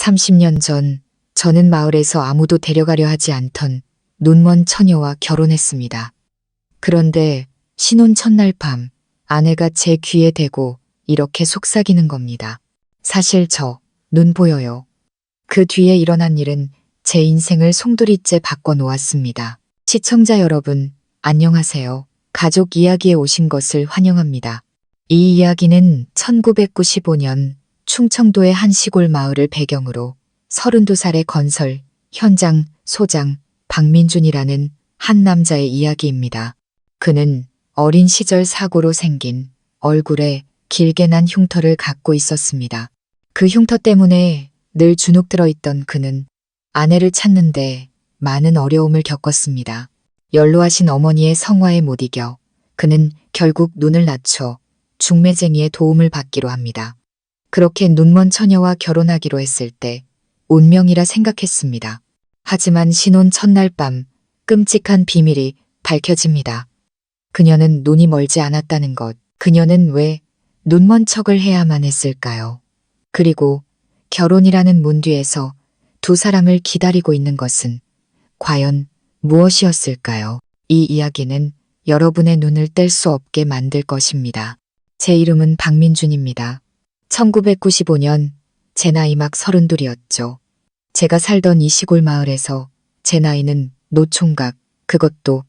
30년 전 저는 마을에서 아무도 데려가려 하지 않던 눈먼 처녀와 결혼했습니다. 그런데 신혼 첫날 밤 아내가 제 귀에 대고 이렇게 속삭이는 겁니다. 사실 저 눈 보여요. 그 뒤에 일어난 일은 제 인생을 송두리째 바꿔놓았습니다. 시청자 여러분, 안녕하세요. 가족 이야기에 오신 것을 환영합니다. 이 이야기는 1995년 충청도의 한 시골 마을을 배경으로 32살의 건설, 현장, 소장, 박민준이라는 한 남자의 이야기입니다. 그는 어린 시절 사고로 생긴 얼굴에 길게 난 흉터를 갖고 있었습니다. 그 흉터 때문에 늘 주눅 들어있던 그는 아내를 찾는데 많은 어려움을 겪었습니다. 연로하신 어머니의 성화에 못 이겨 그는 결국 눈을 낮춰 중매쟁이의 도움을 받기로 합니다. 그렇게 눈먼 처녀와 결혼하기로 했을 때 운명이라 생각했습니다. 하지만 신혼 첫날 밤 끔찍한 비밀이 밝혀집니다. 그녀는 눈이 멀지 않았다는 것, 그녀는 왜 눈먼 척을 해야만 했을까요? 그리고 결혼이라는 문 뒤에서 두 사람을 기다리고 있는 것은 과연 무엇이었을까요? 이 이야기는 여러분의 눈을 뗄 수 없게 만들 것입니다. 제 이름은 박민준입니다. 1995년 제 나이 막 32이었죠. 제가 살던 이 시골 마을에서 제 나이는 노총각, 그것도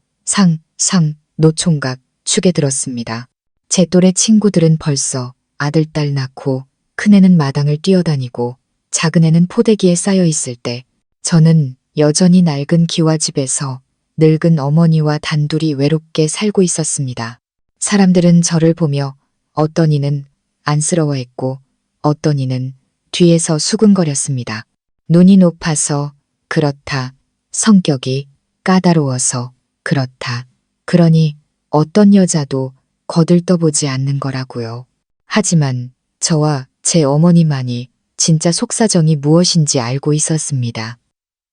노총각 축에 들었습니다. 제 또래 친구들은 벌써 아들, 딸 낳고 큰애는 마당을 뛰어다니고 작은애는 포대기에 쌓여 있을 때 저는 여전히 낡은 기와집에서 늙은 어머니와 단둘이 외롭게 살고 있었습니다. 사람들은 저를 보며 어떤 이는 안쓰러워했고 어떤 이는 뒤에서 수근거렸습니다. 눈이 높아서 그렇다. 성격이 까다로워서 그렇다. 그러니 어떤 여자도 거들떠보지 않는 거라고요. 하지만 저와 제 어머니만이 진짜 속사정이 무엇인지 알고 있었습니다.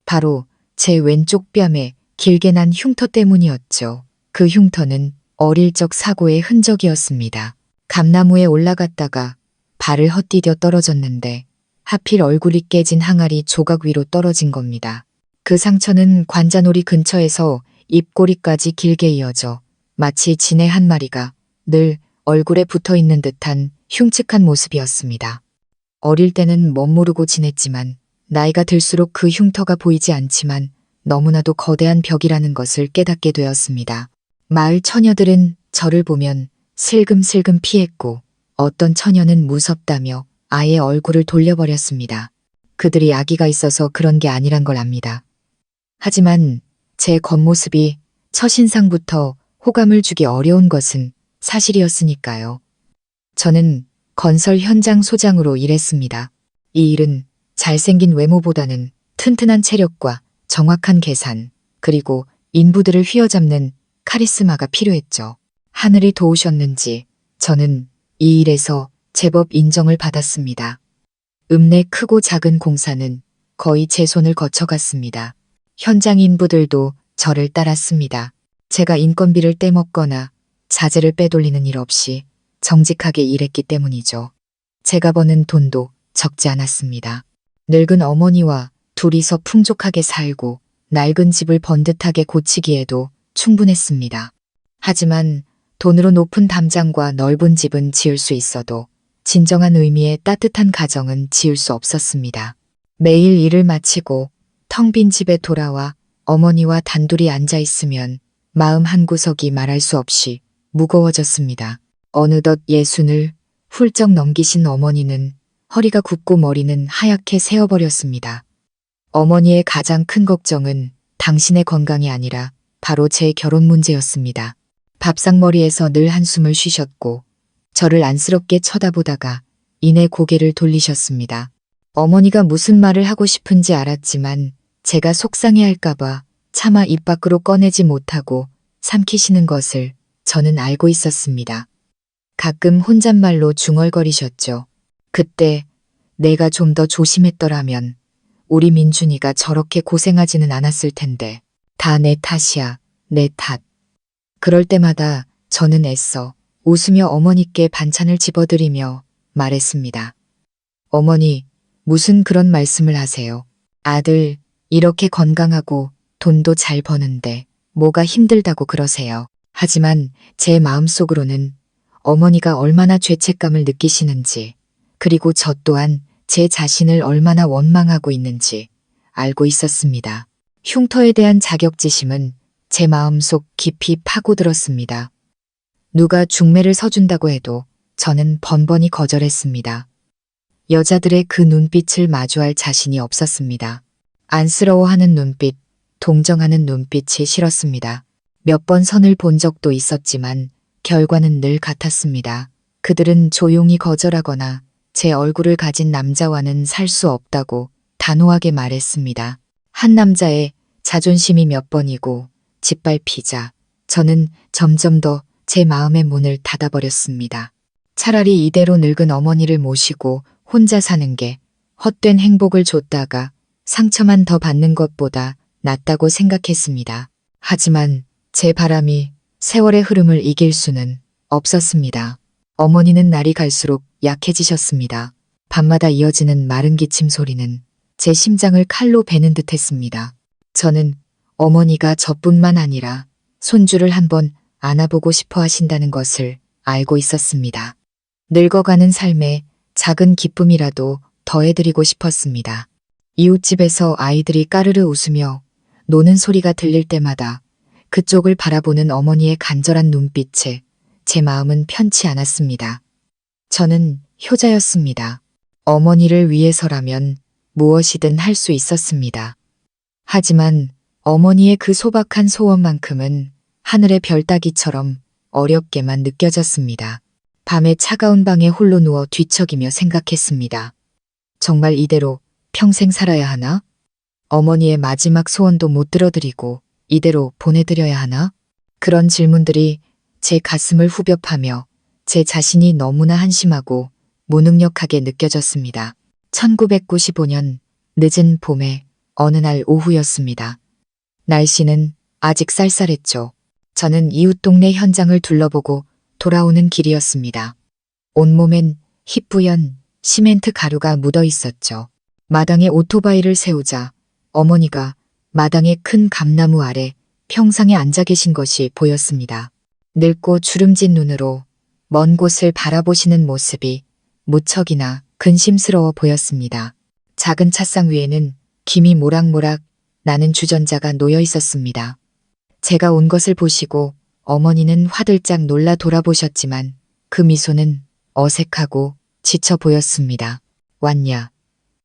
바로 제 왼쪽 뺨에 길게 난 흉터 때문이었죠. 그 흉터는 어릴 적 사고의 흔적이었습니다. 감나무에 올라갔다가 발을 헛디뎌 떨어졌는데 하필 얼굴이 깨진 항아리 조각 위로 떨어진 겁니다. 그 상처는 관자놀이 근처에서 입꼬리까지 길게 이어져 마치 진해 한 마리가 늘 얼굴에 붙어 있는 듯한 흉측한 모습이었습니다. 어릴 때는 멋모르고 지냈지만 나이가 들수록 그 흉터가 보이지 않지만 너무나도 거대한 벽이라는 것을 깨닫게 되었습니다. 마을 처녀들은 저를 보면 슬금슬금 피했고 어떤 처녀는 무섭다며 아예 얼굴을 돌려버렸습니다. 그들이 아기가 있어서 그런 게 아니란 걸 압니다. 하지만 제 겉모습이 첫인상부터 호감을 주기 어려운 것은 사실이었으니까요. 저는 건설 현장 소장으로 일했습니다. 이 일은 잘생긴 외모보다는 튼튼한 체력과 정확한 계산, 그리고 인부들을 휘어잡는 카리스마가 필요했죠. 하늘이 도우셨는지 저는 이 일에서 제법 인정을 받았습니다. 읍내 크고 작은 공사는 거의 제 손을 거쳐갔습니다. 현장 인부들도 저를 따랐습니다. 제가 인건비를 떼먹거나 자재를 빼돌리는 일 없이 정직하게 일했기 때문이죠. 제가 버는 돈도 적지 않았습니다. 늙은 어머니와 둘이서 풍족하게 살고 낡은 집을 번듯하게 고치기에도 충분했습니다. 하지만 돈으로 높은 담장과 넓은 집은 지을 수 있어도 진정한 의미의 따뜻한 가정은 지을 수 없었습니다. 매일 일을 마치고 텅 빈 집에 돌아와 어머니와 단둘이 앉아 있으면 마음 한구석이 말할 수 없이 무거워졌습니다. 어느덧 60을 훌쩍 넘기신 어머니는 허리가 굽고 머리는 하얗게 새어버렸습니다. 어머니의 가장 큰 걱정은 당신의 건강이 아니라 바로 제 결혼 문제였습니다. 밥상머리에서 늘 한숨을 쉬셨고 저를 안쓰럽게 쳐다보다가 이내 고개를 돌리셨습니다. 어머니가 무슨 말을 하고 싶은지 알았지만 제가 속상해할까봐 차마 입 밖으로 꺼내지 못하고 삼키시는 것을 저는 알고 있었습니다. 가끔 혼잣말로 중얼거리셨죠. 그때 내가 좀 더 조심했더라면 우리 민준이가 저렇게 고생하지는 않았을 텐데 다 내 탓이야, 내 탓. 그럴 때마다 저는 애써 웃으며 어머니께 반찬을 집어드리며 말했습니다. 어머니, 무슨 그런 말씀을 하세요. 아들, 이렇게 건강하고 돈도 잘 버는데 뭐가 힘들다고 그러세요. 하지만 제 마음속으로는 어머니가 얼마나 죄책감을 느끼시는지, 그리고 저 또한 제 자신을 얼마나 원망하고 있는지 알고 있었습니다. 흉터에 대한 자격지심은 제 마음속 깊이 파고들었습니다. 누가 중매를 서준다고 해도 저는 번번이 거절했습니다. 여자들의 그 눈빛을 마주할 자신이 없었습니다. 안쓰러워하는 눈빛, 동정하는 눈빛이 싫었습니다. 몇 번 선을 본 적도 있었지만 결과는 늘 같았습니다. 그들은 조용히 거절하거나 제 얼굴을 가진 남자와는 살 수 없다고 단호하게 말했습니다. 한 남자의 자존심이 몇 번이고 짓밟히자 저는 점점 더 제 마음의 문을 닫아버렸습니다. 차라리 이대로 늙은 어머니를 모시고 혼자 사는 게 헛된 행복을 줬다가 상처만 더 받는 것보다 낫다고 생각했습니다. 하지만 제 바람이 세월의 흐름을 이길 수는 없었습니다. 어머니는 날이 갈수록 약해지셨습니다. 밤마다 이어지는 마른 기침 소리는 제 심장을 칼로 베는 듯 했습니다. 저는 어머니가 저뿐만 아니라 손주를 한번 안아보고 싶어 하신다는 것을 알고 있었습니다. 늙어가는 삶에 작은 기쁨이라도 더해드리고 싶었습니다. 이웃집에서 아이들이 까르르 웃으며 노는 소리가 들릴 때마다 그쪽을 바라보는 어머니의 간절한 눈빛에 제 마음은 편치 않았습니다. 저는 효자였습니다. 어머니를 위해서라면 무엇이든 할 수 있었습니다. 하지만 어머니의 그 소박한 소원만큼은 하늘의 별 따기처럼 어렵게만 느껴졌습니다. 밤에 차가운 방에 홀로 누워 뒤척이며 생각했습니다. 정말 이대로 평생 살아야 하나? 어머니의 마지막 소원도 못 들어드리고 이대로 보내드려야 하나? 그런 질문들이 제 가슴을 후벼 파며 제 자신이 너무나 한심하고 무능력하게 느껴졌습니다. 1995년 늦은 봄의 어느 날 오후였습니다. 날씨는 아직 쌀쌀했죠. 저는 이웃 동네 현장을 둘러보고 돌아오는 길이었습니다. 온몸엔 희뿌연 시멘트 가루가 묻어 있었죠. 마당에 오토바이를 세우자 어머니가 마당의 큰 감나무 아래 평상에 앉아 계신 것이 보였습니다. 늙고 주름진 눈으로 먼 곳을 바라보시는 모습이 무척이나 근심스러워 보였습니다. 작은 찻상 위에는 김이 모락모락 나는 주전자가 놓여 있었습니다. 제가 온 것을 보시고 어머니는 화들짝 놀라 돌아보셨지만 그 미소는 어색하고 지쳐 보였습니다. 왔냐?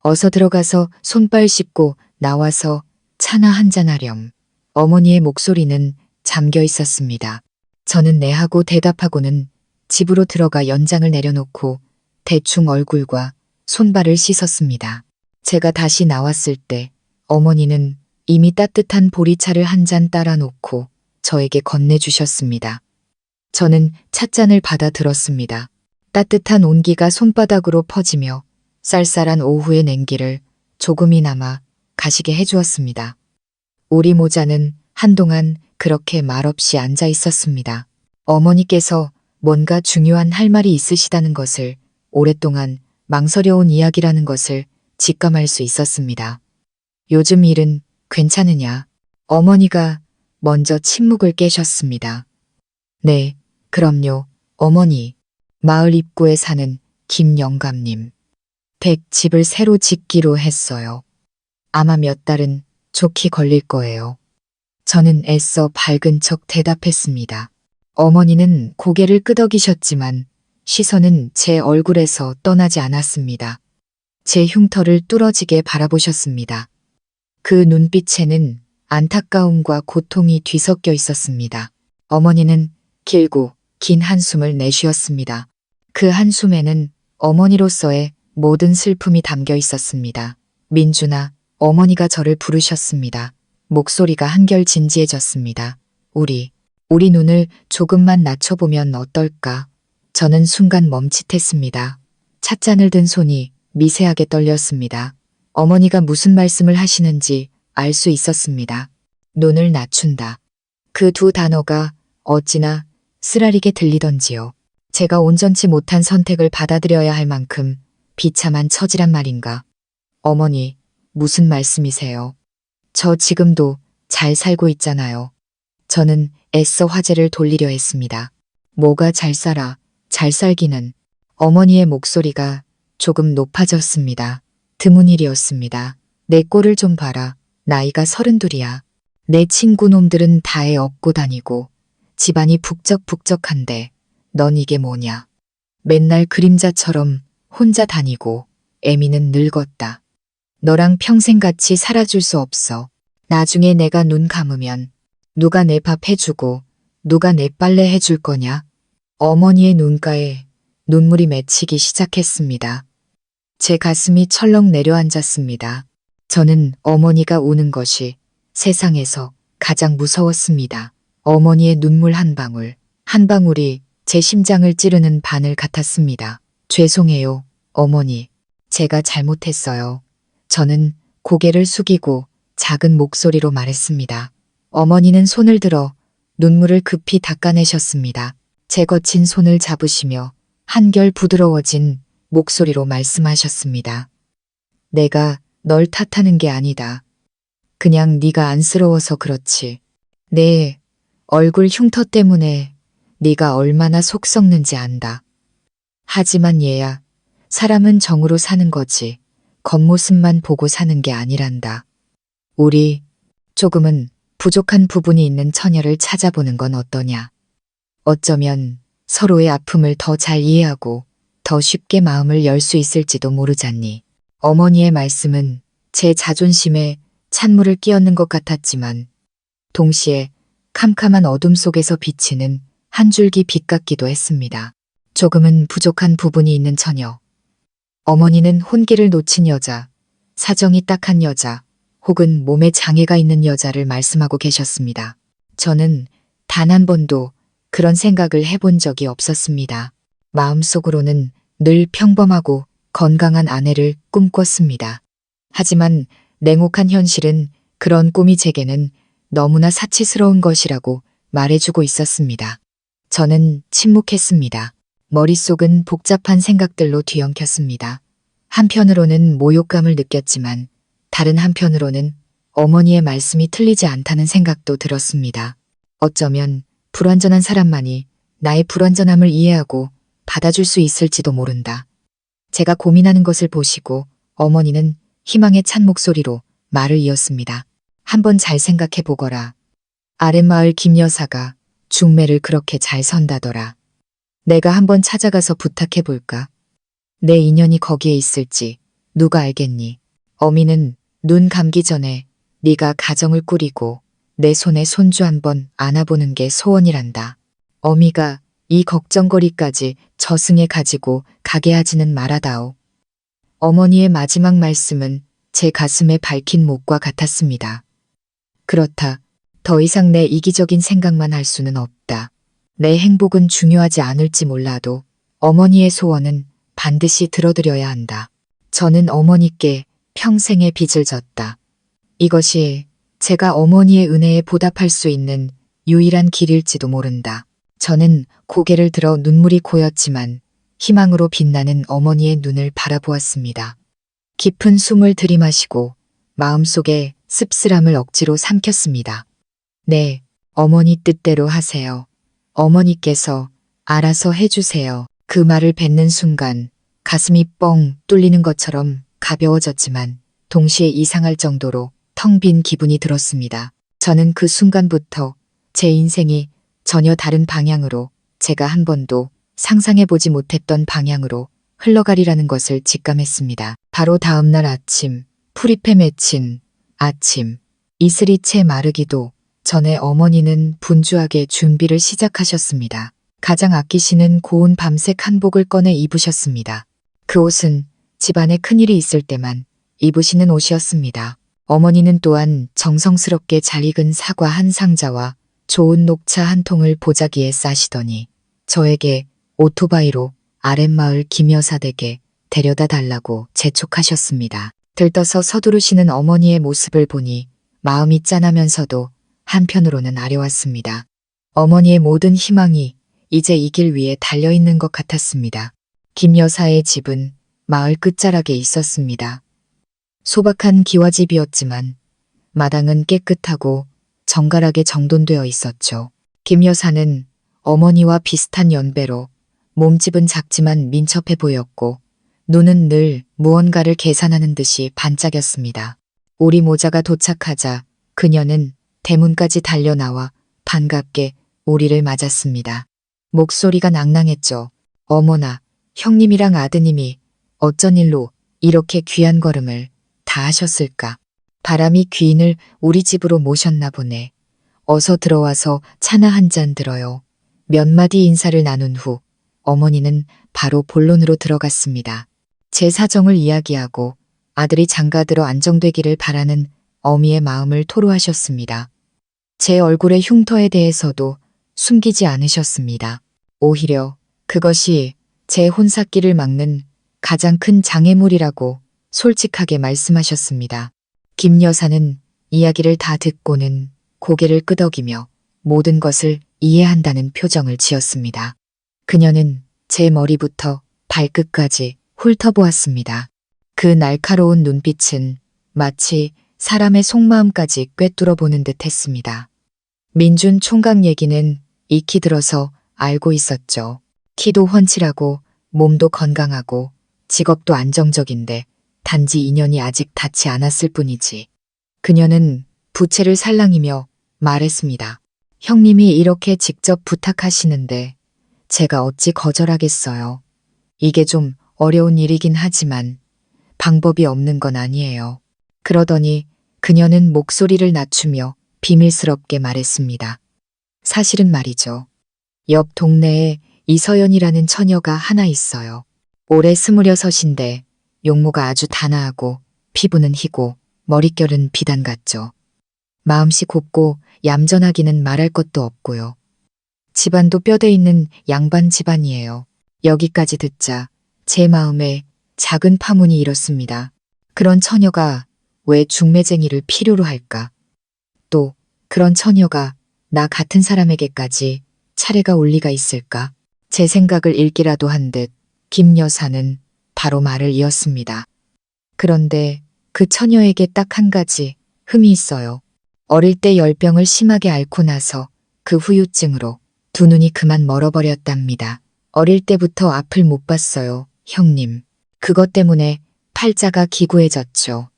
어서 들어가서 손발 씻고 나와서 차나 한잔하렴. 어머니의 목소리는 잠겨 있었습니다. 저는 네 하고 대답하고는 집으로 들어가 연장을 내려놓고 대충 얼굴과 손발을 씻었습니다. 제가 다시 나왔을 때 어머니는 이미 따뜻한 보리차를 한 잔 따라 놓고 저에게 건네주셨습니다. 저는 찻잔을 받아 들었습니다. 따뜻한 온기가 손바닥으로 퍼지며 쌀쌀한 오후의 냉기를 조금이나마 가시게 해주었습니다. 우리 모자는 한동안 그렇게 말없이 앉아 있었습니다. 어머니께서 뭔가 중요한 할 말이 있으시다는 것을 오랫동안 망설여온 이야기라는 것을 직감할 수 있었습니다. 요즘 일은 괜찮으냐? 어머니가 먼저 침묵을 깨셨습니다. 네, 그럼요, 어머니. 마을 입구에 사는 김영감님. 100집을 새로 짓기로 했어요. 아마 몇 달은 좋게 걸릴 거예요. 저는 애써 밝은 척 대답했습니다. 어머니는 고개를 끄덕이셨지만 시선은 제 얼굴에서 떠나지 않았습니다. 제 흉터를 뚫어지게 바라보셨습니다. 그 눈빛에는 안타까움과 고통이 뒤섞여 있었습니다. 어머니는 길고 긴 한숨을 내쉬었습니다. 그 한숨에는 어머니로서의 모든 슬픔이 담겨 있었습니다. 민준아, 어머니가 저를 부르셨습니다. 목소리가 한결 진지해졌습니다. 우리 눈을 조금만 낮춰보면 어떨까? 저는 순간 멈칫했습니다. 찻잔을 든 손이 미세하게 떨렸습니다. 어머니가 무슨 말씀을 하시는지 알 수 있었습니다. 눈을 낮춘다. 그 두 단어가 어찌나 쓰라리게 들리던지요. 제가 온전치 못한 선택을 받아들여야 할 만큼 비참한 처지란 말인가. 어머니, 무슨 말씀이세요? 저 지금도 잘 살고 있잖아요. 저는 애써 화제를 돌리려 했습니다. 뭐가 잘 살아, 잘 살기는. 어머니의 목소리가 조금 높아졌습니다. 드문 일이었습니다. 내 꼴을 좀 봐라. 나이가 32이야. 내 친구 놈들은 다 애 업고 다니고 집안이 북적북적한데 넌 이게 뭐냐. 맨날 그림자처럼 혼자 다니고 애미는 늙었다. 너랑 평생 같이 살아줄 수 없어. 나중에 내가 눈 감으면 누가 내 밥 해주고 누가 내 빨래 해줄 거냐? 어머니의 눈가에 눈물이 맺히기 시작했습니다. 제 가슴이 철렁 내려앉았습니다. 저는 어머니가 우는 것이 세상에서 가장 무서웠습니다. 어머니의 눈물 한 방울, 한 방울이 제 심장을 찌르는 바늘 같았습니다. 죄송해요, 어머니. 제가 잘못했어요. 저는 고개를 숙이고 작은 목소리로 말했습니다. 어머니는 손을 들어 눈물을 급히 닦아내셨습니다. 제 거친 손을 잡으시며 한결 부드러워진 목소리로 말씀하셨습니다. 내가 널 탓하는 게 아니다. 그냥 네가 안쓰러워서 그렇지. 내 얼굴 흉터 때문에 네가 얼마나 속 썩는지 안다. 하지만 얘야, 사람은 정으로 사는 거지 겉모습만 보고 사는 게 아니란다. 우리 조금은 부족한 부분이 있는 처녀를 찾아보는 건 어떠냐. 어쩌면 서로의 아픔을 더 잘 이해하고 더 쉽게 마음을 열 수 있을지도 모르잖니. 어머니의 말씀은 제 자존심에 찬물을 끼얹는 것 같았지만 동시에 캄캄한 어둠 속에서 비치는 한 줄기 빛 같기도 했습니다. 조금은 부족한 부분이 있는 처녀. 어머니는 혼기를 놓친 여자, 사정이 딱한 여자, 혹은 몸에 장애가 있는 여자를 말씀하고 계셨습니다. 저는 단 한 번도 그런 생각을 해본 적이 없었습니다. 마음속으로는 늘 평범하고 건강한 아내를 꿈꿨습니다. 하지만 냉혹한 현실은 그런 꿈이 제게는 너무나 사치스러운 것이라고 말해주고 있었습니다. 저는 침묵했습니다. 머릿속은 복잡한 생각들로 뒤엉켰습니다. 한편으로는 모욕감을 느꼈지만 다른 한편으로는 어머니의 말씀이 틀리지 않다는 생각도 들었습니다. 어쩌면 불완전한 사람만이 나의 불완전함을 이해하고 받아줄 수 있을지도 모른다. 제가 고민하는 것을 보시고 어머니는 희망에 찬 목소리로 말을 이었습니다. 한번 잘 생각해 보거라. 아랫마을 김 여사가 중매를 그렇게 잘 선다더라. 내가 한번 찾아가서 부탁해 볼까? 내 인연이 거기에 있을지 누가 알겠니? 어미는 눈 감기 전에 네가 가정을 꾸리고 내 손에 손주 한번 안아보는 게 소원이란다. 어미가 이 걱정거리까지 저승에 가지고 가게 하지는 말아다오. 어머니의 마지막 말씀은 제 가슴에 밝힌 목과 같았습니다. 그렇다. 더 이상 내 이기적인 생각만 할 수는 없다. 내 행복은 중요하지 않을지 몰라도 어머니의 소원은 반드시 들어드려야 한다. 저는 어머니께 평생의 빚을 졌다. 이것이 제가 어머니의 은혜에 보답할 수 있는 유일한 길일지도 모른다. 저는 고개를 들어 눈물이 고였지만 희망으로 빛나는 어머니의 눈을 바라보았습니다. 깊은 숨을 들이마시고 마음속에 씁쓸함을 억지로 삼켰습니다. 네, 어머니 뜻대로 하세요. 어머니께서 알아서 해주세요. 그 말을 뱉는 순간 가슴이 뻥 뚫리는 것처럼 가벼워졌지만 동시에 이상할 정도로 텅 빈 기분이 들었습니다. 저는 그 순간부터 제 인생이 전혀 다른 방향으로, 제가 한 번도 상상해보지 못했던 방향으로 흘러가리라는 것을 직감했습니다. 바로 다음 날 아침, 풀잎에 맺힌 아침, 이슬이 채 마르기도 전에 어머니는 분주하게 준비를 시작하셨습니다. 가장 아끼시는 고운 밤색 한복을 꺼내 입으셨습니다. 그 옷은 집안에 큰일이 있을 때만 입으시는 옷이었습니다. 어머니는 또한 정성스럽게 잘 익은 사과 한 상자와 좋은 녹차 한 통을 보자기에 싸시더니 저에게 오토바이로 아랫마을 김여사 댁에 데려다 달라고 재촉하셨습니다. 들떠서 서두르시는 어머니의 모습을 보니 마음이 짠하면서도 한편으로는 아려왔습니다. 어머니의 모든 희망이 이제 이 길 위에 달려있는 것 같았습니다. 김 여사의 집은 마을 끝자락에 있었습니다. 소박한 기와집이었지만 마당은 깨끗하고 정갈하게 정돈되어 있었죠. 김 여사는 어머니와 비슷한 연배로 몸집은 작지만 민첩해 보였고 눈은 늘 무언가를 계산하는 듯이 반짝였습니다. 우리 모자가 도착하자 그녀는 대문까지 달려나와 반갑게 우리를 맞았습니다. 목소리가 낭낭했죠. 어머나, 형님이랑 아드님이 어쩐 일로 이렇게 귀한 걸음을 다 하셨을까. 바람이 귀인을 우리 집으로 모셨나 보네. 어서 들어와서 차나 한 잔 들어요. 몇 마디 인사를 나눈 후 어머니는 바로 본론으로 들어갔습니다. 제 사정을 이야기하고 아들이 장가들어 안정되기를 바라는 어미의 마음을 토로하셨습니다. 제 얼굴의 흉터에 대해서도 숨기지 않으셨습니다. 오히려 그것이 제 혼사길을 막는 가장 큰 장애물이라고 솔직하게 말씀하셨습니다. 김 여사는 이야기를 다 듣고는 고개를 끄덕이며 모든 것을 이해한다는 표정을 지었습니다. 그녀는 제 머리부터 발끝까지 훑어보았습니다. 그 날카로운 눈빛은 마치 사람의 속마음까지 꿰뚫어 보는 듯 했습니다. 민준 총각 얘기는 익히 들어서 알고 있었죠. 키도 훤칠하고 몸도 건강하고 직업도 안정적인데 단지 인연이 아직 닿지 않았을 뿐이지. 그녀는 부채를 살랑이며 말했습니다. 형님이 이렇게 직접 부탁하시는데 제가 어찌 거절하겠어요. 이게 좀 어려운 일이긴 하지만 방법이 없는 건 아니에요. 그러더니 그녀는 목소리를 낮추며 비밀스럽게 말했습니다. 사실은 말이죠. 옆 동네에 이서연이라는 처녀가 하나 있어요. 올해 26인데 용모가 아주 단아하고 피부는 희고 머릿결은 비단 같죠. 마음씨 곱고 얌전하기는 말할 것도 없고요. 집안도 뼈대 있는 양반 집안이에요. 여기까지 듣자 제 마음에 작은 파문이 일었습니다. 그런 처녀가 왜 중매쟁이를 필요로 할까? 또 그런 처녀가 나 같은 사람에게까지 차례가 올 리가 있을까? 제 생각을 읽기라도 한 듯 김 여사는 바로 말을 이었습니다. 그런데 그 처녀에게 딱 한 가지 흠이 있어요. 어릴 때 열병을 심하게 앓고 나서 그 후유증으로 두 눈이 그만 멀어버렸답니다. 어릴 때부터 앞을 못 봤어요, 형님. 그것 때문에 팔자가 기구해졌죠.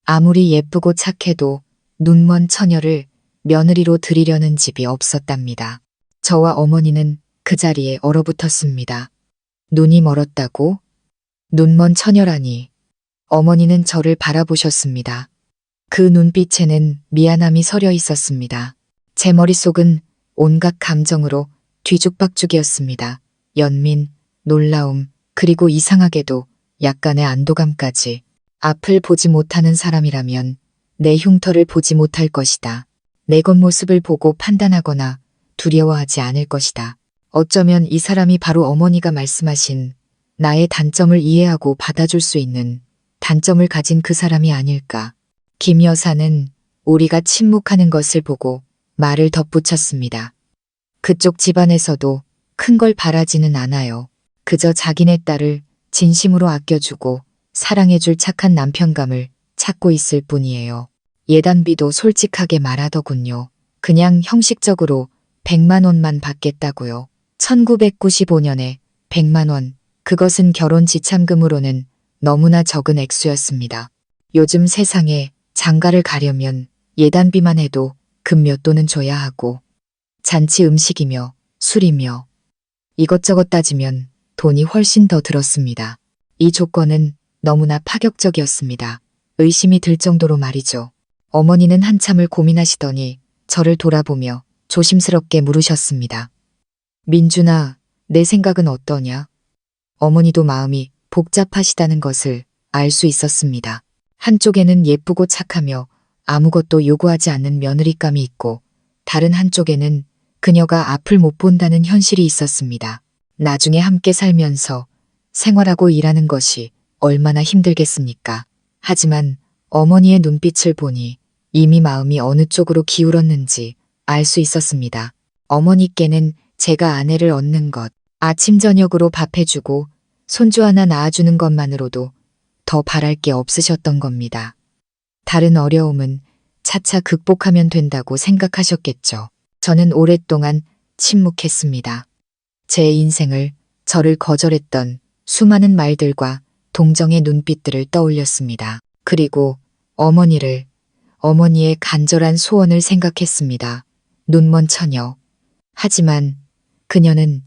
아무리 예쁘고 착해도 눈먼 처녀를 며느리로 들이려는 집이 없었답니다. 저와 어머니는 그 자리에 얼어붙었습니다. 눈이 멀었다고? 눈먼 처녀라니. 어머니는 저를 바라보셨습니다. 그 눈빛에는 미안함이 서려 있었습니다. 제 머릿속은 온갖 감정으로 뒤죽박죽이었습니다. 연민, 놀라움, 그리고 이상하게도 약간의 안도감까지. 앞을 보지 못하는 사람이라면 내 흉터를 보지 못할 것이다. 내 겉모습을 보고 판단하거나 두려워하지 않을 것이다. 어쩌면 이 사람이 바로 어머니가 말씀하신 나의 단점을 이해하고 받아줄 수 있는 단점을 가진 그 사람이 아닐까. 김 여사는 우리가 침묵하는 것을 보고 말을 덧붙였습니다. 그쪽 집안에서도 큰 걸 바라지는 않아요. 그저 자기네 딸을 진심으로 아껴주고 사랑해줄 착한 남편감을 찾고 있을 뿐이에요. 예단비도 솔직하게 말하더군요. 그냥 형식적으로 100만 원만 받겠다고요. 1995년에 100만 원, 그것은 결혼 지참금으로는 너무나 적은 액수였습니다. 요즘 세상에 장가를 가려면 예단비만 해도 금 몇 돈은 줘야 하고 잔치 음식이며 술이며 이것저것 따지면 돈이 훨씬 더 들었습니다. 이 조건은 너무나 파격적이었습니다. 의심이 들 정도로 말이죠. 어머니는 한참을 고민하시더니 저를 돌아보며 조심스럽게 물으셨습니다. 민준아, 내 생각은 어떠냐? 어머니도 마음이 복잡하시다는 것을 알 수 있었습니다. 한쪽에는 예쁘고 착하며 아무것도 요구하지 않는 며느리감이 있고 다른 한쪽에는 그녀가 앞을 못 본다는 현실이 있었습니다. 나중에 함께 살면서 생활하고 일하는 것이 얼마나 힘들겠습니까? 하지만 어머니의 눈빛을 보니 이미 마음이 어느 쪽으로 기울었는지 알 수 있었습니다. 어머니께는 제가 아내를 얻는 것, 아침 저녁으로 밥해주고 손주 하나 낳아주는 것만으로도 더 바랄 게 없으셨던 겁니다. 다른 어려움은 차차 극복하면 된다고 생각하셨겠죠. 저는 오랫동안 침묵했습니다. 제 인생을, 저를 거절했던 수많은 말들과 동정의 눈빛들을 떠올렸습니다. 그리고 어머니의 간절한 소원을 생각했습니다. 눈먼 처녀. 하지만 그녀는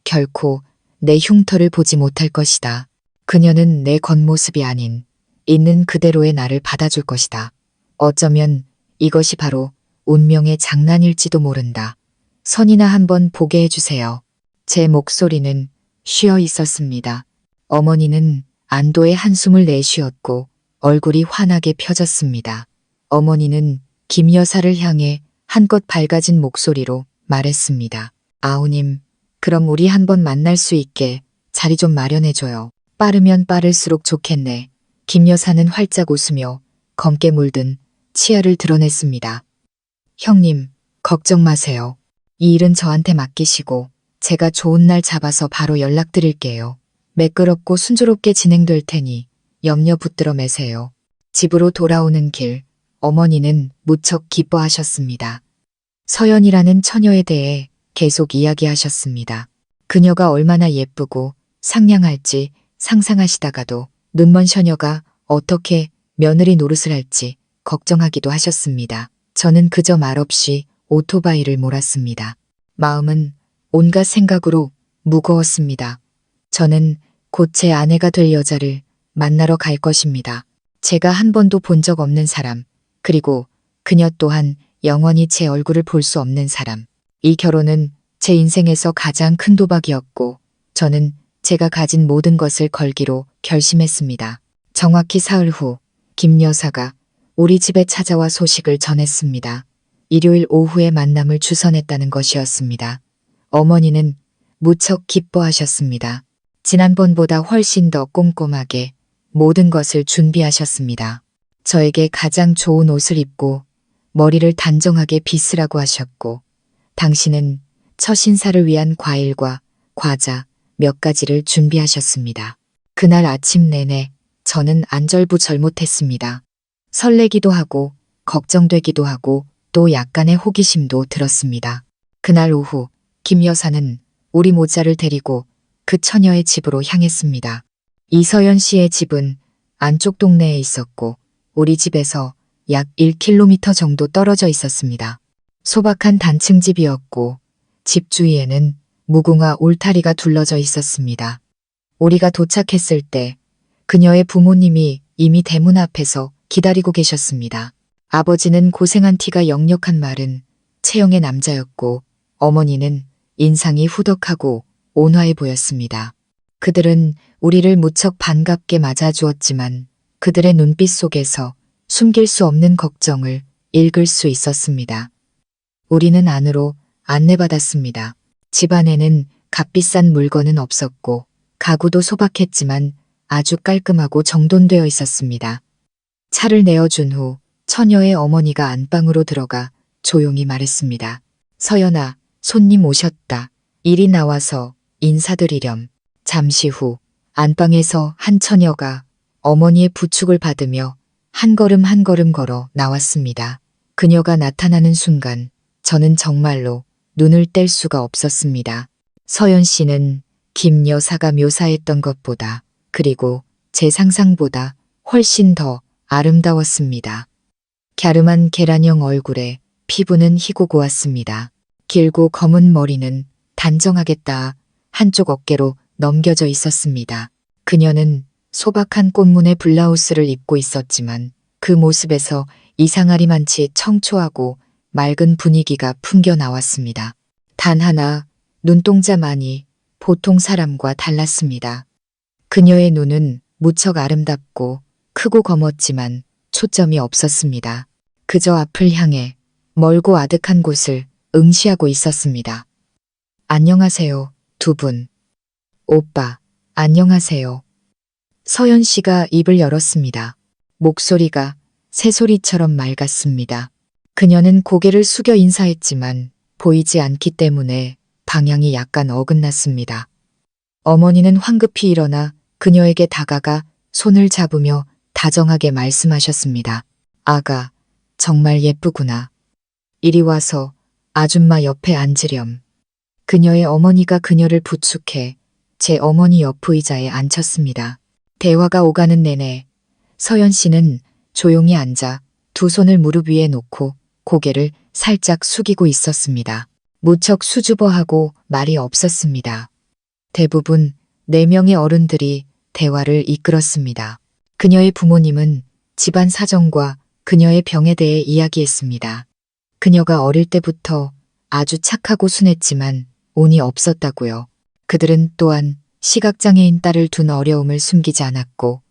결코 내 흉터를 보지 못할 것이다. 그녀는 내 겉모습이 아닌 있는 그대로의 나를 받아줄 것이다. 어쩌면 이것이 바로 운명의 장난일지도 모른다. 선이나 한번 보게 해주세요. 제 목소리는 쉬어 있었습니다. 어머니는 안도의 한숨을 내쉬었고 얼굴이 환하게 펴졌습니다. 어머니는 김 여사를 향해 한껏 밝아진 목소리로 말했습니다. 아우님, 그럼 우리 한번 만날 수 있게 자리 좀 마련해줘요. 빠르면 빠를수록 좋겠네. 김 여사는 활짝 웃으며 검게 물든 치아를 드러냈습니다. 형님, 걱정 마세요. 이 일은 저한테 맡기시고 제가 좋은 날 잡아서 바로 연락드릴게요. 매끄럽고 순조롭게 진행될 테니 염려 붙들어 매세요. 집으로 돌아오는 길, 어머니는 무척 기뻐하셨습니다. 서연이라는 처녀에 대해 계속 이야기하셨습니다. 그녀가 얼마나 예쁘고 상냥할지 상상하시다가도 눈먼 처녀가 어떻게 며느리 노릇을 할지 걱정하기도 하셨습니다. 저는 그저 말없이 오토바이를 몰았습니다. 마음은 온갖 생각으로 무거웠습니다. 저는 곧 제 아내가 될 여자를 만나러 갈 것입니다. 제가 한 번도 본 적 없는 사람, 그리고 그녀 또한 영원히 제 얼굴을 볼 수 없는 사람. 이 결혼은 제 인생에서 가장 큰 도박이었고 저는 제가 가진 모든 것을 걸기로 결심했습니다. 정확히 사흘 후 김 여사가 우리 집에 찾아와 소식을 전했습니다. 일요일 오후에 만남을 주선했다는 것이었습니다. 어머니는 무척 기뻐하셨습니다. 지난번보다 훨씬 더 꼼꼼하게 모든 것을 준비하셨습니다. 저에게 가장 좋은 옷을 입고 머리를 단정하게 빗으라고 하셨고 당신은 첫 인사를 위한 과일과 과자 몇 가지를 준비하셨습니다. 그날 아침 내내 저는 안절부절 못했습니다. 설레기도 하고 걱정되기도 하고 또 약간의 호기심도 들었습니다. 그날 오후 김 여사는 우리 모자를 데리고 그 처녀의 집으로 향했습니다. 이서연 씨의 집은 안쪽 동네에 있었고 우리 집에서 약 1km 정도 떨어져 있었습니다. 소박한 단층집이었고 집 주위에는 무궁화 울타리가 둘러져 있었습니다. 우리가 도착했을 때 그녀의 부모님이 이미 대문 앞에서 기다리고 계셨습니다. 아버지는 고생한 티가 역력한 마른 체형의 남자였고 어머니는 인상이 후덕하고 온화해 보였습니다. 그들은 우리를 무척 반갑게 맞아주었지만 그들의 눈빛 속에서 숨길 수 없는 걱정을 읽을 수 있었습니다. 우리는 안으로 안내받았습니다. 집 안에는 값비싼 물건은 없었고 가구도 소박했지만 아주 깔끔하고 정돈되어 있었습니다. 차를 내어준 후 처녀의 어머니가 안방으로 들어가 조용히 말했습니다. 서연아, 손님 오셨다. 이리 나와서 인사드리렴. 잠시 후 안방에서 한 처녀가 어머니의 부축을 받으며 한 걸음 한 걸음 걸어 나왔습니다. 그녀가 나타나는 순간 저는 정말로 눈을 뗄 수가 없었습니다. 서연 씨는 김 여사가 묘사했던 것보다 그리고 제 상상보다 훨씬 더 아름다웠습니다. 갸름한 계란형 얼굴에 피부는 희고 고왔습니다. 길고 검은 머리는 단정하게 따 한쪽 어깨로 넘겨져 있었습니다. 그녀는 소박한 꽃무늬 블라우스를 입고 있었지만 그 모습에서 이상하리만치 청초하고 맑은 분위기가 풍겨 나왔습니다. 단 하나 눈동자만이 보통 사람과 달랐습니다. 그녀의 눈은 무척 아름답고 크고 검었지만 초점이 없었습니다. 그저 앞을 향해 멀고 아득한 곳을 응시하고 있었습니다. 안녕하세요, 두 분. 오빠, 안녕하세요. 서연 씨가 입을 열었습니다. 목소리가 새소리처럼 맑았습니다. 그녀는 고개를 숙여 인사했지만 보이지 않기 때문에 방향이 약간 어긋났습니다. 어머니는 황급히 일어나 그녀에게 다가가 손을 잡으며 다정하게 말씀하셨습니다. 아가, 정말 예쁘구나. 이리 와서 아줌마 옆에 앉으렴. 그녀의 어머니가 그녀를 부축해 제 어머니 옆 의자에 앉혔습니다. 대화가 오가는 내내 서연 씨는 조용히 앉아 두 손을 무릎 위에 놓고 고개를 살짝 숙이고 있었습니다. 무척 수줍어하고 말이 없었습니다. 대부분 4명의 어른들이 대화를 이끌었습니다. 그녀의 부모님은 집안 사정과 그녀의 병에 대해 이야기했습니다. 그녀가 어릴 때부터 아주 착하고 순했지만 운이 없었다고요. 그들은 또한 시각장애인 딸을 둔 어려움을 숨기지 않았고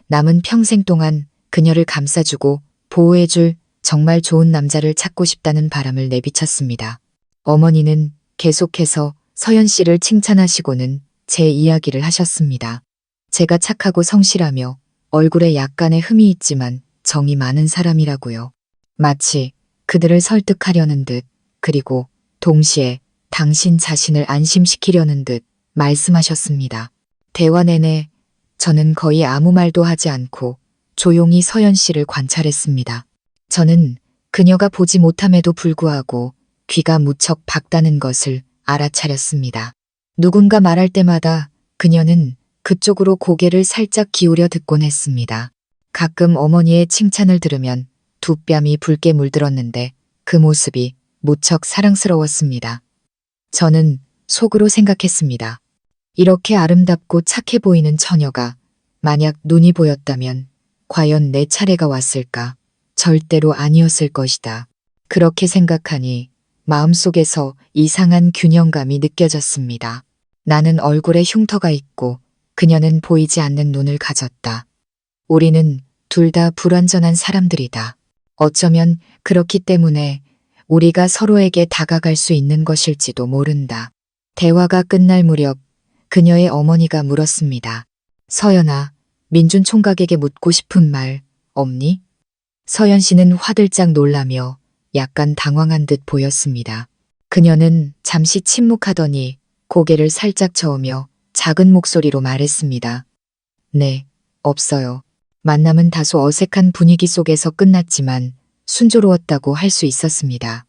남은 평생 동안 그녀를 감싸주고 보호해줄 정말 좋은 남자를 찾고 싶다는 바람을 내비쳤습니다. 어머니는 계속해서 서연 씨를 칭찬하시고는 제 이야기를 하셨습니다. 제가 착하고 성실하며 얼굴에 약간의 흠이 있지만 정이 많은 사람이라고요. 마치 그들을 설득하려는 듯, 그리고 동시에 당신 자신을 안심시키려는 듯 말씀하셨습니다. 대화 내내 저는 거의 아무 말도 하지 않고 조용히 서연 씨를 관찰했습니다. 저는 그녀가 보지 못함에도 불구하고 귀가 무척 밝다는 것을 알아차렸습니다. 누군가 말할 때마다 그녀는 그쪽으로 고개를 살짝 기울여 듣곤 했습니다. 가끔 어머니의 칭찬을 들으면 두 뺨이 붉게 물들었는데 그 모습이 무척 사랑스러웠습니다. 저는 속으로 생각했습니다. 이렇게 아름답고 착해 보이는 처녀가 만약 눈이 보였다면 과연 내 차례가 왔을까? 절대로 아니었을 것이다. 그렇게 생각하니 마음속에서 이상한 균형감이 느껴졌습니다. 나는 얼굴에 흉터가 있고 그녀는 보이지 않는 눈을 가졌다. 우리는 둘 다 불완전한 사람들이다. 어쩌면 그렇기 때문에 우리가 서로에게 다가갈 수 있는 것일지도 모른다. 대화가 끝날 무렵 그녀의 어머니가 물었습니다. 서연아, 민준 총각에게 묻고 싶은 말 없니? 서연 씨는 화들짝 놀라며 약간 당황한 듯 보였습니다. 그녀는 잠시 침묵하더니 고개를 살짝 저으며 작은 목소리로 말했습니다. 네, 없어요. 만남은 다소 어색한 분위기 속에서 끝났지만 순조로웠다고 할 수 있었습니다.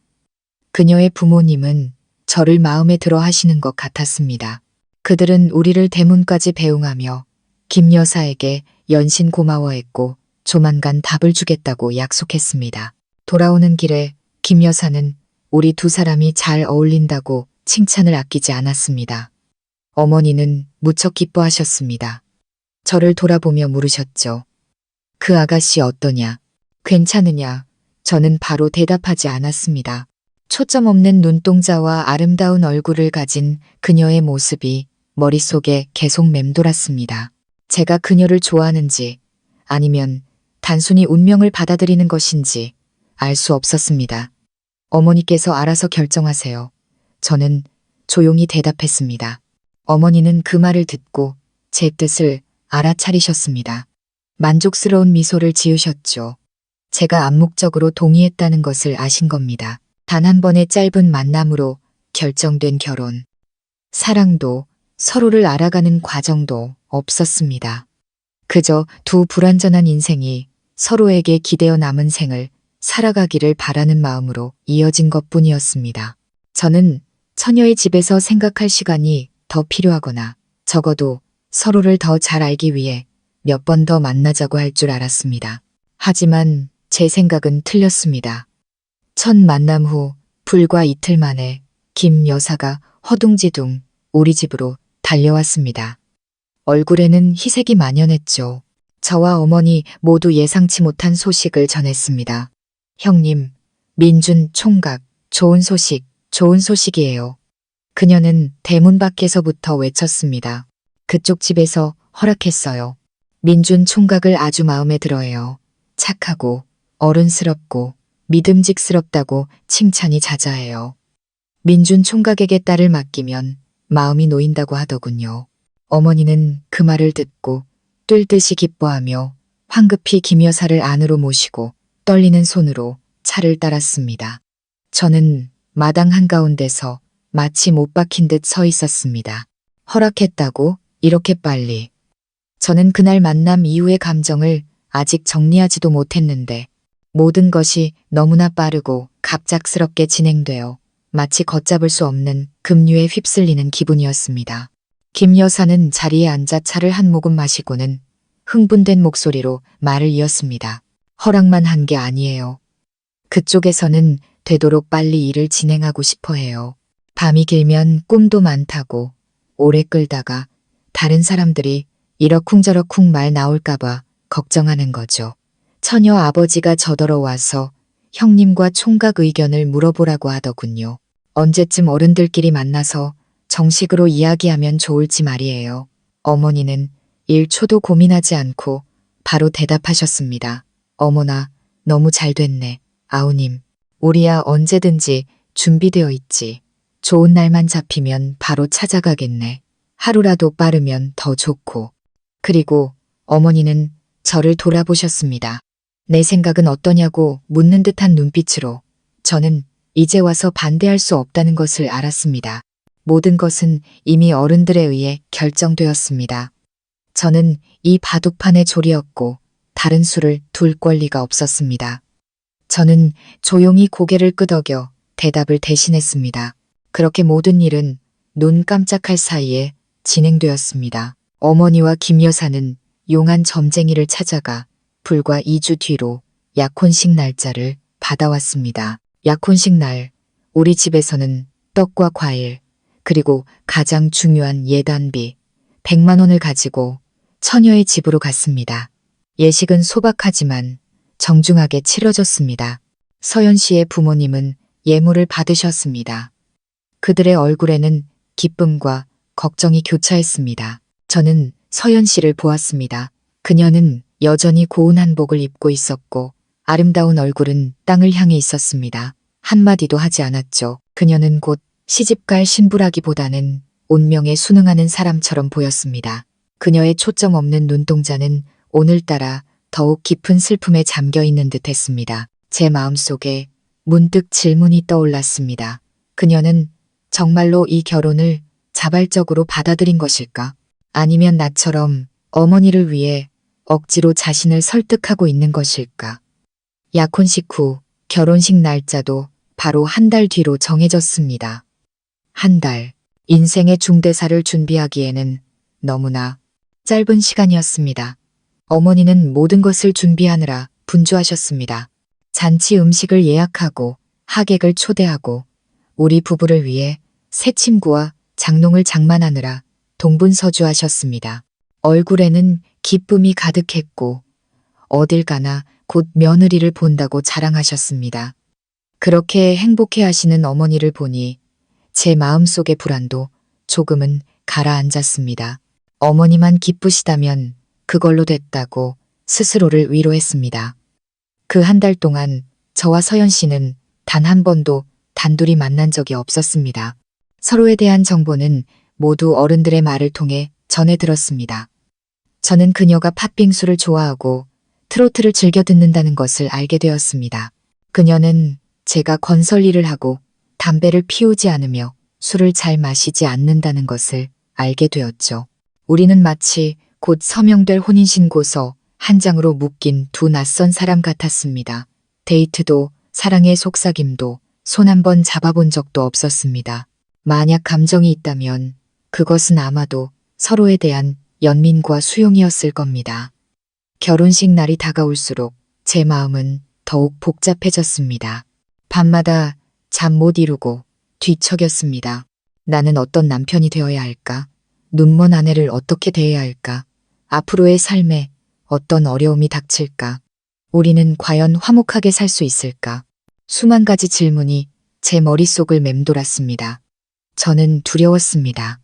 그녀의 부모님은 저를 마음에 들어 하시는 것 같았습니다. 그들은 우리를 대문까지 배웅하며 김 여사에게 연신 고마워했고 조만간 답을 주겠다고 약속했습니다. 돌아오는 길에 김 여사는 우리 두 사람이 잘 어울린다고 칭찬을 아끼지 않았습니다. 어머니는 무척 기뻐하셨습니다. 저를 돌아보며 물으셨죠. 그 아가씨 어떠냐? 괜찮으냐? 저는 바로 대답하지 않았습니다. 초점 없는 눈동자와 아름다운 얼굴을 가진 그녀의 모습이 머릿속에 계속 맴돌았습니다. 제가 그녀를 좋아하는지 아니면 단순히 운명을 받아들이는 것인지 알 수 없었습니다. 어머니께서 알아서 결정하세요. 저는 조용히 대답했습니다. 어머니는 그 말을 듣고 제 뜻을 알아차리셨습니다. 만족스러운 미소를 지으셨죠. 제가 암묵적으로 동의했다는 것을 아신 겁니다. 단 한 번의 짧은 만남으로 결정된 결혼. 사랑도 서로를 알아가는 과정도 없었습니다. 그저 두 불완전한 인생이 서로에게 기대어 남은 생을 살아가기를 바라는 마음으로 이어진 것뿐이었습니다. 저는 처녀의 집에서 생각할 시간이 더 필요하거나 적어도 서로를 더 잘 알기 위해 몇 번 더 만나자고 할 줄 알았습니다. 하지만 제 생각은 틀렸습니다. 첫 만남 후 불과 이틀 만에 김 여사가 허둥지둥 우리 집으로 달려왔습니다. 얼굴에는 희색이 만연했죠. 저와 어머니 모두 예상치 못한 소식을 전했습니다. 형님, 민준 총각, 좋은 소식, 좋은 소식이에요. 그녀는 대문 밖에서부터 외쳤습니다. 그쪽 집에서 허락했어요. 민준 총각을 아주 마음에 들어해요. 착하고 어른스럽고 믿음직스럽다고 칭찬이 자자해요. 민준 총각에게 딸을 맡기면 마음이 놓인다고 하더군요. 어머니는 그 말을 듣고 뛸 듯이 기뻐하며 황급히 김 여사를 안으로 모시고 떨리는 손으로 차를 따랐습니다. 저는 마당 한가운데서 마치 못 박힌 듯 서 있었습니다. 허락했다고? 이렇게 빨리. 저는 그날 만남 이후의 감정을 아직 정리하지도 못했는데 모든 것이 너무나 빠르고 갑작스럽게 진행되어 마치 걷잡을 수 없는 급류에 휩쓸리는 기분이었습니다. 김 여사는 자리에 앉아 차를 한 모금 마시고는 흥분된 목소리로 말을 이었습니다. 허락만 한 게 아니에요. 그쪽에서는 되도록 빨리 일을 진행하고 싶어 해요. 밤이 길면 꿈도 많다고 오래 끌다가 다른 사람들이 이러쿵저러쿵 말 나올까봐 걱정하는 거죠. 처녀 아버지가 저더러 와서 형님과 총각 의견을 물어보라고 하더군요. 언제쯤 어른들끼리 만나서 정식으로 이야기하면 좋을지 말이에요. 어머니는 1초도 고민하지 않고 바로 대답하셨습니다. 어머나, 너무 잘 됐네. 아우님, 우리야 언제든지 준비되어 있지. 좋은 날만 잡히면 바로 찾아가겠네. 하루라도 빠르면 더 좋고. 그리고 어머니는 저를 돌아보셨습니다. 내 생각은 어떠냐고 묻는 듯한 눈빛으로 저는 이제 와서 반대할 수 없다는 것을 알았습니다. 모든 것은 이미 어른들에 의해 결정되었습니다. 저는 이 바둑판의 졸이었고 다른 수를 둘 권리가 없었습니다. 저는 조용히 고개를 끄덕여 대답을 대신했습니다. 그렇게 모든 일은 눈 깜짝할 사이에 진행되었습니다. 어머니와 김 여사는 용한 점쟁이를 찾아가 불과 2주 뒤로 약혼식 날짜를 받아왔습니다. 약혼식 날, 우리 집에서는 떡과 과일, 그리고 가장 중요한 예단비 100만 원을 가지고 처녀의 집으로 갔습니다. 예식은 소박하지만 정중하게 치러졌습니다. 서연 씨의 부모님은 예물을 받으셨습니다. 그들의 얼굴에는 기쁨과 걱정이 교차했습니다. 저는 서연 씨를 보았습니다. 그녀는 여전히 고운 한복을 입고 있었고 아름다운 얼굴은 땅을 향해 있었습니다. 한마디도 하지 않았죠. 그녀는 곧 시집갈 신부라기보다는 운명에 순응하는 사람처럼 보였습니다. 그녀의 초점 없는 눈동자는 오늘따라 더욱 깊은 슬픔에 잠겨 있는 듯 했습니다. 제 마음속에 문득 질문이 떠올랐습니다. 그녀는 정말로 이 결혼을 자발적으로 받아들인 것일까? 아니면 나처럼 어머니를 위해 억지로 자신을 설득하고 있는 것일까? 약혼식 후 결혼식 날짜도 바로 한 달 뒤로 정해졌습니다. 한 달, 인생의 중대사를 준비하기에는 너무나 짧은 시간이었습니다. 어머니는 모든 것을 준비하느라 분주하셨습니다. 잔치 음식을 예약하고 하객을 초대하고 우리 부부를 위해 새 침구와 장롱을 장만하느라 동분서주하셨습니다. 얼굴에는 기쁨이 가득했고 어딜 가나 곧 며느리를 본다고 자랑하셨습니다. 그렇게 행복해 하시는 어머니를 보니 제 마음속의 불안도 조금은 가라앉았습니다. 어머니만 기쁘시다면 그걸로 됐다고 스스로를 위로했습니다. 그 한 달 동안 저와 서연 씨는 단 한 번도 단둘이 만난 적이 없었습니다. 서로에 대한 정보는 모두 어른들의 말을 통해 전해 들었습니다. 저는 그녀가 팥빙수를 좋아하고 트로트를 즐겨 듣는다는 것을 알게 되었습니다. 그녀는 제가 건설 일을 하고 담배를 피우지 않으며 술을 잘 마시지 않는다는 것을 알게 되었죠. 우리는 마치 곧 서명될 혼인신고서 한 장으로 묶인 두 낯선 사람 같았습니다. 데이트도 사랑의 속삭임도 손 한 번 잡아본 적도 없었습니다. 만약 감정이 있다면 그것은 아마도 서로에 대한 연민과 수용이었을 겁니다. 결혼식 날이 다가올수록 제 마음은 더욱 복잡해졌습니다. 밤마다 잠 못 이루고 뒤척였습니다. 나는 어떤 남편이 되어야 할까? 눈먼 아내를 어떻게 대해야 할까? 앞으로의 삶에 어떤 어려움이 닥칠까? 우리는 과연 화목하게 살 수 있을까? 수만 가지 질문이 제 머릿속을 맴돌았습니다. 저는 두려웠습니다.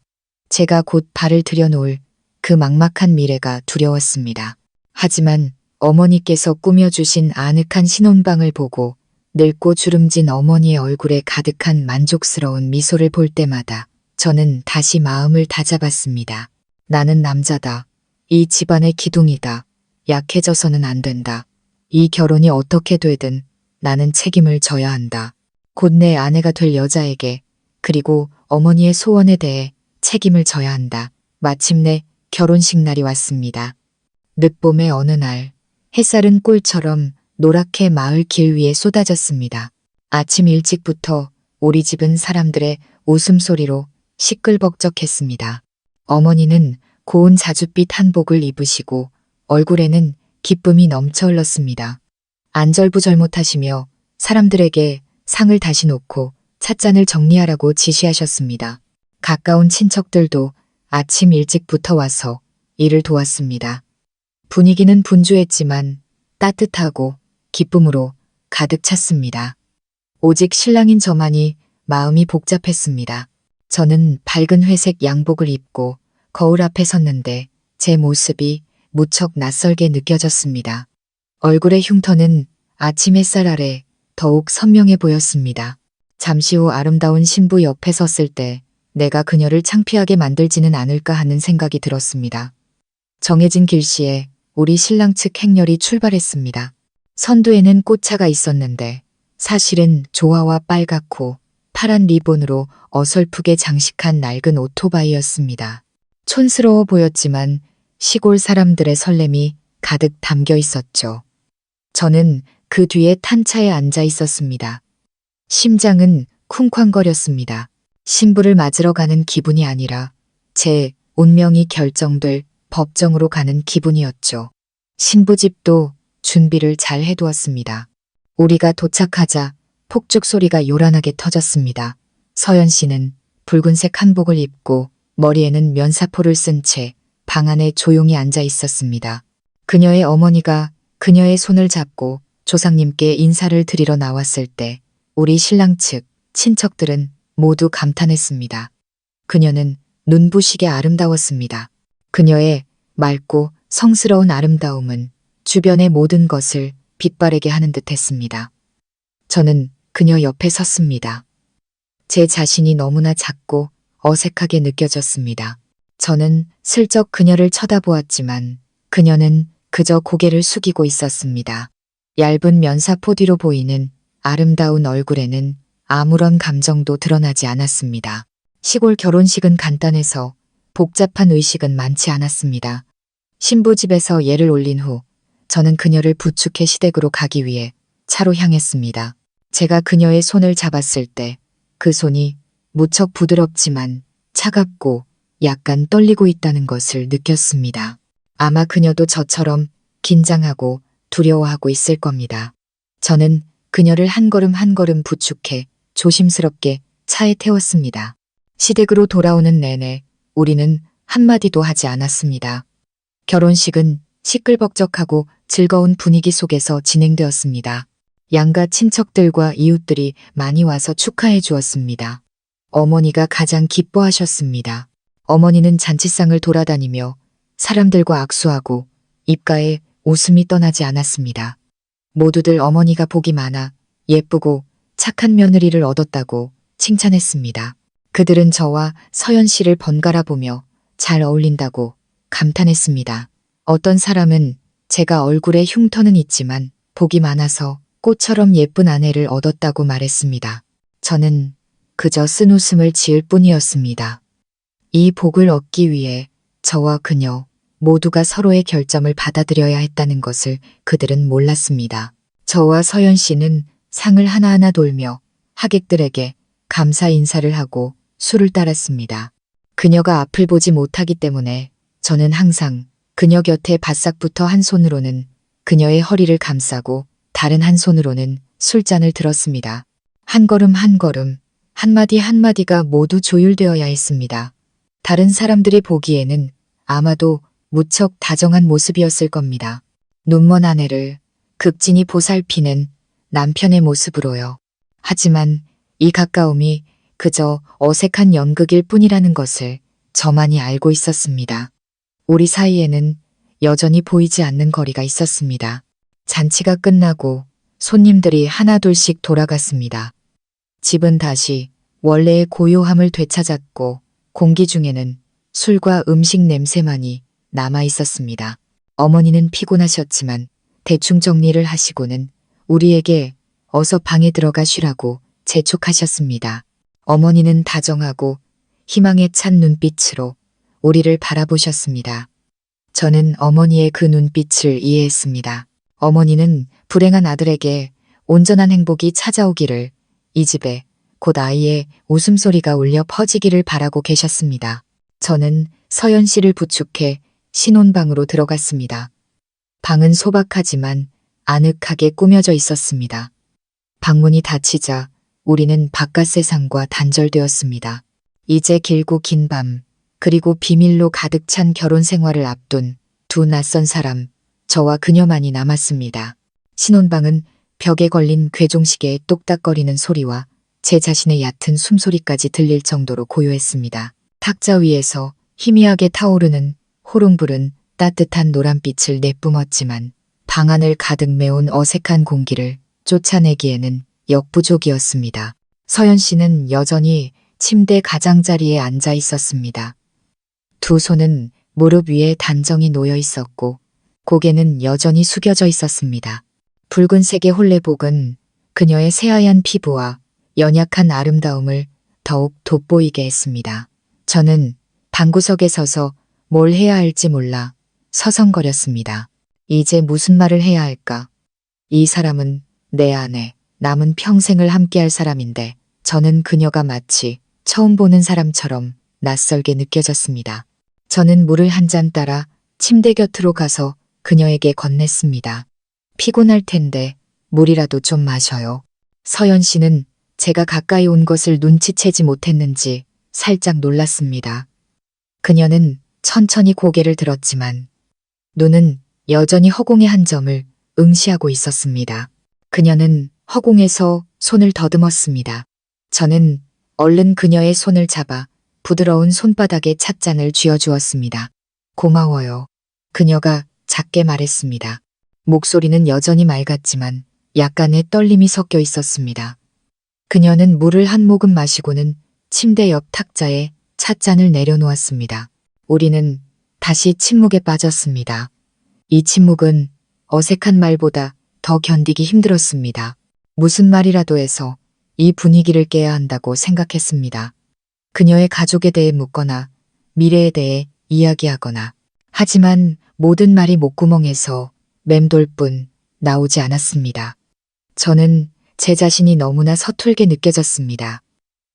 제가 곧 발을 들여놓을 그 막막한 미래가 두려웠습니다. 하지만 어머니께서 꾸며주신 아늑한 신혼방을 보고 늙고 주름진 어머니의 얼굴에 가득한 만족스러운 미소를 볼 때마다 저는 다시 마음을 다잡았습니다. 나는 남자다. 이 집안의 기둥이다. 약해져서는 안 된다. 이 결혼이 어떻게 되든 나는 책임을 져야 한다. 곧 내 아내가 될 여자에게 그리고 어머니의 소원에 대해 책임을 져야 한다. 마침내 결혼식 날이 왔습니다. 늦봄의 어느 날 햇살은 꿀처럼 노랗게 마을 길 위에 쏟아졌습니다. 아침 일찍부터 우리 집은 사람들의 웃음소리로 시끌벅적했습니다. 어머니는 고운 자줏빛 한복을 입으시고 얼굴에는 기쁨이 넘쳐 흘렀습니다. 안절부절못하시며 사람들에게 상을 다시 놓고 찻잔을 정리하라고 지시하셨습니다. 가까운 친척들도 아침 일찍부터 와서 일을 도왔습니다. 분위기는 분주했지만 따뜻하고 기쁨으로 가득 찼습니다. 오직 신랑인 저만이 마음이 복잡했습니다. 저는 밝은 회색 양복을 입고 거울 앞에 섰는데 제 모습이 무척 낯설게 느껴졌습니다. 얼굴의 흉터는 아침 햇살 아래 더욱 선명해 보였습니다. 잠시 후 아름다운 신부 옆에 섰을 때 내가 그녀를 창피하게 만들지는 않을까 하는 생각이 들었습니다. 정해진 길시에 우리 신랑 측 행렬이 출발했습니다. 선두에는 꽃차가 있었는데 사실은 조화와 빨갛고 파란 리본으로 어설프게 장식한 낡은 오토바이였습니다. 촌스러워 보였지만 시골 사람들의 설렘이 가득 담겨 있었죠. 저는 그 뒤에 탄 차에 앉아 있었습니다. 심장은 쿵쾅거렸습니다. 신부를 맞으러 가는 기분이 아니라 제 운명이 결정될 법정으로 가는 기분이었죠. 신부 집도 준비를 잘 해두었습니다. 우리가 도착하자 폭죽 소리가 요란하게 터졌습니다. 서연 씨는 붉은색 한복을 입고 머리에는 면사포를 쓴 채 방 안에 조용히 앉아 있었습니다. 그녀의 어머니가 그녀의 손을 잡고 조상님께 인사를 드리러 나왔을 때 우리 신랑 측 친척들은 모두 감탄했습니다. 그녀는 눈부시게 아름다웠습니다. 그녀의 맑고 성스러운 아름다움은 주변의 모든 것을 빛바래게 하는 듯 했습니다. 저는 그녀 옆에 섰습니다. 제 자신이 너무나 작고 어색하게 느껴졌습니다. 저는 슬쩍 그녀를 쳐다보았지만 그녀는 그저 고개를 숙이고 있었습니다. 얇은 면사포 뒤로 보이는 아름다운 얼굴에는 아무런 감정도 드러나지 않았습니다. 시골 결혼식은 간단해서 복잡한 의식은 많지 않았습니다. 신부 집에서 예를 올린 후 저는 그녀를 부축해 시댁으로 가기 위해 차로 향했습니다. 제가 그녀의 손을 잡았을 때 그 손이 무척 부드럽지만 차갑고 약간 떨리고 있다는 것을 느꼈습니다. 아마 그녀도 저처럼 긴장하고 두려워하고 있을 겁니다. 저는 그녀를 한 걸음 한 걸음 부축해 조심스럽게 차에 태웠습니다. 시댁으로 돌아오는 내내 우리는 한마디도 하지 않았습니다. 결혼식은 시끌벅적하고 즐거운 분위기 속에서 진행되었습니다. 양가 친척들과 이웃들이 많이 와서 축하해 주었습니다. 어머니가 가장 기뻐하셨습니다. 어머니는 잔치상을 돌아다니며 사람들과 악수하고 입가에 웃음이 떠나지 않았습니다. 모두들 어머니가 복이 많아 예쁘고 착한 며느리를 얻었다고 칭찬했습니다. 그들은 저와 서연 씨를 번갈아 보며 잘 어울린다고 감탄했습니다. 어떤 사람은 제가 얼굴에 흉터는 있지만 복이 많아서 꽃처럼 예쁜 아내를 얻었다고 말했습니다. 저는 그저 쓴웃음을 지을 뿐이었습니다. 이 복을 얻기 위해 저와 그녀 모두가 서로의 결점을 받아들여야 했다는 것을 그들은 몰랐습니다. 저와 서연 씨는 상을 하나하나 돌며 하객들에게 감사 인사를 하고 술을 따랐습니다. 그녀가 앞을 보지 못하기 때문에 저는 항상 그녀 곁에 바싹 붙어 한 손으로는 그녀의 허리를 감싸고 다른 한 손으로는 술잔을 들었습니다. 한 걸음 한 걸음, 한마디 한마디가 모두 조율되어야 했습니다. 다른 사람들이 보기에는 아마도 무척 다정한 모습이었을 겁니다. 눈먼 아내를 극진히 보살피는 남편의 모습으로요. 하지만 이 가까움이 그저 어색한 연극일 뿐이라는 것을 저만이 알고 있었습니다. 우리 사이에는 여전히 보이지 않는 거리가 있었습니다. 잔치가 끝나고 손님들이 하나둘씩 돌아갔습니다. 집은 다시 원래의 고요함을 되찾았고 공기 중에는 술과 음식 냄새만이 남아 있었습니다. 어머니는 피곤하셨지만 대충 정리를 하시고는 우리에게 어서 방에 들어가 쉬라고 재촉하셨습니다. 어머니는 다정하고 희망에 찬 눈빛으로 우리를 바라보셨습니다. 저는 어머니의 그 눈빛을 이해했습니다. 어머니는 불행한 아들에게 온전한 행복이 찾아오기를, 이 집에 곧 아이의 웃음소리가 울려 퍼지기를 바라고 계셨습니다. 저는 서연 씨를 부축해 신혼방으로 들어갔습니다. 방은 소박하지만 아늑하게 꾸며져 있었습니다. 방문이 닫히자 우리는 바깥 세상과 단절되었습니다. 이제 길고 긴 밤, 그리고 비밀로 가득 찬 결혼 생활을 앞둔 두 낯선 사람, 저와 그녀만이 남았습니다. 신혼방은 벽에 걸린 괴종시계의 똑딱거리는 소리와 제 자신의 얕은 숨소리까지 들릴 정도로 고요했습니다. 탁자 위에서 희미하게 타오르는 호롱불은 따뜻한 노란빛을 내뿜었지만 방 안을 가득 메운 어색한 공기를 쫓아내기에는 역부족이었습니다. 서연 씨는 여전히 침대 가장자리에 앉아 있었습니다. 두 손은 무릎 위에 단정히 놓여 있었고 고개는 여전히 숙여져 있었습니다. 붉은색의 홀레복은 그녀의 새하얀 피부와 연약한 아름다움을 더욱 돋보이게 했습니다. 저는 방구석에 서서 뭘 해야 할지 몰라 서성거렸습니다. 이제 무슨 말을 해야 할까? 이 사람은 내 아내, 남은 평생을 함께할 사람인데 저는 그녀가 마치 처음 보는 사람처럼 낯설게 느껴졌습니다. 저는 물을 한 잔 따라 침대 곁으로 가서 그녀에게 건넸습니다. 피곤할 텐데 물이라도 좀 마셔요. 서연 씨는 제가 가까이 온 것을 눈치채지 못했는지 살짝 놀랐습니다. 그녀는 천천히 고개를 들었지만 눈은 여전히 허공의 한 점을 응시하고 있었습니다. 그녀는 허공에서 손을 더듬었습니다. 저는 얼른 그녀의 손을 잡아 부드러운 손바닥에 찻잔을 쥐어주었습니다. 고마워요. 그녀가 작게 말했습니다. 목소리는 여전히 맑았지만 약간의 떨림이 섞여 있었습니다. 그녀는 물을 한 모금 마시고는 침대 옆 탁자에 찻잔을 내려놓았습니다. 우리는 다시 침묵에 빠졌습니다. 이 침묵은 어색한 말보다 더 견디기 힘들었습니다. 무슨 말이라도 해서 이 분위기를 깨야 한다고 생각했습니다. 그녀의 가족에 대해 묻거나 미래에 대해 이야기하거나 하지만 모든 말이 목구멍에서 맴돌 뿐 나오지 않았습니다. 저는 제 자신이 너무나 서툴게 느껴졌습니다.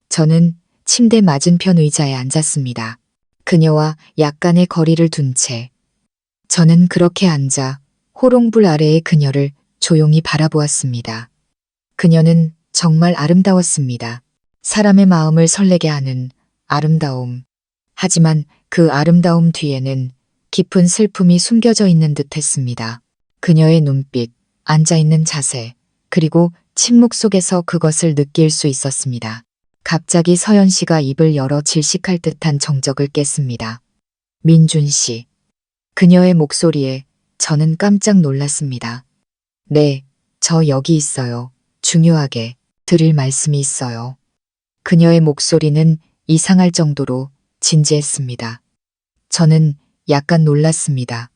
저는 침대 맞은편 의자에 앉았습니다. 그녀와 약간의 거리를 둔 채 저는 그렇게 앉아 호롱불 아래의 그녀를 조용히 바라보았습니다. 그녀는 정말 아름다웠습니다. 사람의 마음을 설레게 하는 아름다움. 하지만 그 아름다움 뒤에는 깊은 슬픔이 숨겨져 있는 듯 했습니다. 그녀의 눈빛, 앉아있는 자세, 그리고 침묵 속에서 그것을 느낄 수 있었습니다. 갑자기 서연 씨가 입을 열어 질식할 듯한 정적을 깼습니다. 민준 씨. 그녀의 목소리에 저는 깜짝 놀랐습니다. 네, 저 여기 있어요. 중요하게 드릴 말씀이 있어요. 그녀의 목소리는 이상할 정도로 진지했습니다. 저는 약간 놀랐습니다.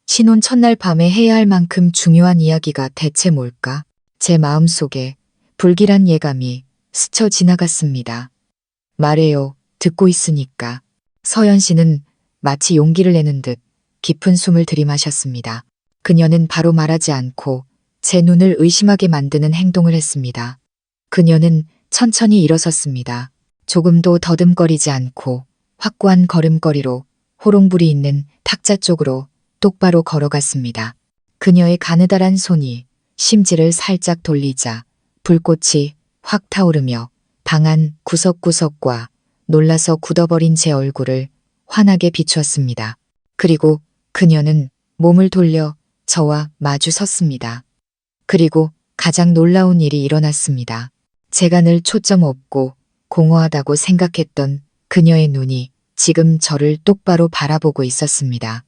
신혼 첫날 밤에 해야 할 만큼 중요한 이야기가 대체 뭘까? 제 마음속에 불길한 예감이 스쳐 지나갔습니다. 말해요. 듣고 있으니까. 서연 씨는 마치 용기를 내는 듯 깊은 숨을 들이마셨습니다. 그녀는 바로 말하지 않고 제 눈을 의심하게 만드는 행동을 했습니다. 그녀는 천천히 일어섰습니다. 조금도 더듬거리지 않고 확고한 걸음걸이로 호롱불이 있는 탁자 쪽으로 똑바로 걸어갔습니다. 그녀의 가느다란 손이 심지를 살짝 돌리자 불꽃이 확 타오르며 방 안 구석구석과 놀라서 굳어버린 제 얼굴을 환하게 비추었습니다. 그리고 그녀는 몸을 돌려 저와 마주 섰습니다. 그리고 가장 놀라운 일이 일어났습니다. 제가 늘 초점 없고 공허하다고 생각했던 그녀의 눈이 지금 저를 똑바로 바라보고 있었습니다.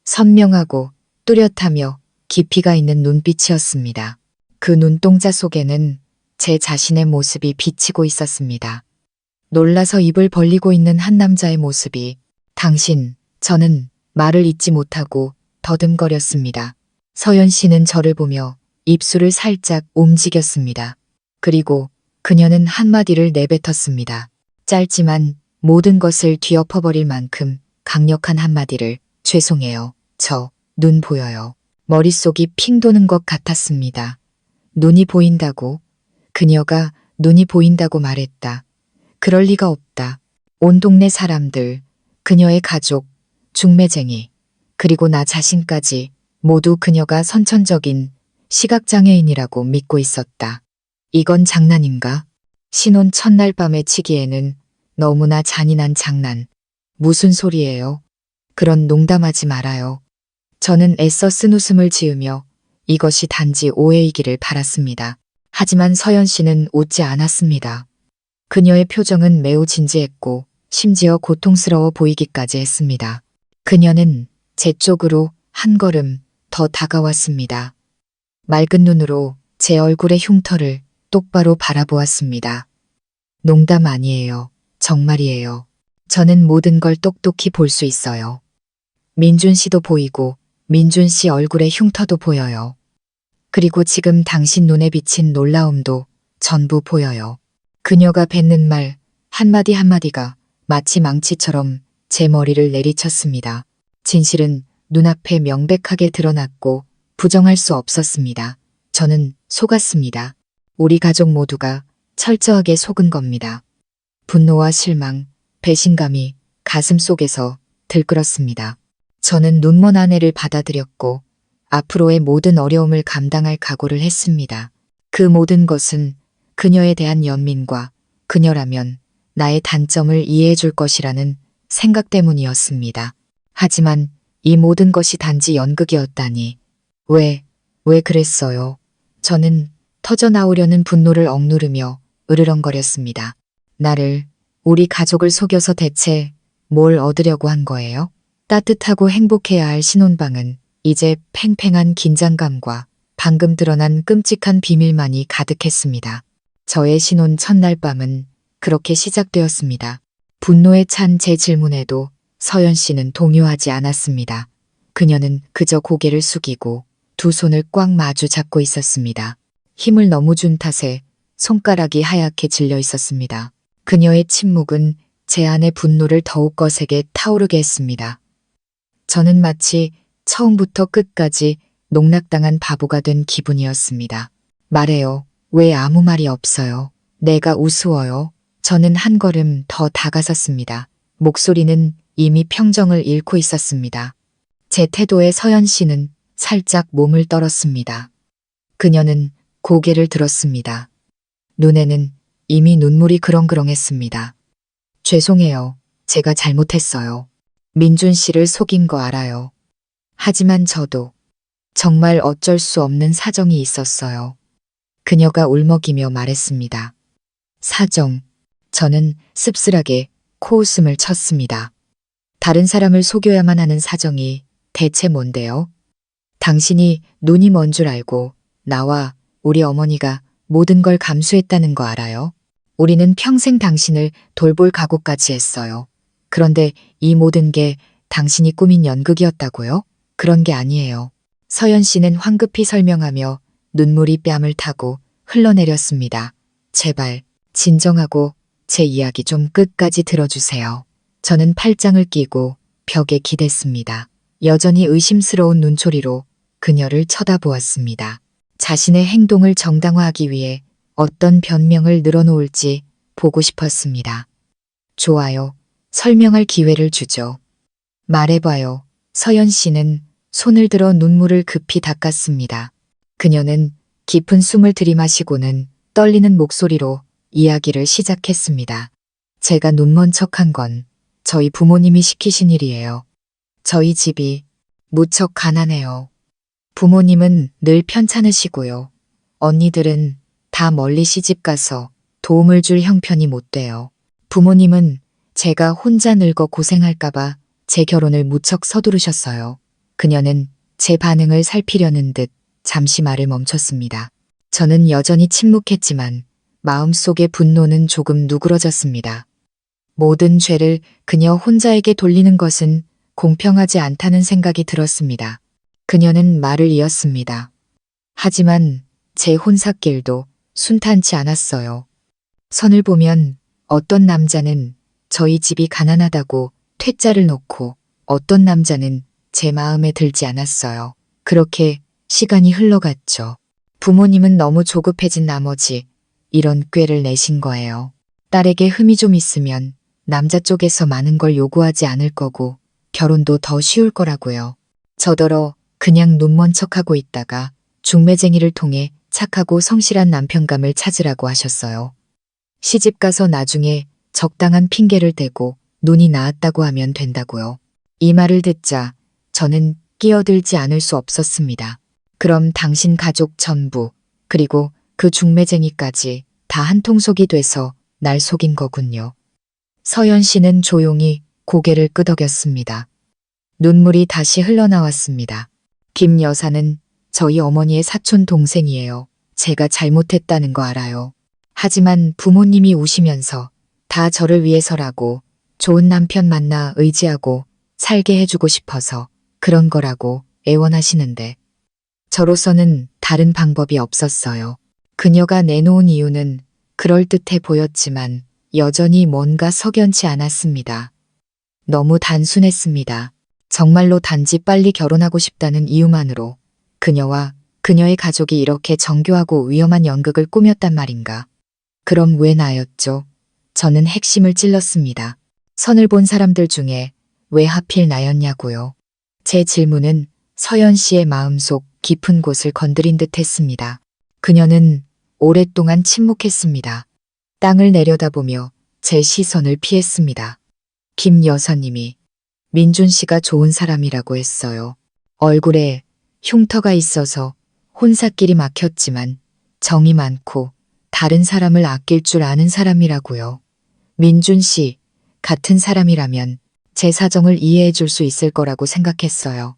선명하고 뚜렷하며 깊이가 있는 눈빛이었습니다. 그 눈동자 속에는 제 자신의 모습이 비치고 있었습니다. 놀라서 입을 벌리고 있는 한 남자의 모습이 저는 말을 잇지 못하고 더듬거렸습니다. 서연 씨는 저를 보며 입술을 살짝 움직였습니다. 그리고 그녀는 한마디를 내뱉었습니다. 짧지만 모든 것을 뒤엎어버릴 만큼 강력한 한마디를 죄송해요. 눈 보여요. 머릿속이 핑 도는 것 같았습니다. 눈이 보인다고? 그녀가 눈이 보인다고 말했다. 그럴 리가 없다. 온 동네 사람들, 그녀의 가족, 중매쟁이, 그리고 나 자신까지 모두 그녀가 선천적인 시각장애인이라고 믿고 있었다. 이건 장난인가? 신혼 첫날 밤에 치기에는 너무나 잔인한 장난. 무슨 소리예요? 그런 농담하지 말아요. 저는 애써 쓴 웃음을 지으며 이것이 단지 오해이기를 바랐습니다. 하지만 서연 씨는 웃지 않았습니다. 그녀의 표정은 매우 진지했고 심지어 고통스러워 보이기까지 했습니다. 그녀는 제 쪽으로 한 걸음 더 다가왔습니다. 맑은 눈으로 제 얼굴의 흉터를 똑바로 바라보았습니다. 농담 아니에요. 정말이에요. 저는 모든 걸 똑똑히 볼 수 있어요. 민준 씨도 보이고 민준 씨 얼굴의 흉터도 보여요. 그리고 지금 당신 눈에 비친 놀라움도 전부 보여요. 그녀가 뱉는 말 한마디 한마디가 마치 망치처럼 제 머리를 내리쳤습니다. 진실은 눈앞에 명백하게 드러났고 부정할 수 없었습니다. 저는 속았습니다. 우리 가족 모두가 철저하게 속은 겁니다. 분노와 실망, 배신감이 가슴 속에서 들끓었습니다. 저는 눈먼 아내를 받아들였고 앞으로의 모든 어려움을 감당할 각오를 했습니다. 그 모든 것은 그녀에 대한 연민과 그녀라면 나의 단점을 이해해 줄 것이라는 생각 때문이었습니다. 하지만 이 모든 것이 단지 연극이었다니. 왜 그랬어요? 저는 터져나오려는 분노를 억누르며 으르렁거렸습니다. 우리 가족을 속여서 대체 뭘 얻으려고 한 거예요? 따뜻하고 행복해야 할 신혼방은 이제 팽팽한 긴장감과 방금 드러난 끔찍한 비밀만이 가득했습니다. 저의 신혼 첫날 밤은 그렇게 시작되었습니다. 분노에 찬 제 질문에도 서연 씨는 동요하지 않았습니다. 그녀는 그저 고개를 숙이고 두 손을 꽉 마주 잡고 있었습니다. 힘을 너무 준 탓에 손가락이 하얗게 질려 있었습니다. 그녀의 침묵은 제 안의 분노를 더욱 거세게 타오르게 했습니다. 저는 마치 처음부터 끝까지 농락당한 바보가 된 기분이었습니다. 말해요. 왜 아무 말이 없어요? 내가 우스워요. 저는 한 걸음 더 다가섰습니다. 목소리는 이미 평정을 잃고 있었습니다. 제 태도에 서연 씨는 살짝 몸을 떨었습니다. 그녀는 고개를 들었습니다. 눈에는 이미 눈물이 그렁그렁했습니다. 죄송해요. 제가 잘못했어요. 민준 씨를 속인 거 알아요. 하지만 저도 정말 어쩔 수 없는 사정이 있었어요. 그녀가 울먹이며 말했습니다. 사정. 저는 씁쓸하게 코웃음을 쳤습니다. 다른 사람을 속여야만 하는 사정이 대체 뭔데요? 당신이 눈이 먼 줄 알고 나와 우리 어머니가 모든 걸 감수했다는 거 알아요? 우리는 평생 당신을 돌볼 각오까지 했어요. 그런데 이 모든 게 당신이 꾸민 연극이었다고요? 그런 게 아니에요. 서연 씨는 황급히 설명하며 눈물이 뺨을 타고 흘러내렸습니다. 제발 진정하고 제 이야기 좀 끝까지 들어주세요. 저는 팔짱을 끼고 벽에 기댔습니다. 여전히 의심스러운 눈초리로 그녀를 쳐다보았습니다. 자신의 행동을 정당화하기 위해 어떤 변명을 늘어놓을지 보고 싶었습니다. 좋아요. 설명할 기회를 주죠. 말해봐요. 서연 씨는 손을 들어 눈물을 급히 닦았습니다. 그녀는 깊은 숨을 들이마시고는 떨리는 목소리로 이야기를 시작했습니다. 제가 눈먼 척한 건 저희 부모님이 시키신 일이에요. 저희 집이 무척 가난해요. 부모님은 늘 편찮으시고요. 언니들은 다 멀리 시집가서 도움을 줄 형편이 못 돼요. 부모님은 제가 혼자 늙어 고생할까봐 제 결혼을 무척 서두르셨어요. 그녀는 제 반응을 살피려는 듯 잠시 말을 멈췄습니다. 저는 여전히 침묵했지만 마음속의 분노는 조금 누그러졌습니다. 모든 죄를 그녀 혼자에게 돌리는 것은 공평하지 않다는 생각이 들었습니다. 그녀는 말을 이었습니다. 하지만 제 혼삿길도 순탄치 않았어요. 선을 보면 어떤 남자는 저희 집이 가난하다고 퇴짜를 놓고 어떤 남자는 제 마음에 들지 않았어요. 그렇게 시간이 흘러갔죠. 부모님은 너무 조급해진 나머지 이런 꾀를 내신 거예요. 딸에게 흠이 좀 있으면 남자 쪽에서 많은 걸 요구하지 않을 거고 결혼도 더 쉬울 거라고요. 저더러 그냥 눈먼 척하고 있다가 중매쟁이를 통해 착하고 성실한 남편감을 찾으라고 하셨어요. 시집가서 나중에 적당한 핑계를 대고 눈이 나았다고 하면 된다고요. 이 말을 듣자 저는 끼어들지 않을 수 없었습니다. 그럼 당신 가족 전부 그리고 그 중매쟁이까지 다 한통속이 돼서 날 속인 거군요. 서연 씨는 조용히 고개를 끄덕였습니다. 눈물이 다시 흘러나왔습니다. 김 여사는 저희 어머니의 사촌 동생이에요. 제가 잘못했다는 거 알아요. 하지만 부모님이 우시면서 다 저를 위해서라고 좋은 남편 만나 의지하고 살게 해주고 싶어서 그런 거라고 애원하시는데 저로서는 다른 방법이 없었어요. 그녀가 내놓은 이유는 그럴듯해 보였지만 여전히 뭔가 석연치 않았습니다. 너무 단순했습니다. 정말로 단지 빨리 결혼하고 싶다는 이유만으로 그녀와 그녀의 가족이 이렇게 정교하고 위험한 연극을 꾸몄단 말인가. 그럼 왜 나였죠? 저는 핵심을 찔렀습니다. 선을 본 사람들 중에 왜 하필 나였냐고요. 제 질문은 서연 씨의 마음속 깊은 곳을 건드린 듯 했습니다. 그녀는 오랫동안 침묵했습니다. 땅을 내려다보며 제 시선을 피했습니다. 김 여사님이 민준 씨가 좋은 사람이라고 했어요. 얼굴에 흉터가 있어서 혼사길이 막혔지만 정이 많고 다른 사람을 아낄 줄 아는 사람이라고요. 민준 씨 같은 사람이라면 제 사정을 이해해 줄 수 있을 거라고 생각했어요.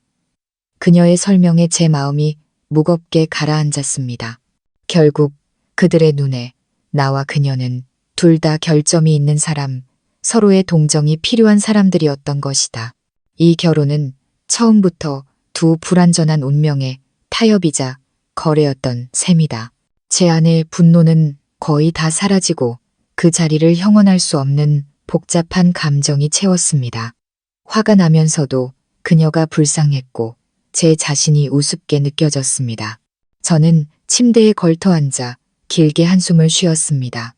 그녀의 설명에 제 마음이 무겁게 가라앉았습니다. 결국 그들의 눈에 나와 그녀는 둘 다 결점이 있는 사람, 서로의 동정이 필요한 사람들이었던 것이다. 이 결혼은 처음부터 두 불완전한 운명의 타협이자 거래였던 셈이다. 제 안의 분노는 거의 다 사라지고 그 자리를 형언할 수 없는 복잡한 감정이 채웠습니다. 화가 나면서도 그녀가 불쌍했고 제 자신이 우습게 느껴졌습니다. 저는 침대에 걸터 앉아 길게 한숨을 쉬었습니다.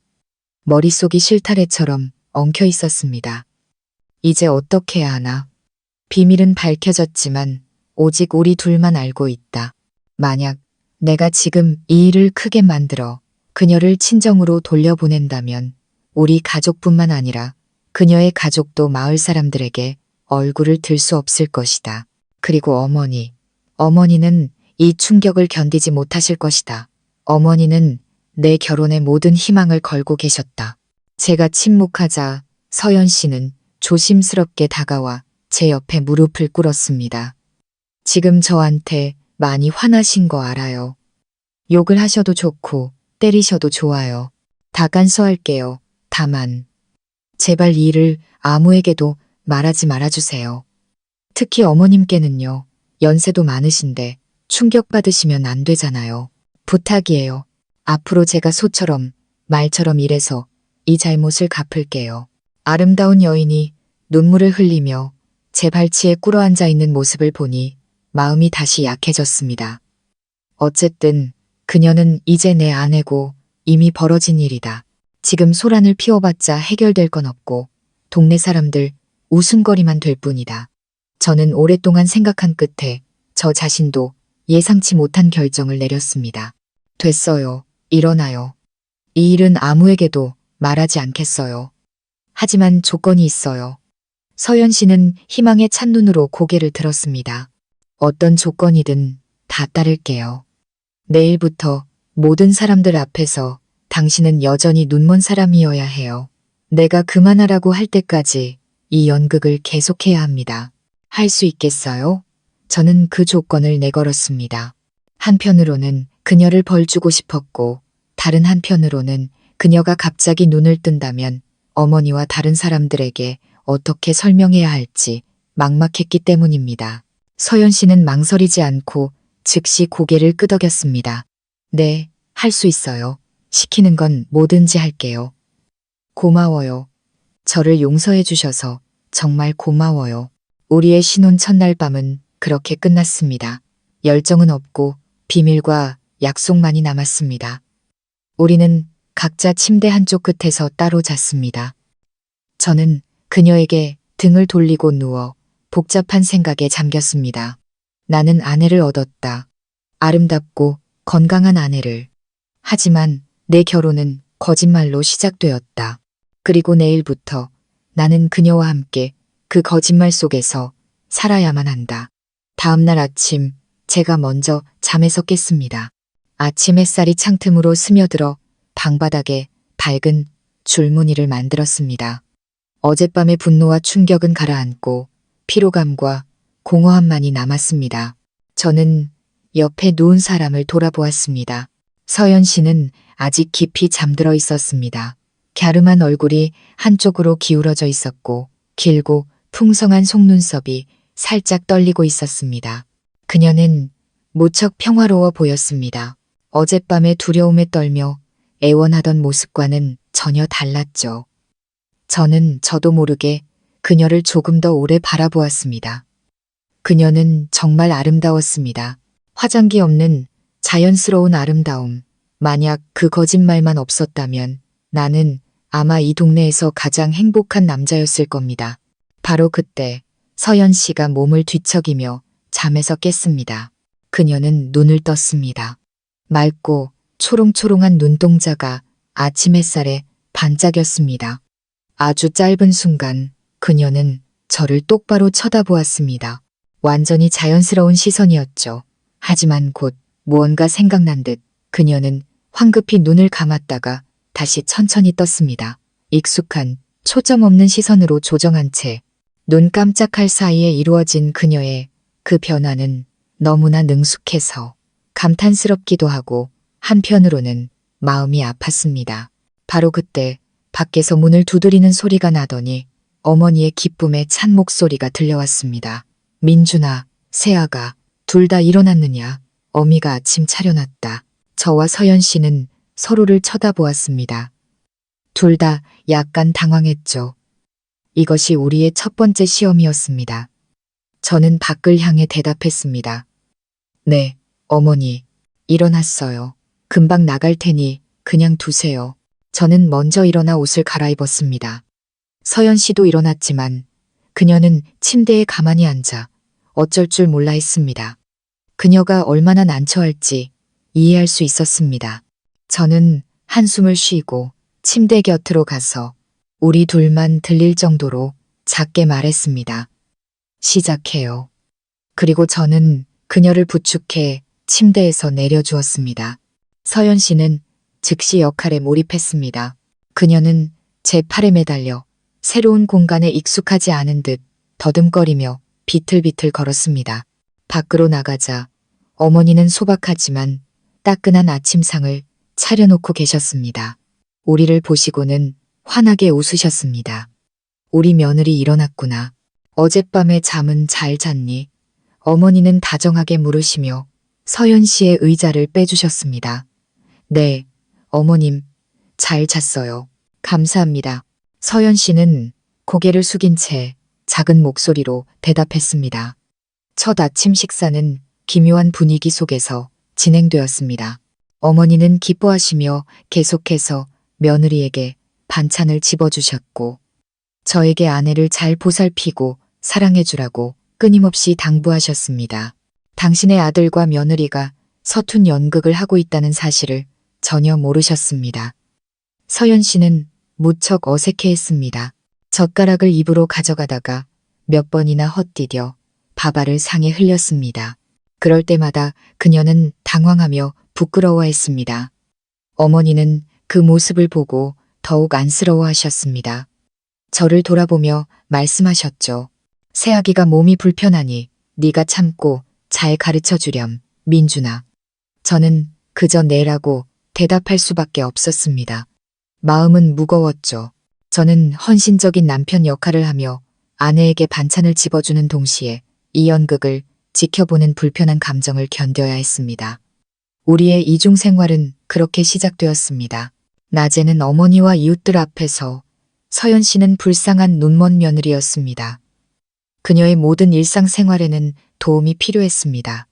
머릿속이 실타래처럼 엉켜 있었습니다. 이제 어떻게 해야 하나? 비밀은 밝혀졌지만 오직 우리 둘만 알고 있다. 만약 내가 지금 이 일을 크게 만들어 그녀를 친정으로 돌려보낸다면 우리 가족뿐만 아니라 그녀의 가족도 마을 사람들에게 얼굴을 들 수 없을 것이다. 그리고 어머니는 이 충격을 견디지 못하실 것이다. 어머니는 내 결혼에 모든 희망을 걸고 계셨다. 제가 침묵하자 서연 씨는 조심스럽게 다가와 제 옆에 무릎을 꿇었습니다. 지금 저한테 많이 화나신 거 알아요. 욕을 하셔도 좋고 때리셔도 좋아요. 다 간수할게요. 다만 제발 이 일을 아무에게도 말하지 말아주세요. 특히 어머님께는요. 연세도 많으신데 충격받으시면 안 되잖아요. 부탁이에요. 앞으로 제가 소처럼 말처럼 일해서 이 잘못을 갚을게요. 아름다운 여인이 눈물을 흘리며 제 발치에 꿇어앉아 있는 모습을 보니 마음이 다시 약해졌습니다. 어쨌든 그녀는 이제 내 아내고 이미 벌어진 일이다. 지금 소란을 피워봤자 해결될 건 없고 동네 사람들 웃음거리만 될 뿐이다. 저는 오랫동안 생각한 끝에 저 자신도 예상치 못한 결정을 내렸습니다. 됐어요. 일어나요. 이 일은 아무에게도 말하지 않겠어요. 하지만 조건이 있어요. 서연 씨는 희망에 찬 눈으로 고개를 들었습니다. 어떤 조건이든 다 따를게요. 내일부터 모든 사람들 앞에서 당신은 여전히 눈먼 사람이어야 해요. 내가 그만하라고 할 때까지 이 연극을 계속해야 합니다. 할 수 있겠어요? 저는 그 조건을 내걸었습니다. 한편으로는 그녀를 벌주고 싶었고 다른 한편으로는 그녀가 갑자기 눈을 뜬다면 어머니와 다른 사람들에게 어떻게 설명해야 할지 막막했기 때문입니다. 서연 씨는 망설이지 않고 즉시 고개를 끄덕였습니다. 네, 할 수 있어요. 시키는 건 뭐든지 할게요. 고마워요. 저를 용서해 주셔서 정말 고마워요. 우리의 신혼 첫날 밤은 그렇게 끝났습니다. 열정은 없고 비밀과 약속만이 남았습니다. 우리는 각자 침대 한쪽 끝에서 따로 잤습니다. 저는 그녀에게 등을 돌리고 누워 복잡한 생각에 잠겼습니다. 나는 아내를 얻었다. 아름답고 건강한 아내를. 하지만 내 결혼은 거짓말로 시작되었다. 그리고 내일부터 나는 그녀와 함께 그 거짓말 속에서 살아야만 한다. 다음 날 아침 제가 먼저 잠에서 깼습니다. 아침 햇살이 창틈으로 스며들어 방바닥에 밝은 줄무늬를 만들었습니다. 어젯밤의 분노와 충격은 가라앉고 피로감과 공허함만이 남았습니다. 저는 옆에 누운 사람을 돌아보았습니다. 서연 씨는 아직 깊이 잠들어 있었습니다. 갸름한 얼굴이 한쪽으로 기울어져 있었고 길고 풍성한 속눈썹이 살짝 떨리고 있었습니다. 그녀는 무척 평화로워 보였습니다. 어젯밤의 두려움에 떨며 애원하던 모습과는 전혀 달랐죠. 저도 모르게 그녀를 조금 더 오래 바라보았습니다. 그녀는 정말 아름다웠습니다. 화장기 없는 자연스러운 아름다움. 만약 그 거짓말만 없었다면 나는 아마 이 동네에서 가장 행복한 남자였을 겁니다. 바로 그때 서연 씨가 몸을 뒤척이며 잠에서 깼습니다. 그녀는 눈을 떴습니다. 맑고 초롱초롱한 눈동자가 아침 햇살에 반짝였습니다. 아주 짧은 순간 그녀는 저를 똑바로 쳐다보았습니다. 완전히 자연스러운 시선이었죠. 하지만 곧 무언가 생각난 듯 그녀는 황급히 눈을 감았다가 다시 천천히 떴습니다. 익숙한 초점 없는 시선으로 조정한 채 눈 깜짝할 사이에 이루어진 그녀의 그 변화는 너무나 능숙해서 감탄스럽기도 하고 한편으로는 마음이 아팠습니다. 바로 그때 밖에서 문을 두드리는 소리가 나더니 어머니의 기쁨에 찬 목소리가 들려왔습니다. 민준아, 세아가 둘 다 일어났느냐? 어미가 아침 차려놨다. 저와 서연 씨는 서로를 쳐다보았습니다. 둘 다 약간 당황했죠. 이것이 우리의 첫 번째 시험이었습니다. 저는 밖을 향해 대답했습니다. 네, 어머니. 일어났어요. 금방 나갈 테니 그냥 두세요. 저는 먼저 일어나 옷을 갈아입었습니다. 서연 씨도 일어났지만 그녀는 침대에 가만히 앉아 어쩔 줄 몰라 했습니다. 그녀가 얼마나 난처할지 이해할 수 있었습니다. 저는 한숨을 쉬고 침대 곁으로 가서 우리 둘만 들릴 정도로 작게 말했습니다. 시작해요. 그리고 저는 그녀를 부축해 침대에서 내려주었습니다. 서연 씨는 즉시 역할에 몰입했습니다. 그녀는 제 팔에 매달려 새로운 공간에 익숙하지 않은 듯 더듬거리며 비틀비틀 걸었습니다. 밖으로 나가자 어머니는 소박하지만 따끈한 아침상을 차려놓고 계셨습니다. 우리를 보시고는 환하게 웃으셨습니다. 우리 며느리 일어났구나. 어젯밤에 잠은 잘 잤니? 어머니는 다정하게 물으시며 서연 씨의 의자를 빼주셨습니다. 네, 어머님, 잘 잤어요. 감사합니다. 서연 씨는 고개를 숙인 채 작은 목소리로 대답했습니다. 첫 아침 식사는 기묘한 분위기 속에서 진행되었습니다. 어머니는 기뻐하시며 계속해서 며느리에게 반찬을 집어주셨고 저에게 아내를 잘 보살피고 사랑해주라고 끊임없이 당부하셨습니다. 당신의 아들과 며느리가 서툰 연극을 하고 있다는 사실을 전혀 모르셨습니다. 서연 씨는 무척 어색해했습니다. 젓가락을 입으로 가져가다가 몇 번이나 헛디뎌 밥알을 상에 흘렸습니다. 그럴 때마다 그녀는 당황하며 부끄러워했습니다. 어머니는 그 모습을 보고 더욱 안쓰러워하셨습니다. 저를 돌아보며 말씀하셨죠. 새아기가 몸이 불편하니 네가 참고 잘 가르쳐주렴, 민준아. 저는 그저 네라고 대답할 수밖에 없었습니다. 마음은 무거웠죠. 저는 헌신적인 남편 역할을 하며 아내에게 반찬을 집어주는 동시에 이 연극을 지켜보는 불편한 감정을 견뎌야 했습니다. 우리의 이중 생활은 그렇게 시작되었습니다. 낮에는 어머니와 이웃들 앞에서 서연 씨는 불쌍한 눈먼 며느리였습니다. 그녀의 모든 일상생활에는 도움이 필요했습니다.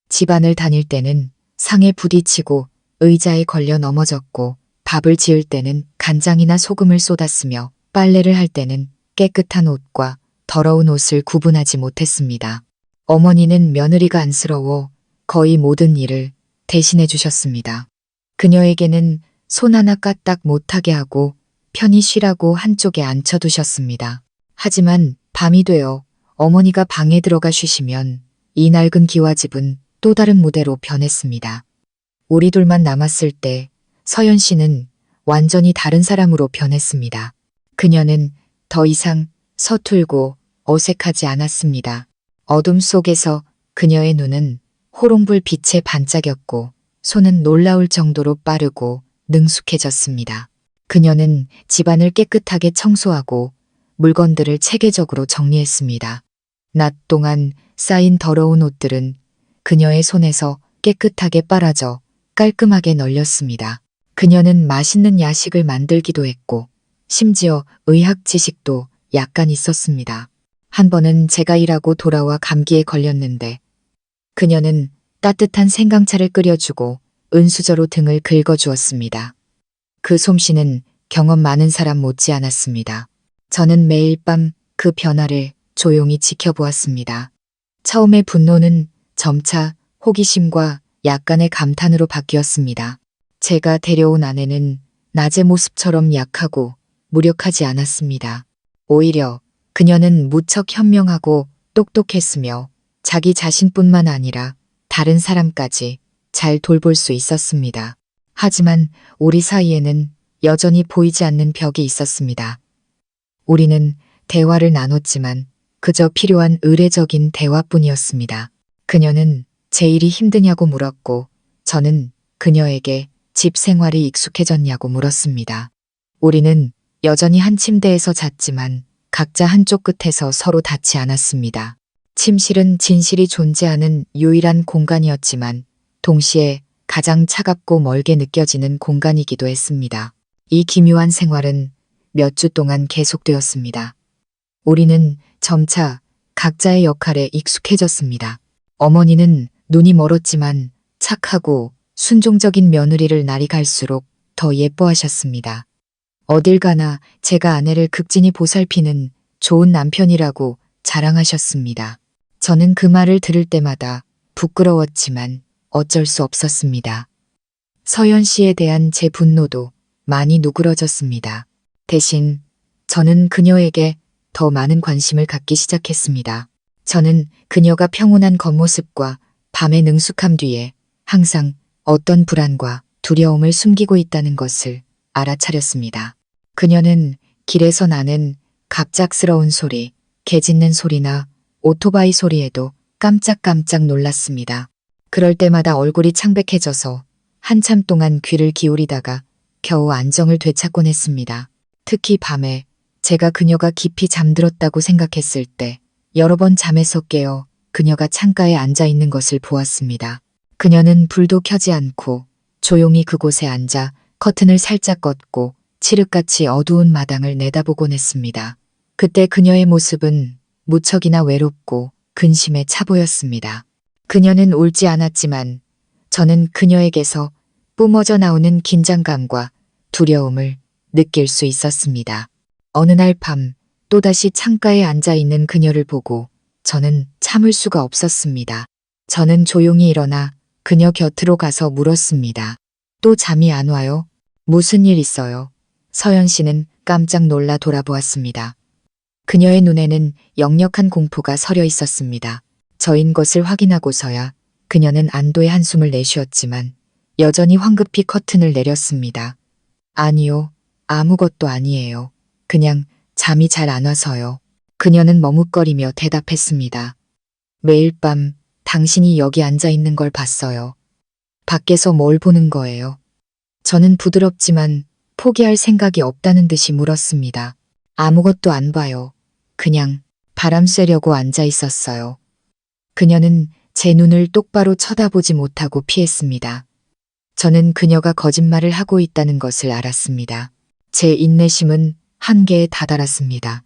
집안을 다닐 때는 상에 부딪히고 의자에 걸려 넘어졌고 밥을 지을 때는 간장이나 소금을 쏟았으며 빨래를 할 때는 깨끗한 옷과 더러운 옷을 구분하지 못했습니다. 어머니는 며느리가 안쓰러워 거의 모든 일을 대신해 주셨습니다. 그녀에게는 손 하나 까딱 못하게 하고 편히 쉬라고 한쪽에 앉혀두셨습니다. 하지만 밤이 되어 어머니가 방에 들어가 쉬시면 이 낡은 기와집은 또 다른 무대로 변했습니다. 우리 둘만 남았을 때 서연 씨는 완전히 다른 사람으로 변했습니다. 그녀는 더 이상 서툴고 어색하지 않았습니다. 어둠 속에서 그녀의 눈은 호롱불 빛에 반짝였고 손은 놀라울 정도로 빠르고 능숙해졌습니다. 그녀는 집안을 깨끗하게 청소하고 물건들을 체계적으로 정리했습니다. 낮 동안 쌓인 더러운 옷들은 그녀의 손에서 깨끗하게 빨아져 깔끔하게 널렸습니다. 그녀는 맛있는 야식을 만들기도 했고 심지어 의학 지식도 약간 있었습니다. 한 번은 제가 일하고 돌아와 감기에 걸렸는데 그녀는 따뜻한 생강차를 끓여주고 은수저로 등을 긁어주었습니다. 그 솜씨는 경험 많은 사람 못지않았습니다. 저는 매일 밤 그 변화를 조용히 지켜보았습니다. 처음에 분노는 점차 호기심과 약간의 감탄으로 바뀌었습니다. 제가 데려온 아내는 낮의 모습처럼 약하고 무력하지 않았습니다. 오히려 그녀는 무척 현명하고 똑똑했으며 자기 자신뿐만 아니라 다른 사람까지 잘 돌볼 수 있었습니다. 하지만 우리 사이에는 여전히 보이지 않는 벽이 있었습니다. 우리는 대화를 나눴지만 그저 필요한 의례적인 대화뿐이었습니다. 그녀는 제 일이 힘드냐고 물었고 저는 그녀에게 집 생활이 익숙해졌냐고 물었습니다. 우리는 여전히 한 침대에서 잤지만 각자 한쪽 끝에서 서로 닿지 않았습니다. 침실은 진실이 존재하는 유일한 공간이었지만 동시에 가장 차갑고 멀게 느껴지는 공간이기도 했습니다. 이 기묘한 생활은 몇 주 동안 계속되었습니다. 우리는 점차 각자의 역할에 익숙해졌습니다. 어머니는 눈이 멀었지만 착하고 순종적인 며느리를 날이 갈수록 더 예뻐하셨습니다. 어딜 가나 제가 아내를 극진히 보살피는 좋은 남편이라고 자랑하셨습니다. 저는 그 말을 들을 때마다 부끄러웠지만 어쩔 수 없었습니다. 서연 씨에 대한 제 분노도 많이 누그러졌습니다. 대신 저는 그녀에게 더 많은 관심을 갖기 시작했습니다. 저는 그녀가 평온한 겉모습과 밤의 능숙함 뒤에 항상 어떤 불안과 두려움을 숨기고 있다는 것을 알아차렸습니다. 그녀는 길에서 나는 갑작스러운 소리, 개 짖는 소리나 오토바이 소리에도 깜짝깜짝 놀랐습니다. 그럴 때마다 얼굴이 창백해져서 한참 동안 귀를 기울이다가 겨우 안정을 되찾곤 했습니다. 특히 밤에 제가 그녀가 깊이 잠들었다고 생각했을 때 여러 번 잠에서 깨어 그녀가 창가에 앉아 있는 것을 보았습니다. 그녀는 불도 켜지 않고 조용히 그곳에 앉아 커튼을 살짝 걷고 칠흑같이 어두운 마당을 내다보곤 했습니다. 그때 그녀의 모습은 무척이나 외롭고 근심에 차 보였습니다. 그녀는 울지 않았지만 저는 그녀에게서 뿜어져 나오는 긴장감과 두려움을 느낄 수 있었습니다. 어느 날 밤 또다시 창가에 앉아 있는 그녀를 보고 저는 참을 수가 없었습니다. 저는 조용히 일어나 그녀 곁으로 가서 물었습니다. 또 잠이 안 와요? 무슨 일 있어요? 서연 씨는 깜짝 놀라 돌아보았습니다. 그녀의 눈에는 역력한 공포가 서려 있었습니다. 저인 것을 확인하고서야 그녀는 안도의 한숨을 내쉬었지만 여전히 황급히 커튼을 내렸습니다. 아니요, 아무것도 아니에요. 그냥 잠이 잘 안 와서요. 그녀는 머뭇거리며 대답했습니다. 매일 밤 당신이 여기 앉아 있는 걸 봤어요. 밖에서 뭘 보는 거예요? 저는 부드럽지만 포기할 생각이 없다는 듯이 물었습니다. 아무것도 안 봐요. 그냥 바람 쐬려고 앉아 있었어요. 그녀는 제 눈을 똑바로 쳐다보지 못하고 피했습니다. 저는 그녀가 거짓말을 하고 있다는 것을 알았습니다. 제 인내심은 한계에 다다랐습니다.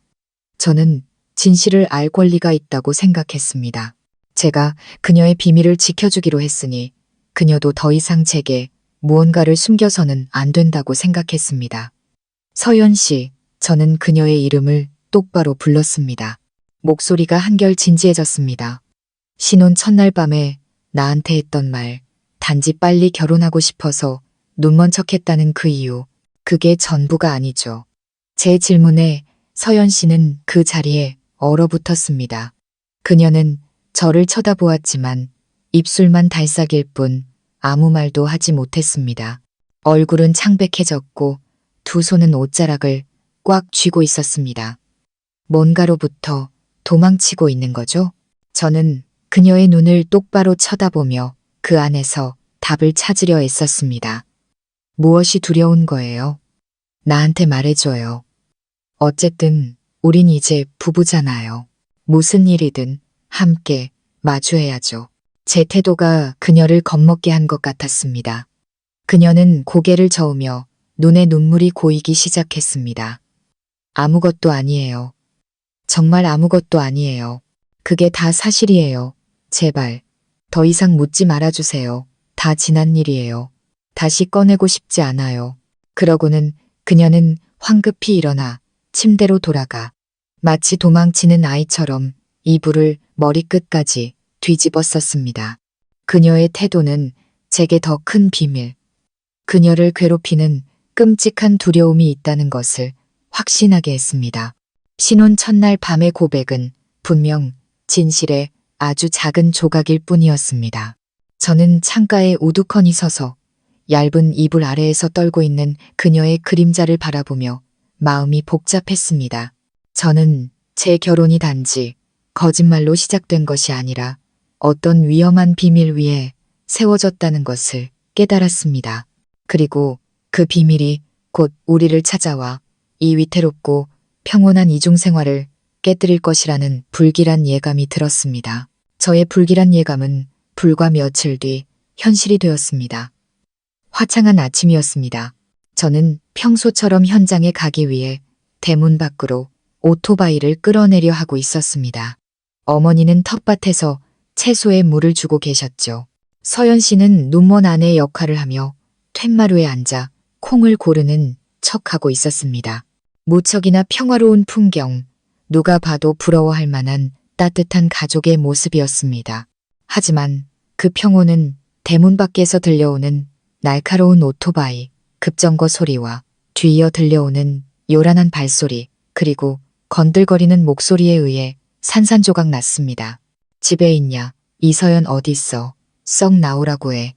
저는 진실을 알 권리가 있다고 생각했습니다. 제가 그녀의 비밀을 지켜주기로 했으니 그녀도 더 이상 제게 무언가를 숨겨서는 안 된다고 생각했습니다. 서연 씨, 저는 그녀의 이름을 똑바로 불렀습니다. 목소리가 한결 진지해졌습니다. 신혼 첫날 밤에 나한테 했던 말, 단지 빨리 결혼하고 싶어서 눈먼 척했다는 그 이유, 그게 전부가 아니죠. 제 질문에 서연 씨는 그 자리에 얼어붙었습니다. 그녀는 저를 쳐다보았지만 입술만 달싹일 뿐 아무 말도 하지 못했습니다. 얼굴은 창백해졌고 두 손은 옷자락을 꽉 쥐고 있었습니다. 뭔가로부터 도망치고 있는 거죠? 저는 그녀의 눈을 똑바로 쳐다보며 그 안에서 답을 찾으려 애썼습니다. 무엇이 두려운 거예요? 나한테 말해줘요. 어쨌든 우린 이제 부부잖아요. 무슨 일이든 함께 마주해야죠. 제 태도가 그녀를 겁먹게 한 것 같았습니다. 그녀는 고개를 저으며 눈에 눈물이 고이기 시작했습니다. 아무것도 아니에요. 정말 아무것도 아니에요. 그게 다 사실이에요. 제발 더 이상 묻지 말아주세요. 다 지난 일이에요. 다시 꺼내고 싶지 않아요. 그러고는 그녀는 황급히 일어나 침대로 돌아가 마치 도망치는 아이처럼 이불을 머리끝까지 뒤집어 썼습니다. 그녀의 태도는 제게 더 큰 비밀, 그녀를 괴롭히는 끔찍한 두려움이 있다는 것을 확신하게 했습니다. 신혼 첫날 밤의 고백은 분명 진실의 아주 작은 조각일 뿐이었습니다. 저는 창가에 우두커니 서서 얇은 이불 아래에서 떨고 있는 그녀의 그림자를 바라보며 마음이 복잡했습니다. 저는 제 결혼이 단지 거짓말로 시작된 것이 아니라 어떤 위험한 비밀 위에 세워졌다는 것을 깨달았습니다. 그리고 그 비밀이 곧 우리를 찾아와 이 위태롭고 평온한 이중생활을 깨뜨릴 것이라는 불길한 예감이 들었습니다. 저의 불길한 예감은 불과 며칠 뒤 현실이 되었습니다. 화창한 아침이었습니다. 저는 평소처럼 현장에 가기 위해 대문 밖으로 오토바이를 끌어내려 하고 있었습니다. 어머니는 텃밭에서 채소에 물을 주고 계셨죠. 서연 씨는 눈먼 아내 역할을 하며 툇마루에 앉아 콩을 고르는 척하고 있었습니다. 무척이나 평화로운 풍경, 누가 봐도 부러워할 만한 따뜻한 가족의 모습이었습니다. 하지만 그 평온은 대문 밖에서 들려오는 날카로운 오토바이, 급정거 소리와 뒤이어 들려오는 요란한 발소리, 그리고 건들거리는 목소리에 의해 산산조각 났습니다. 집에 있냐? 이서연 어딨어? 썩 나오라고 해.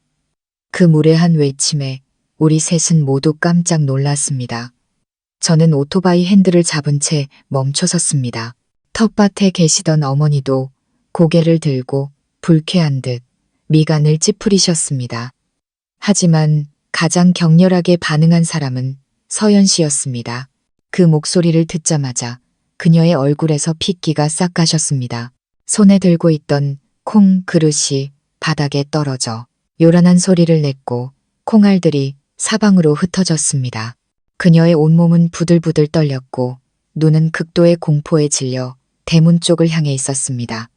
그 무례한 외침에 우리 셋은 모두 깜짝 놀랐습니다. 저는 오토바이 핸들을 잡은 채 멈춰섰습니다. 텃밭에 계시던 어머니도 고개를 들고 불쾌한 듯 미간을 찌푸리셨습니다. 하지만 가장 격렬하게 반응한 사람은 서연 씨였습니다. 그 목소리를 듣자마자 그녀의 얼굴에서 핏기가 싹 가셨습니다. 손에 들고 있던 콩 그릇이 바닥에 떨어져 요란한 소리를 냈고 콩알들이 사방으로 흩어졌습니다. 그녀의 온몸은 부들부들 떨렸고 눈은 극도의 공포에 질려 대문 쪽을 향해 있었습니다.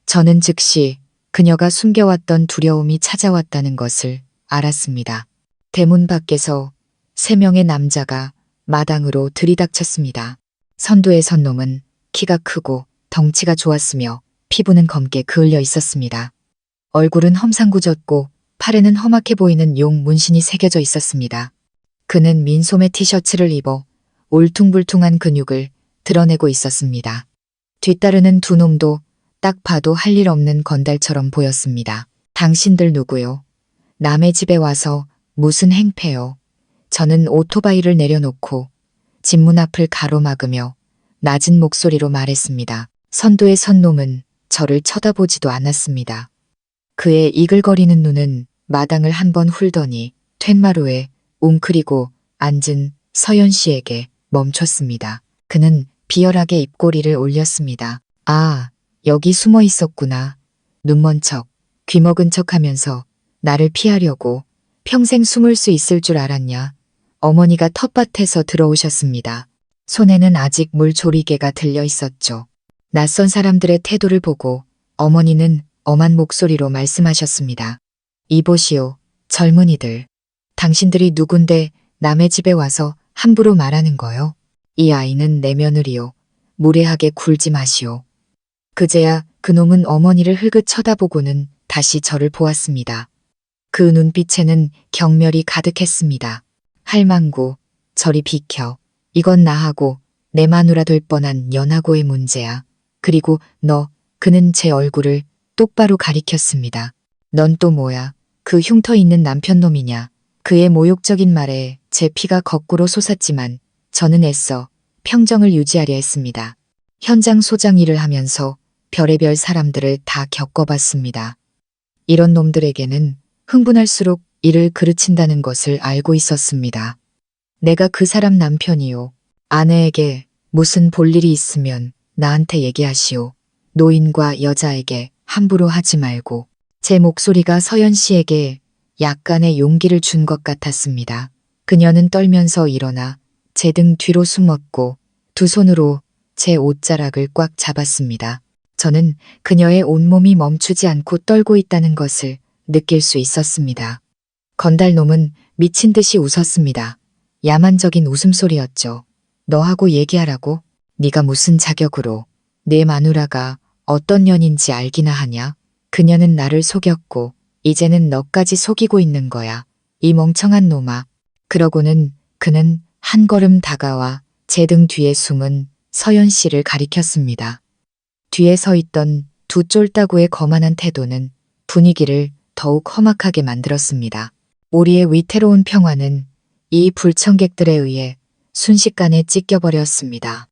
저는 즉시 그녀가 숨겨왔던 두려움이 찾아왔다는 것을 알았습니다. 대문 밖에서 3명의 남자가 마당으로 들이닥쳤습니다. 선두에 선 놈은 키가 크고 덩치가 좋았으며 피부는 검게 그을려 있었습니다. 얼굴은 험상궂었고 팔에는 험악해 보이는 용 문신이 새겨져 있었습니다. 그는 민소매 티셔츠를 입어 울퉁불퉁한 근육을 드러내고 있었습니다. 뒤따르는 두 놈도 딱 봐도 할 일 없는 건달처럼 보였습니다. 당신들 누구요? 남의 집에 와서 무슨 행패요? 저는 오토바이를 내려놓고 집 문 앞을 가로막으며 낮은 목소리로 말했습니다. 선두의 선 놈은 저를 쳐다보지도 않았습니다. 그의 이글거리는 눈은 마당을 한번 훑더니 툇마루에 웅크리고 앉은 서연 씨에게 멈췄습니다. 그는 비열하게 입꼬리를 올렸습니다. 아, 여기 숨어 있었구나. 눈먼 척, 귀먹은 척 하면서 나를 피하려고 평생 숨을 수 있을 줄 알았냐. 어머니가 텃밭에서 들어오셨습니다. 손에는 아직 물조리개가 들려 있었죠. 낯선 사람들의 태도를 보고 어머니는 엄한 목소리로 말씀하셨습니다. 이보시오, 젊은이들. 당신들이 누군데 남의 집에 와서 함부로 말하는 거요? 이 아이는 내 며느리요. 무례하게 굴지 마시오. 그제야 그놈은 어머니를 흘긋 쳐다보고는 다시 저를 보았습니다. 그 눈빛에는 경멸이 가득했습니다. 할망구, 저리 비켜. 이건 나하고 내 마누라 될 뻔한 연하고의 문제야. 그리고 너, 그는 제 얼굴을 똑바로 가리켰습니다. 넌 또 뭐야? 그 흉터 있는 남편놈이냐? 그의 모욕적인 말에 제 피가 거꾸로 솟았지만 저는 애써 평정을 유지하려 했습니다. 현장 소장 일을 하면서 별의별 사람들을 다 겪어봤습니다. 이런 놈들에게는 흥분할수록 이를 그르친다는 것을 알고 있었습니다. 내가 그 사람 남편이요. 아내에게 무슨 볼일이 있으면 나한테 얘기하시오. 노인과 여자에게 함부로 하지 말고. 제 목소리가 서연 씨에게 약간의 용기를 준 것 같았습니다. 그녀는 떨면서 일어나 제 등 뒤로 숨었고 두 손으로 제 옷자락을 꽉 잡았습니다. 저는 그녀의 온몸이 멈추지 않고 떨고 있다는 것을 느낄 수 있었습니다. 건달놈은 미친 듯이 웃었습니다. 야만적인 웃음소리였죠. 너하고 얘기하라고? 네가 무슨 자격으로 내 마누라가 어떤 년인지 알기나 하냐? 그녀는 나를 속였고 이제는 너까지 속이고 있는 거야. 이 멍청한 놈아. 그러고는 그는 한 걸음 다가와 제 등 뒤에 숨은 서연 씨를 가리켰습니다. 뒤에 서 있던 두 쫄따구의 거만한 태도는 분위기를 더욱 험악하게 만들었습니다. 우리의 위태로운 평화는 이 불청객들에 의해 순식간에 찢겨버렸습니다.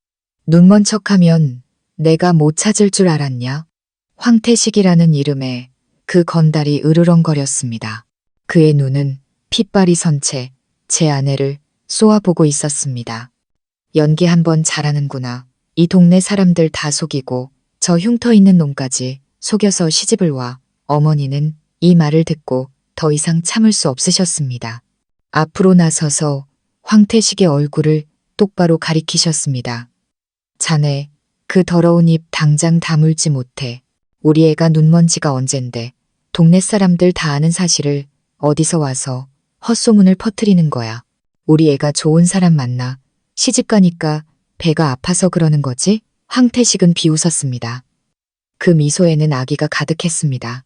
눈먼 척하면 내가 못 찾을 줄 알았냐? 황태식이라는 이름에 그 건달이 으르렁거렸습니다. 그의 눈은 핏발이 선 채 제 아내를 쏘아보고 있었습니다. 연기 한번 잘하는구나. 이 동네 사람들 다 속이고 저 흉터 있는 놈까지 속여서 시집을 와. 어머니는 이 말을 듣고 더 이상 참을 수 없으셨습니다. 앞으로 나서서 황태식의 얼굴을 똑바로 가리키셨습니다. 자네, 그 더러운 입 당장 다물지 못해. 우리 애가 눈먼지가 언젠데 동네 사람들 다 아는 사실을 어디서 와서 헛소문을 퍼뜨리는 거야. 우리 애가 좋은 사람 만나 시집 가니까 배가 아파서 그러는 거지? 황태식은 비웃었습니다. 그 미소에는 악의가 가득했습니다.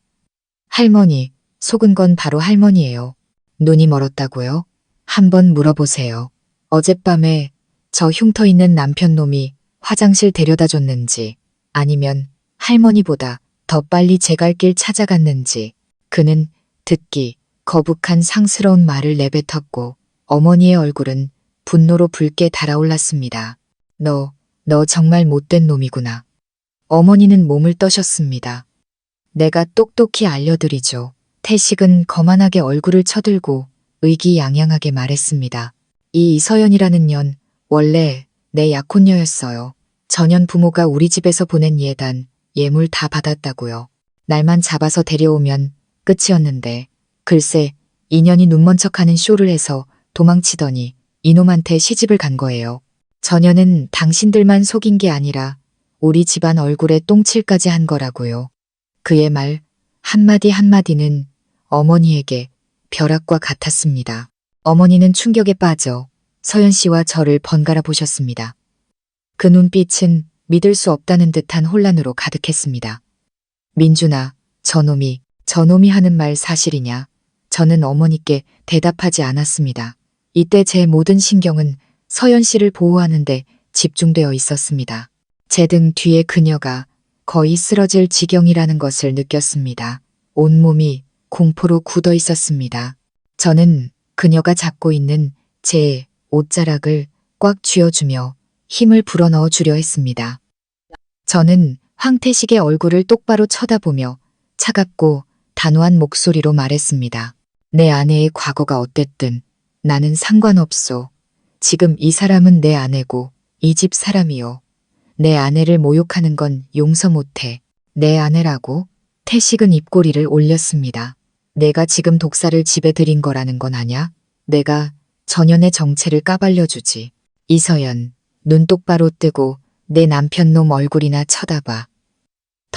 할머니, 속은 건 바로 할머니예요. 눈이 멀었다고요? 한번 물어보세요. 어젯밤에 저 흉터 있는 남편놈이 화장실 데려다 줬는지 아니면 할머니보다 더 빨리 제 갈 길 찾아갔는지. 그는 듣기 거북한 상스러운 말을 내뱉었고 어머니의 얼굴은 분노로 붉게 달아올랐습니다. 너 정말 못된 놈이구나. 어머니는 몸을 떠셨습니다. 내가 똑똑히 알려드리죠. 태식은 거만하게 얼굴을 쳐들고 의기양양하게 말했습니다. 이 이서연이라는 년 원래 내 약혼녀였어요. 전현 부모가 우리 집에서 보낸 예단, 예물 다 받았다고요. 날만 잡아서 데려오면 끝이었는데 글쎄 인연이 눈먼 척하는 쇼를 해서 도망치더니 이놈한테 시집을 간 거예요. 전혀는 당신들만 속인 게 아니라 우리 집안 얼굴에 똥칠까지 한 거라고요. 그의 말 한마디 한마디는 어머니에게 벼락과 같았습니다. 어머니는 충격에 빠져 서연 씨와 저를 번갈아 보셨습니다. 그 눈빛은 믿을 수 없다는 듯한 혼란으로 가득했습니다. 민준아, 저놈이 하는 말 사실이냐? 저는 어머니께 대답하지 않았습니다. 이때 제 모든 신경은 서연 씨를 보호하는데 집중되어 있었습니다. 제 등 뒤에 그녀가 거의 쓰러질 지경이라는 것을 느꼈습니다. 온몸이 공포로 굳어 있었습니다. 저는 그녀가 잡고 있는 제 옷자락을 꽉 쥐어주며 힘을 불어넣어 주려 했습니다. 저는 황태식의 얼굴을 똑바로 쳐다보며 차갑고 단호한 목소리로 말했습니다. 내 아내의 과거가 어땠든 나는 상관없소. 지금 이 사람은 내 아내고 이 집 사람이요. 내 아내를 모욕하는 건 용서 못해. 내 아내라고? 태식은 입꼬리를 올렸습니다. 내가 지금 독사를 집에 들인 거라는 건 아냐? 내가 전현의 정체를 까발려주지. 이서연, 눈 똑바로 뜨고 내 남편 놈 얼굴이나 쳐다봐.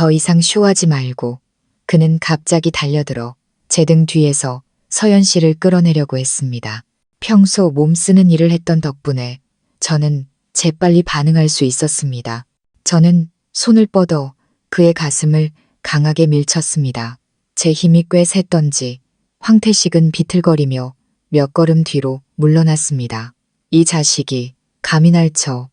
더 이상 쇼하지 말고 그는 갑자기 달려들어 제 등 뒤에서 서연 씨를 끌어내려고 했습니다. 평소 몸 쓰는 일을 했던 덕분에 저는 재빨리 반응할 수 있었습니다. 저는 손을 뻗어 그의 가슴을 강하게 밀쳤습니다. 제 힘이 꽤 셌던지 황태식은 비틀거리며 몇 걸음 뒤로 물러났습니다. 이 자식이 감히 날 쳐.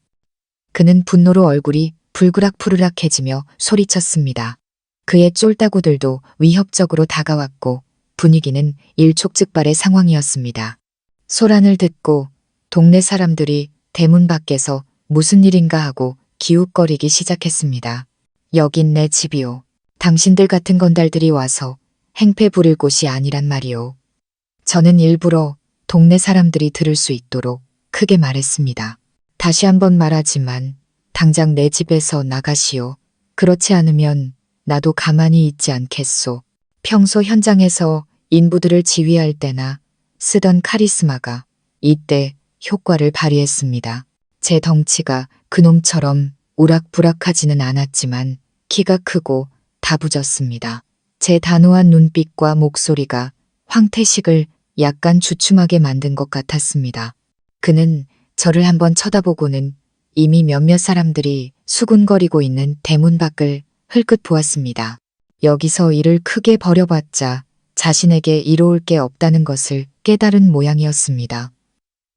그는 분노로 얼굴이 불그락푸르락해지며 소리쳤습니다. 그의 쫄따구들도 위협적으로 다가왔고 분위기는 일촉즉발의 상황이었습니다. 소란을 듣고 동네 사람들이 대문 밖에서 무슨 일인가 하고 기웃거리기 시작했습니다. 여긴 내 집이오. 당신들 같은 건달들이 와서 행패 부릴 곳이 아니란 말이오. 저는 일부러 동네 사람들이 들을 수 있도록 크게 말했습니다. 다시 한번 말하지만 당장 내 집에서 나가시오. 그렇지 않으면 나도 가만히 있지 않겠소. 평소 현장에서 인부들을 지휘할 때나 쓰던 카리스마가 이때 효과를 발휘했습니다. 제 덩치가 그놈처럼 우락부락하지는 않았지만 키가 크고 다부졌습니다. 제 단호한 눈빛과 목소리가 황태식을 약간 주춤하게 만든 것 같았습니다. 그는 저를 한번 쳐다보고는 이미 몇몇 사람들이 수군거리고 있는 대문 밖을 흘끗 보았습니다. 여기서 일을 크게 벌여봤자 자신에게 이로울 게 없다는 것을 깨달은 모양이었습니다.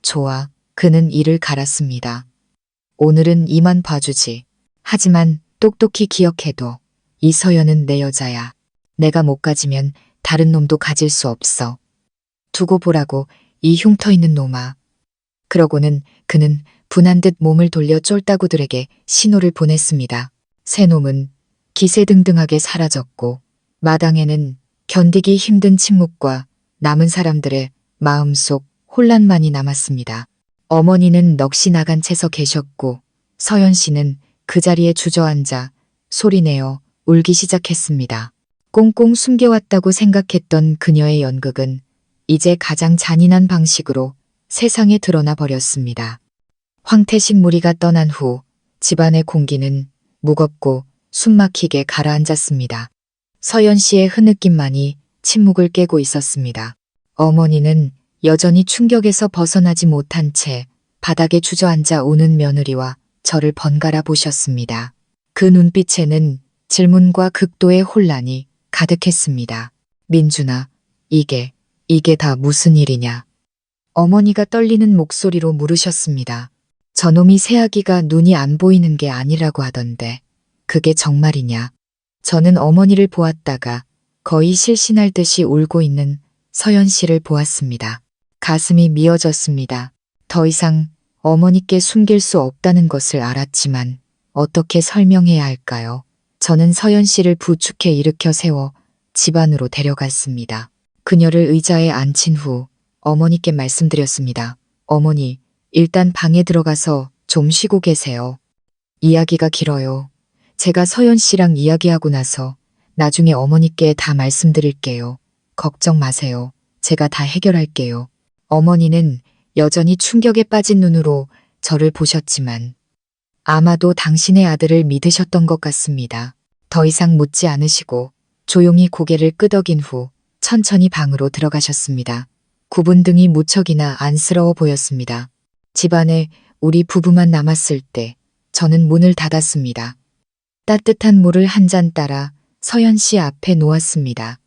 좋아, 그는 이를 갈았습니다. 오늘은 이만 봐주지. 하지만 똑똑히 기억해둬. 이 서연은 내 여자야. 내가 못 가지면 다른 놈도 가질 수 없어. 두고 보라고 이 흉터 있는 놈아. 그러고는 그는 분한 듯 몸을 돌려 쫄따구들에게 신호를 보냈습니다. 새 놈은 기세등등하게 사라졌고 마당에는 견디기 힘든 침묵과 남은 사람들의 마음속 혼란만이 남았습니다. 어머니는 넋이 나간 채 서 계셨고 서연 씨는 그 자리에 주저앉아 소리내어 울기 시작했습니다. 꽁꽁 숨겨왔다고 생각했던 그녀의 연극은 이제 가장 잔인한 방식으로 세상에 드러나 버렸습니다. 황태식 무리가 떠난 후 집안의 공기는 무겁고 숨막히게 가라앉았습니다. 서연 씨의 흐느낌만이 침묵을 깨고 있었습니다. 어머니는 여전히 충격에서 벗어나지 못한 채 바닥에 주저앉아 우는 며느리와 저를 번갈아 보셨습니다. 그 눈빛에는 질문과 극도의 혼란이 가득했습니다. 민준아, 이게 다 무슨 일이냐? 어머니가 떨리는 목소리로 물으셨습니다. 저놈이 새아기가 눈이 안 보이는 게 아니라고 하던데 그게 정말이냐? 저는 어머니를 보았다가 거의 실신할 듯이 울고 있는 서연 씨를 보았습니다. 가슴이 미어졌습니다. 더 이상 어머니께 숨길 수 없다는 것을 알았지만 어떻게 설명해야 할까요? 저는 서연 씨를 부축해 일으켜 세워 집 안으로 데려갔습니다. 그녀를 의자에 앉힌 후 어머니께 말씀드렸습니다. 어머니, 일단 방에 들어가서 좀 쉬고 계세요. 이야기가 길어요. 제가 서연 씨랑 이야기하고 나서 나중에 어머니께 다 말씀드릴게요. 걱정 마세요. 제가 다 해결할게요. 어머니는 여전히 충격에 빠진 눈으로 저를 보셨지만 아마도 당신의 아들을 믿으셨던 것 같습니다. 더 이상 묻지 않으시고 조용히 고개를 끄덕인 후 천천히 방으로 들어가셨습니다. 구분등이 무척이나 안쓰러워 보였습니다. 집안에 우리 부부만 남았을 때 저는 문을 닫았습니다. 따뜻한 물을 한 잔 따라 서연 씨 앞에 놓았습니다.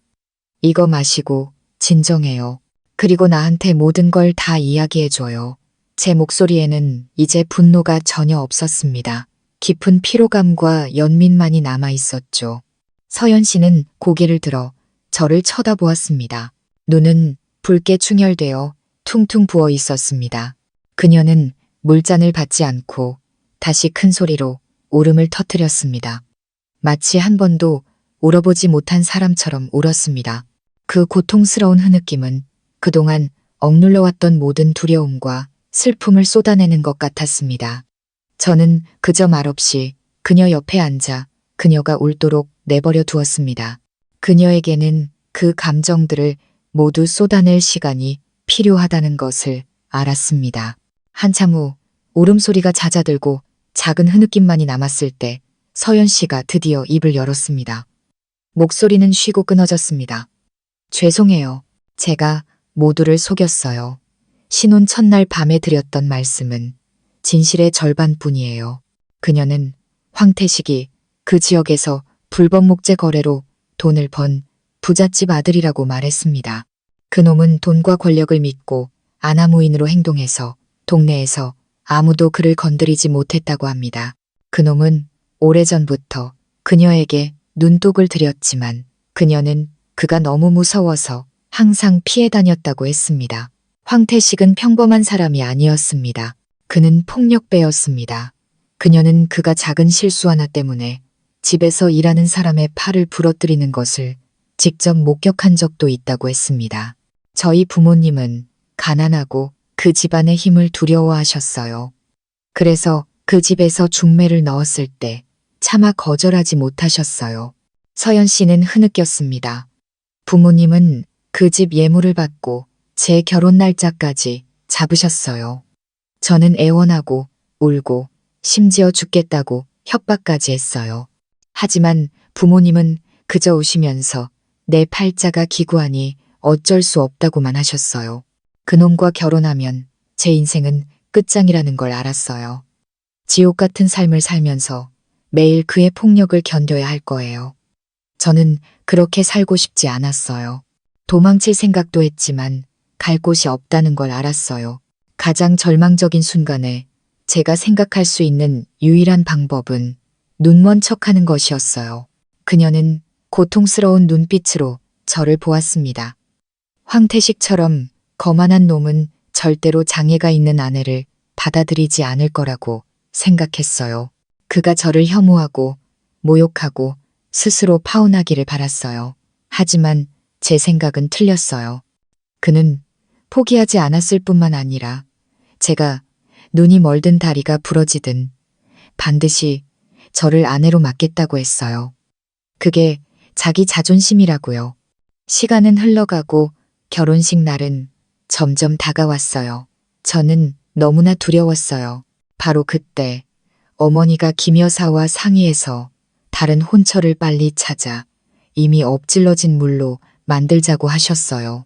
이거 마시고 진정해요. 그리고 나한테 모든 걸 다 이야기해줘요. 제 목소리에는 이제 분노가 전혀 없었습니다. 깊은 피로감과 연민만이 남아있었죠. 서연 씨는 고개를 들어 저를 쳐다보았습니다. 눈은 붉게 충혈되어 퉁퉁 부어 있었습니다. 그녀는 물잔을 받지 않고 다시 큰 소리로 울음을 터뜨렸습니다. 마치 한 번도 울어보지 못한 사람처럼 울었습니다. 그 고통스러운 흐느낌은 그동안 억눌러왔던 모든 두려움과 슬픔을 쏟아내는 것 같았습니다. 저는 그저 말없이 그녀 옆에 앉아 그녀가 울도록 내버려 두었습니다. 그녀에게는 그 감정들을 모두 쏟아낼 시간이 필요하다는 것을 알았습니다. 한참 후 울음소리가 잦아들고 작은 흐느낌만이 남았을 때 서연 씨가 드디어 입을 열었습니다. 목소리는 쉬고 끊어졌습니다. 죄송해요. 제가 모두를 속였어요. 신혼 첫날 밤에 드렸던 말씀은 진실의 절반뿐이에요. 그녀는 황태식이 그 지역에서 불법 목재 거래로 돈을 번 부잣집 아들이라고 말했습니다. 그놈은 돈과 권력을 믿고 아나무인으로 행동해서 동네에서 아무도 그를 건드리지 못했다고 합니다. 그놈은 오래전부터 그녀에게 눈독을 들였지만 그녀는 그가 너무 무서워서 항상 피해 다녔다고 했습니다. 황태식은 평범한 사람이 아니었습니다. 그는 폭력배였습니다. 그녀는 그가 작은 실수 하나 때문에 집에서 일하는 사람의 팔을 부러뜨리는 것을 직접 목격한 적도 있다고 했습니다. 저희 부모님은 가난하고 그 집안의 힘을 두려워하셨어요. 그래서 그 집에서 중매를 넣었을 때 차마 거절하지 못하셨어요. 서연 씨는 흐느꼈습니다. 부모님은 그 집 예물을 받고 제 결혼 날짜까지 잡으셨어요. 저는 애원하고 울고 심지어 죽겠다고 협박까지 했어요. 하지만 부모님은 그저 우시면서 내 팔자가 기구하니 어쩔 수 없다고만 하셨어요. 그놈과 결혼하면 제 인생은 끝장이라는 걸 알았어요. 지옥 같은 삶을 살면서 매일 그의 폭력을 견뎌야 할 거예요. 저는 그렇게 살고 싶지 않았어요. 도망칠 생각도 했지만 갈 곳이 없다는 걸 알았어요. 가장 절망적인 순간에 제가 생각할 수 있는 유일한 방법은 눈먼 척하는 것이었어요. 그녀는 고통스러운 눈빛으로 저를 보았습니다. 황태식처럼 거만한 놈은 절대로 장애가 있는 아내를 받아들이지 않을 거라고 생각했어요. 그가 저를 혐오하고 모욕하고 스스로 파혼하기를 바랐어요. 하지만 제 생각은 틀렸어요. 그는 포기하지 않았을 뿐만 아니라 제가 눈이 멀든 다리가 부러지든 반드시 저를 아내로 맡겠다고 했어요. 그게 자기 자존심이라고요. 시간은 흘러가고 결혼식 날은 점점 다가왔어요. 저는 너무나 두려웠어요. 바로 그때 어머니가 김 여사와 상의해서 다른 혼처를 빨리 찾아 이미 엎질러진 물로 만들자고 하셨어요.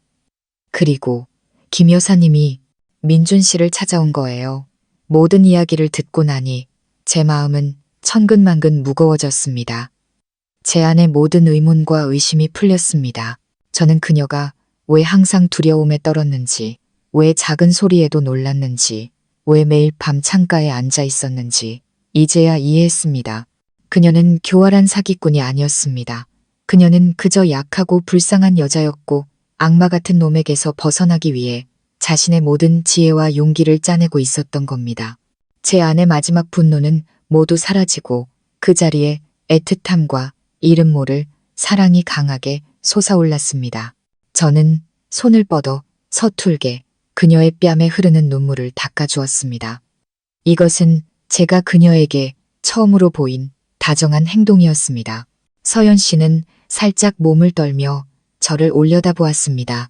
그리고 김 여사님이 민준 씨를 찾아온 거예요. 모든 이야기를 듣고 나니 제 마음은 천근만근 무거워졌습니다. 제 안의 모든 의문과 의심이 풀렸습니다. 저는 그녀가 왜 항상 두려움에 떨었는지, 왜 작은 소리에도 놀랐는지, 왜 매일 밤 창가에 앉아 있었는지 이제야 이해했습니다. 그녀는 교활한 사기꾼이 아니었습니다. 그녀는 그저 약하고 불쌍한 여자였고 악마 같은 놈에게서 벗어나기 위해 자신의 모든 지혜와 용기를 짜내고 있었던 겁니다. 제 안의 마지막 분노는 모두 사라지고 그 자리에 애틋함과 이름 모를 사랑이 강하게 솟아올랐습니다. 저는 손을 뻗어 서툴게 그녀의 뺨에 흐르는 눈물을 닦아주었습니다. 이것은 제가 그녀에게 처음으로 보인 다정한 행동이었습니다. 서연 씨는 살짝 몸을 떨며 저를 올려다보았습니다.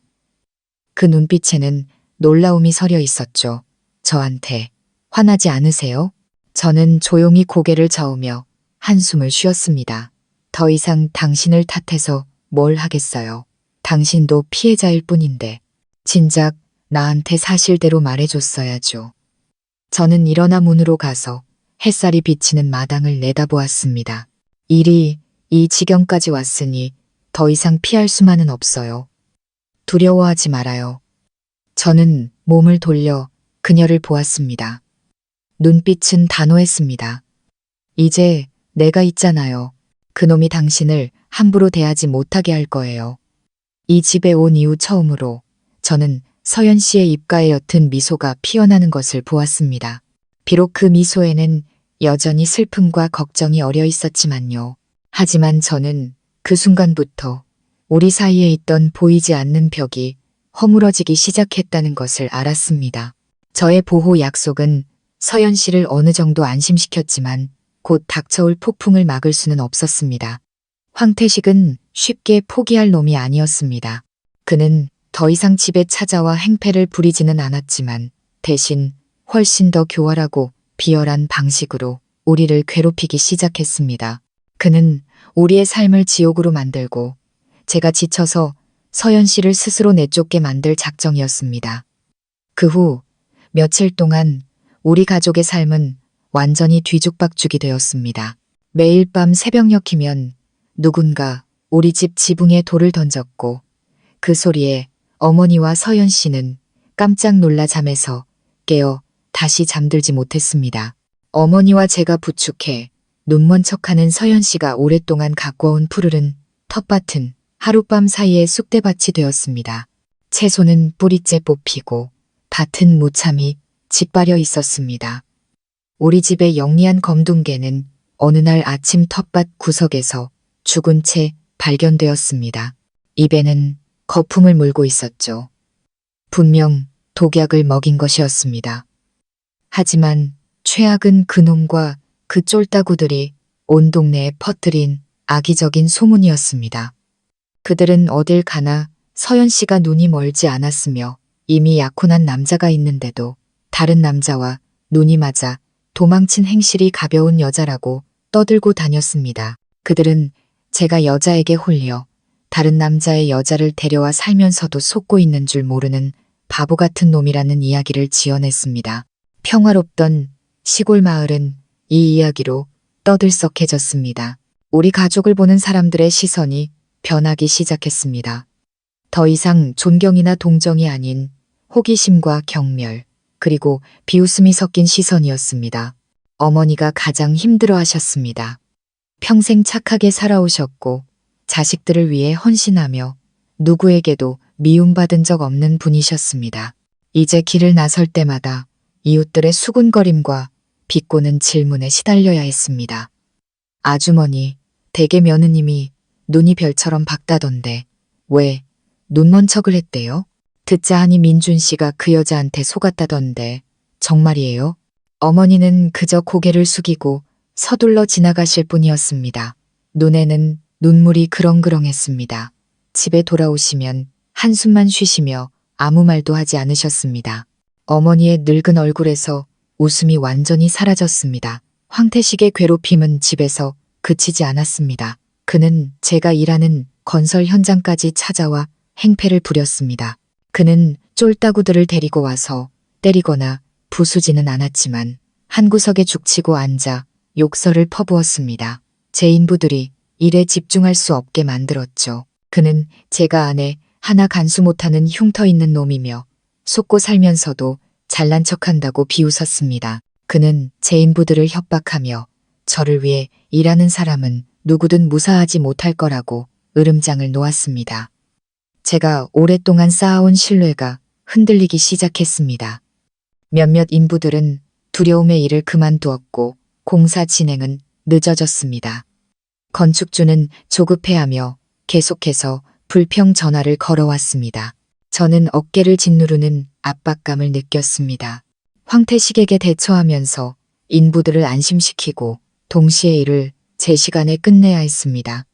그 눈빛에는 놀라움이 서려 있었죠. 저한테 화나지 않으세요? 저는 조용히 고개를 저으며 한숨을 쉬었습니다. 더 이상 당신을 탓해서 뭘 하겠어요. 당신도 피해자일 뿐인데 진작 나한테 사실대로 말해줬어야죠. 저는 일어나 문으로 가서 햇살이 비치는 마당을 내다보았습니다. 일이 이 지경까지 왔으니 더 이상 피할 수만은 없어요. 두려워하지 말아요. 저는 몸을 돌려 그녀를 보았습니다. 눈빛은 단호했습니다. 이제 내가 있잖아요. 그놈이 당신을 함부로 대하지 못하게 할 거예요. 이 집에 온 이후 처음으로 저는 서연 씨의 입가에 옅은 미소가 피어나는 것을 보았습니다. 비록 그 미소에는 여전히 슬픔과 걱정이 어려 있었지만요. 하지만 저는 그 순간부터 우리 사이에 있던 보이지 않는 벽이 허물어지기 시작했다는 것을 알았습니다. 저의 보호 약속은 서연 씨를 어느 정도 안심시켰지만 곧 닥쳐올 폭풍을 막을 수는 없었습니다. 황태식은 쉽게 포기할 놈이 아니었습니다. 그는 더 이상 집에 찾아와 행패를 부리지는 않았지만 대신 훨씬 더 교활하고 비열한 방식으로 우리를 괴롭히기 시작했습니다. 그는 우리의 삶을 지옥으로 만들고 제가 지쳐서 서연 씨를 스스로 내쫓게 만들 작정이었습니다. 그 후 며칠 동안 우리 가족의 삶은 완전히 뒤죽박죽이 되었습니다. 매일 밤 새벽녘이면 누군가 우리 집 지붕에 돌을 던졌고 그 소리에 어머니와 서연 씨는 깜짝 놀라 잠에서 깨어 다시 잠들지 못했습니다. 어머니와 제가 부축해 눈먼 척하는 서연 씨가 오랫동안 갖고 온 푸르른 텃밭은 하룻밤 사이에 쑥대밭이 되었습니다. 채소는 뿌리째 뽑히고 밭은 무참히 짓바려 있었습니다. 우리 집의 영리한 검둥개는 어느 날 아침 텃밭 구석에서 죽은 채 발견되었습니다. 입에는 거품을 물고 있었죠. 분명 독약을 먹인 것이었습니다. 하지만 최악은 그놈과 그 쫄따구들이 온 동네에 퍼뜨린 악의적인 소문이었습니다. 그들은 어딜 가나 서연 씨가 눈이 멀지 않았으며 이미 약혼한 남자가 있는데도 다른 남자와 눈이 맞아 도망친 행실이 가벼운 여자라고 떠들고 다녔습니다. 그들은 제가 여자에게 홀려 다른 남자의 여자를 데려와 살면서도 속고 있는 줄 모르는 바보 같은 놈이라는 이야기를 지어냈습니다. 평화롭던 시골 마을은 이 이야기로 떠들썩해졌습니다. 우리 가족을 보는 사람들의 시선이 변하기 시작했습니다. 더 이상 존경이나 동정이 아닌 호기심과 경멸, 그리고 비웃음이 섞인 시선이었습니다. 어머니가 가장 힘들어하셨습니다. 평생 착하게 살아오셨고 자식들을 위해 헌신하며 누구에게도 미움받은 적 없는 분이셨습니다. 이제 길을 나설 때마다 이웃들의 수군거림과 비꼬는 질문에 시달려야 했습니다. 아주머니, 대개 며느님이 눈이 별처럼 밝다던데 왜 눈먼 척을 했대요? 듣자 하니 민준 씨가 그 여자한테 속았다던데 정말이에요? 어머니는 그저 고개를 숙이고 서둘러 지나가실 뿐이었습니다. 눈에는 눈물이 그렁그렁했습니다. 집에 돌아오시면 한숨만 쉬시며 아무 말도 하지 않으셨습니다. 어머니의 늙은 얼굴에서 웃음이 완전히 사라졌습니다. 황태식의 괴롭힘은 집에서 그치지 않았습니다. 그는 제가 일하는 건설 현장까지 찾아와 행패를 부렸습니다. 그는 쫄따구들을 데리고 와서 때리거나 부수지는 않았지만 한 구석에 죽치고 앉아 욕설을 퍼부었습니다. 제 인부들이 일에 집중할 수 없게 만들었죠. 그는 제가 아내 하나 간수 못하는 흉터 있는 놈이며 속고 살면서도 잘난 척한다고 비웃었습니다. 그는 제 인부들을 협박하며 저를 위해 일하는 사람은 누구든 무사하지 못할 거라고 으름장을 놓았습니다. 제가 오랫동안 쌓아온 신뢰가 흔들리기 시작했습니다. 몇몇 인부들은 두려움의 일을 그만두었고 공사 진행은 늦어졌습니다. 건축주는 조급해하며 계속해서 불평 전화를 걸어왔습니다. 저는 어깨를 짓누르는 압박감을 느꼈습니다. 황태식에게 대처하면서 인부들을 안심시키고 동시에 일을 제 시간에 끝내야 했습니다.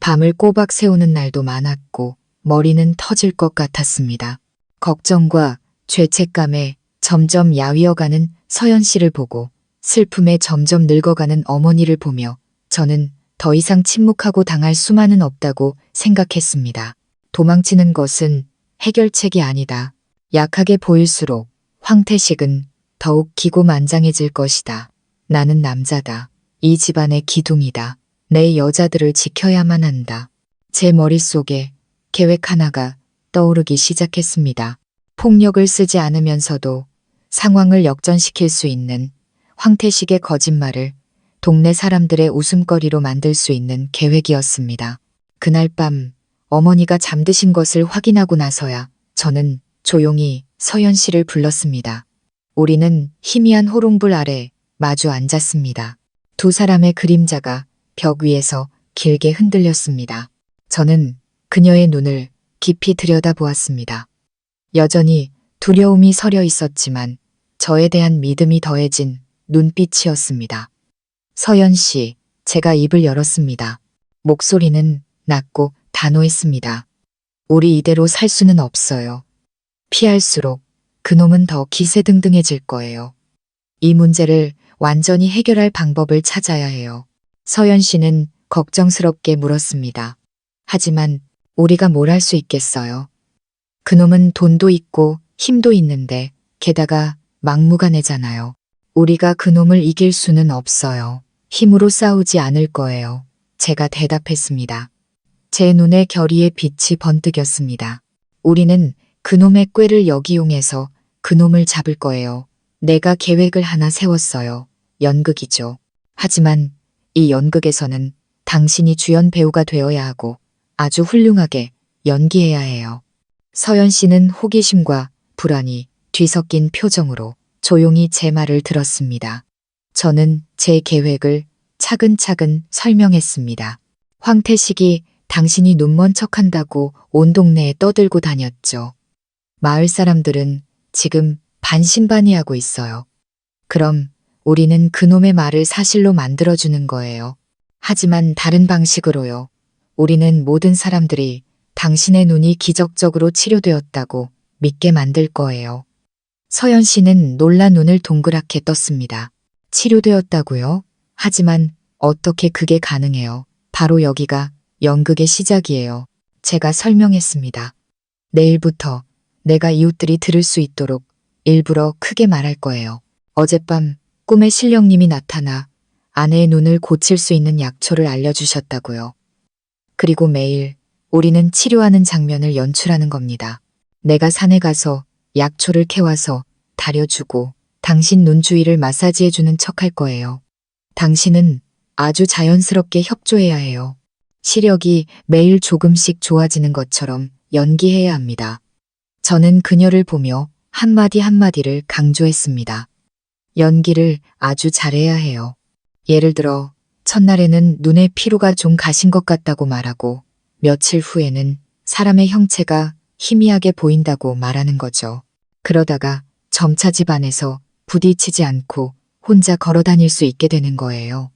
밤을 꼬박 새우는 날도 많았고 머리는 터질 것 같았습니다. 걱정과 죄책감에 점점 야위어가는 서연 씨를 보고 슬픔에 점점 늙어가는 어머니를 보며 저는 더 이상 침묵하고 당할 수만은 없다고 생각했습니다. 도망치는 것은 해결책이 아니다. 약하게 보일수록 황태식은 더욱 기고만장해질 것이다. 나는 남자다. 이 집안의 기둥이다. 내 여자들을 지켜야만 한다. 제 머릿속에 계획 하나가 떠오르기 시작했습니다. 폭력을 쓰지 않으면서도 상황을 역전시킬 수 있는 황태식의 거짓말을 동네 사람들의 웃음거리로 만들 수 있는 계획이었습니다. 그날 밤 어머니가 잠드신 것을 확인하고 나서야 저는 조용히 서연 씨를 불렀습니다. 우리는 희미한 호롱불 아래 마주 앉았습니다. 두 사람의 그림자가 벽 위에서 길게 흔들렸습니다. 저는 그녀의 눈을 깊이 들여다보았습니다. 여전히 두려움이 서려 있었지만 저에 대한 믿음이 더해진 눈빛이었습니다. 서연 씨, 제가 입을 열었습니다. 목소리는 낮고 단호했습니다. 우리 이대로 살 수는 없어요. 피할수록 그놈은 더 기세등등해질 거예요. 이 문제를 완전히 해결할 방법을 찾아야 해요. 서연 씨는 걱정스럽게 물었습니다. 하지만 우리가 뭘 할 수 있겠어요? 그놈은 돈도 있고 힘도 있는데 게다가 막무가내잖아요. 우리가 그놈을 이길 수는 없어요. 힘으로 싸우지 않을 거예요. 제가 대답했습니다. 제 눈에 결의의 빛이 번뜩였습니다. 우리는 그놈의 꾀를 역이용해서 그놈을 잡을 거예요. 내가 계획을 하나 세웠어요. 연극이죠. 하지만 이 연극에서는 당신이 주연 배우가 되어야 하고 아주 훌륭하게 연기해야 해요. 서연 씨는 호기심과 불안이 뒤섞인 표정으로 조용히 제 말을 들었습니다. 저는 제 계획을 차근차근 설명했습니다. 황태식이 당신이 눈먼 척한다고 온 동네에 떠들고 다녔죠. 마을 사람들은 지금 반신반의하고 있어요. 그럼 우리는 그놈의 말을 사실로 만들어주는 거예요. 하지만 다른 방식으로요. 우리는 모든 사람들이 당신의 눈이 기적적으로 치료되었다고 믿게 만들 거예요. 서연 씨는 놀라 눈을 동그랗게 떴습니다. 치료되었다고요? 하지만 어떻게 그게 가능해요? 바로 여기가 연극의 시작이에요. 제가 설명했습니다. 내일부터 내가 이웃들이 들을 수 있도록 일부러 크게 말할 거예요. 어젯밤 꿈에 신령님이 나타나 아내의 눈을 고칠 수 있는 약초를 알려주셨다고요. 그리고 매일 우리는 치료하는 장면을 연출하는 겁니다. 내가 산에 가서 약초를 캐와서 다려주고 당신 눈 주위를 마사지해주는 척할 거예요. 당신은 아주 자연스럽게 협조해야 해요. 시력이 매일 조금씩 좋아지는 것처럼 연기해야 합니다. 저는 그녀를 보며 한마디 한마디를 강조했습니다. 연기를 아주 잘해야 해요. 예를 들어 첫날에는 눈에 피로가 좀 가신 것 같다고 말하고 며칠 후에는 사람의 형체가 희미하게 보인다고 말하는 거죠. 그러다가 점차 집안에서 부딪히지 않고 혼자 걸어 다닐 수 있게 되는 거예요.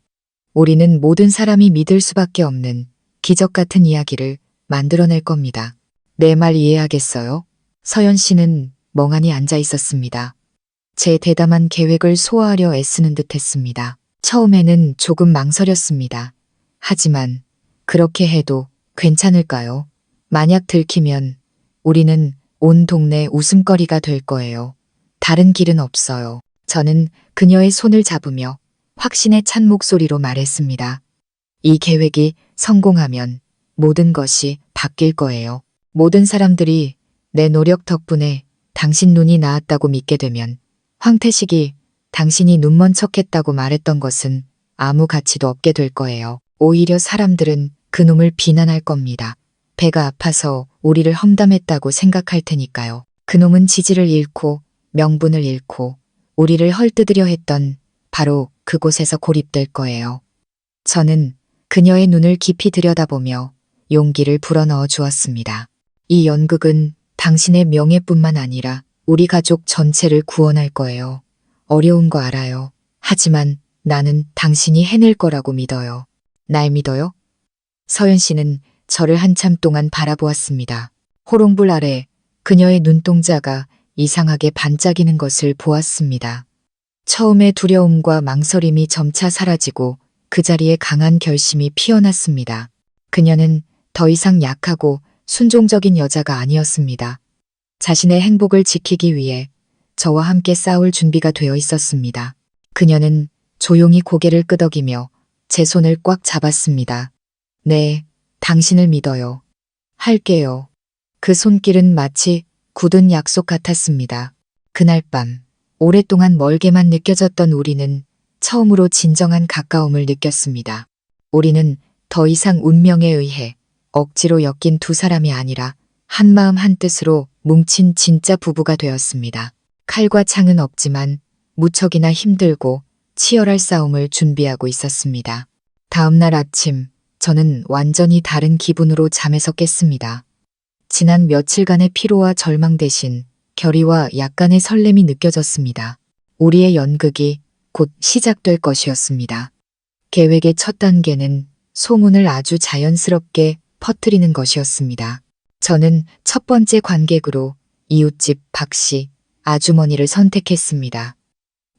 우리는 모든 사람이 믿을 수밖에 없는 기적 같은 이야기를 만들어낼 겁니다. 내 말 이해하겠어요? 서연 씨는 멍하니 앉아 있었습니다. 제 대담한 계획을 소화하려 애쓰는 듯 했습니다. 처음에는 조금 망설였습니다. 하지만 그렇게 해도 괜찮을까요? 만약 들키면 우리는 온 동네 웃음거리가 될 거예요. 다른 길은 없어요. 저는 그녀의 손을 잡으며 확신에 찬 목소리로 말했습니다. 이 계획이 성공하면 모든 것이 바뀔 거예요. 모든 사람들이 내 노력 덕분에 당신 눈이 나았다고 믿게 되면 황태식이 당신이 눈먼 척했다고 말했던 것은 아무 가치도 없게 될 거예요. 오히려 사람들은 그놈을 비난할 겁니다. 배가 아파서 우리를 험담했다고 생각할 테니까요. 그놈은 지지를 잃고 명분을 잃고 우리를 헐뜯으려 했던 바로 그곳에서 고립될 거예요. 저는 그녀의 눈을 깊이 들여다보며 용기를 불어넣어 주었습니다. 이 연극은 당신의 명예뿐만 아니라 우리 가족 전체를 구원할 거예요. 어려운 거 알아요. 하지만 나는 당신이 해낼 거라고 믿어요. 날 믿어요? 서연 씨는 저를 한참 동안 바라보았습니다. 호롱불 아래 그녀의 눈동자가 이상하게 반짝이는 것을 보았습니다. 처음에 두려움과 망설임이 점차 사라지고 그 자리에 강한 결심이 피어났습니다. 그녀는 더 이상 약하고 순종적인 여자가 아니었습니다. 자신의 행복을 지키기 위해 저와 함께 싸울 준비가 되어 있었습니다. 그녀는 조용히 고개를 끄덕이며 제 손을 꽉 잡았습니다. 네, 당신을 믿어요. 할게요. 그 손길은 마치 굳은 약속 같았습니다. 그날 밤, 오랫동안 멀게만 느껴졌던 우리는 처음으로 진정한 가까움을 느꼈습니다. 우리는 더 이상 운명에 의해 억지로 엮인 두 사람이 아니라 한마음 한뜻으로 뭉친 진짜 부부가 되었습니다. 칼과 창은 없지만 무척이나 힘들고 치열할 싸움을 준비하고 있었습니다. 다음 날 아침, 저는 완전히 다른 기분으로 잠에서 깼습니다. 지난 며칠간의 피로와 절망 대신 결의와 약간의 설렘이 느껴졌습니다. 우리의 연극이 곧 시작될 것이었습니다. 계획의 첫 단계는 소문을 아주 자연스럽게 퍼뜨리는 것이었습니다. 저는 첫 번째 관객으로 이웃집 박 씨, 아주머니를 선택했습니다.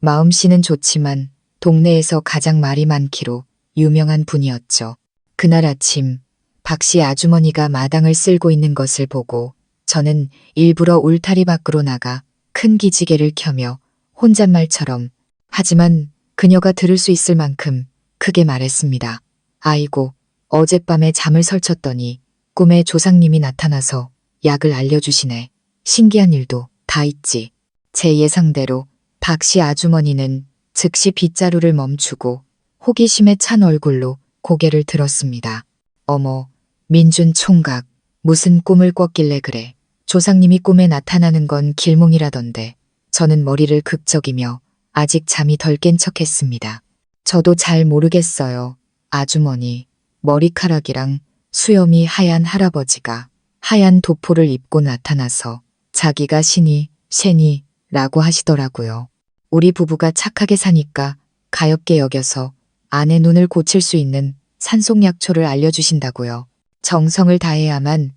마음씨는 좋지만 동네에서 가장 말이 많기로 유명한 분이었죠. 그날 아침 박 씨 아주머니가 마당을 쓸고 있는 것을 보고 저는 일부러 울타리 밖으로 나가 큰 기지개를 켜며 혼잣말처럼 하지만 그녀가 들을 수 있을 만큼 크게 말했습니다. 아이고, 어젯밤에 잠을 설쳤더니 꿈에 조상님이 나타나서 약을 알려주시네. 신기한 일도 다 있지. 제 예상대로 박 씨 아주머니는 즉시 빗자루를 멈추고 호기심에 찬 얼굴로 고개를 들었습니다. 어머, 민준 총각, 무슨 꿈을 꿨길래 그래. 조상님이 꿈에 나타나는 건 길몽이라던데. 저는 머리를 극적이며 아직 잠이 덜 깬 척했습니다. 저도 잘 모르겠어요. 아주머니, 머리카락이랑 수염이 하얀 할아버지가 하얀 도포를 입고 나타나서 자기가 신이 라고 하시더라고요. 우리 부부가 착하게 사니까 가엾게 여겨서 아내 눈을 고칠 수 있는 산속약초를 알려주신다고요. 정성을 다해야만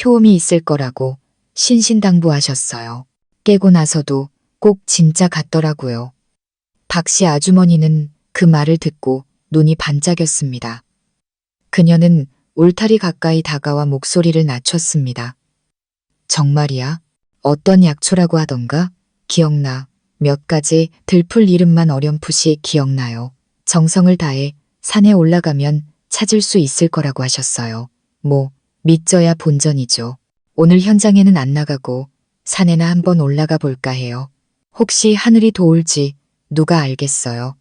효험이 있을 거라고 신신당부하셨어요. 깨고 나서도 꼭 진짜 같더라고요. 박 씨 아주머니는 그 말을 듣고 눈이 반짝였습니다. 그녀는 울타리 가까이 다가와 목소리를 낮췄습니다. 정말이야? 어떤 약초라고 하던가? 기억나. 몇 가지 들풀 이름만 어렴풋이 기억나요. 정성을 다해 산에 올라가면 찾을 수 있을 거라고 하셨어요. 뭐, 믿져야 본전이죠. 오늘 현장에는 안 나가고 산에나 한번 올라가 볼까 해요. 혹시 하늘이 도울지 누가 알겠어요.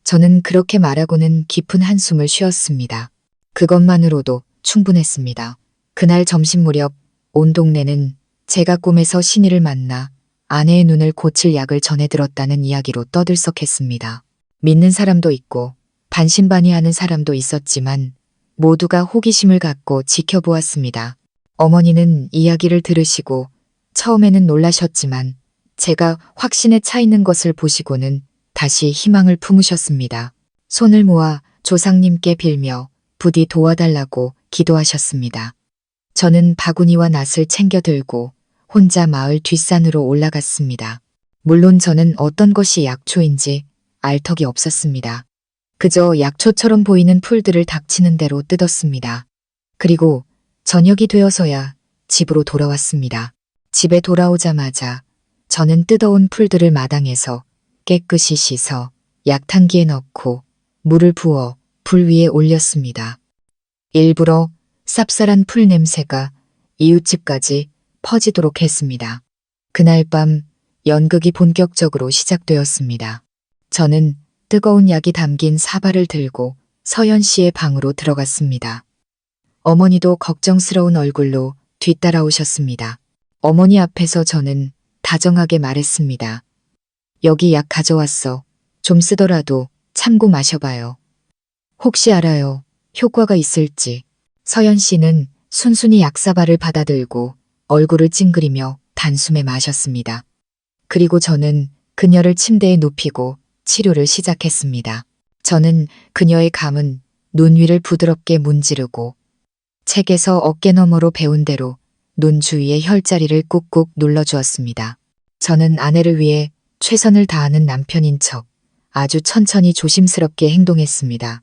저는 그렇게 말하고는 깊은 한숨을 쉬었습니다. 그것만으로도 충분했습니다. 그날 점심 무렵 온 동네는 제가 꿈에서 신이를 만나 아내의 눈을 고칠 약을 전해 들었다는 이야기로 떠들썩했습니다. 믿는 사람도 있고 반신반의하는 사람도 있었지만 모두가 호기심을 갖고 지켜보았습니다. 어머니는 이야기를 들으시고 처음에는 놀라셨지만 제가 확신에 차 있는 것을 보시고는 다시 희망을 품으셨습니다. 손을 모아 조상님께 빌며 부디 도와달라고 기도하셨습니다. 저는 바구니와 낫을 챙겨 들고 혼자 마을 뒷산으로 올라갔습니다. 물론 저는 어떤 것이 약초인지 알 턱이 없었습니다. 그저 약초처럼 보이는 풀들을 닥치는 대로 뜯었습니다. 그리고 저녁이 되어서야 집으로 돌아왔습니다. 집에 돌아오자마자 저는 뜯어온 풀들을 마당에서 깨끗이 씻어 약탕기에 넣고 물을 부어 불 위에 올렸습니다. 일부러 쌉쌀한 풀 냄새가 이웃집까지 퍼지도록 했습니다. 그날 밤 연극이 본격적으로 시작되었습니다. 저는 뜨거운 약이 담긴 사발을 들고 서연 씨의 방으로 들어갔습니다. 어머니도 걱정스러운 얼굴로 뒤따라오셨습니다. 어머니 앞에서 저는 다정하게 말했습니다. 여기 약 가져왔어. 좀 쓰더라도 참고 마셔봐요. 혹시 알아요. 효과가 있을지. 서연 씨는 순순히 약사발을 받아들고 얼굴을 찡그리며 단숨에 마셨습니다. 그리고 저는 그녀를 침대에 눕히고 치료를 시작했습니다. 저는 그녀의 감은 눈 위를 부드럽게 문지르고 책에서 어깨너머로 배운 대로 눈 주위의 혈자리를 꾹꾹 눌러주었습니다. 저는 아내를 위해 최선을 다하는 남편인 척 아주 천천히 조심스럽게 행동했습니다.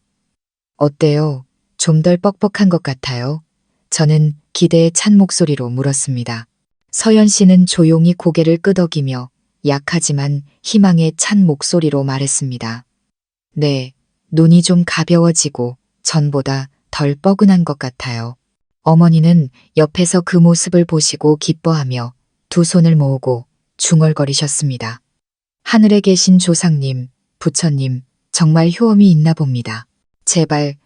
어때요? 좀 덜 뻑뻑한 것 같아요? 저는 기대에 찬 목소리로 물었습니다. 서연 씨는 조용히 고개를 끄덕이며 약하지만 희망에 찬 목소리로 말했습니다. 네, 눈이 좀 가벼워지고 전보다 덜 뻐근한 것 같아요. 어머니는 옆에서 그 모습을 보시고 기뻐하며 두 손을 모으고 중얼거리셨습니다. 하늘에 계신 조상님, 부처님, 정말 효험이 있나 봅니다. 제발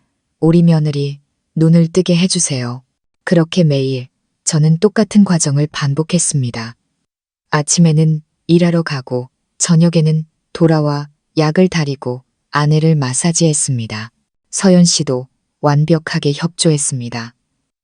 우리 며느리 눈을 뜨게 해주세요. 그렇게 매일 저는 똑같은 과정을 반복했습니다. 아침에는 일하러 가고 저녁에는 돌아와 약을 다리고 아내를 마사지했습니다. 서연 씨도 완벽하게 협조했습니다.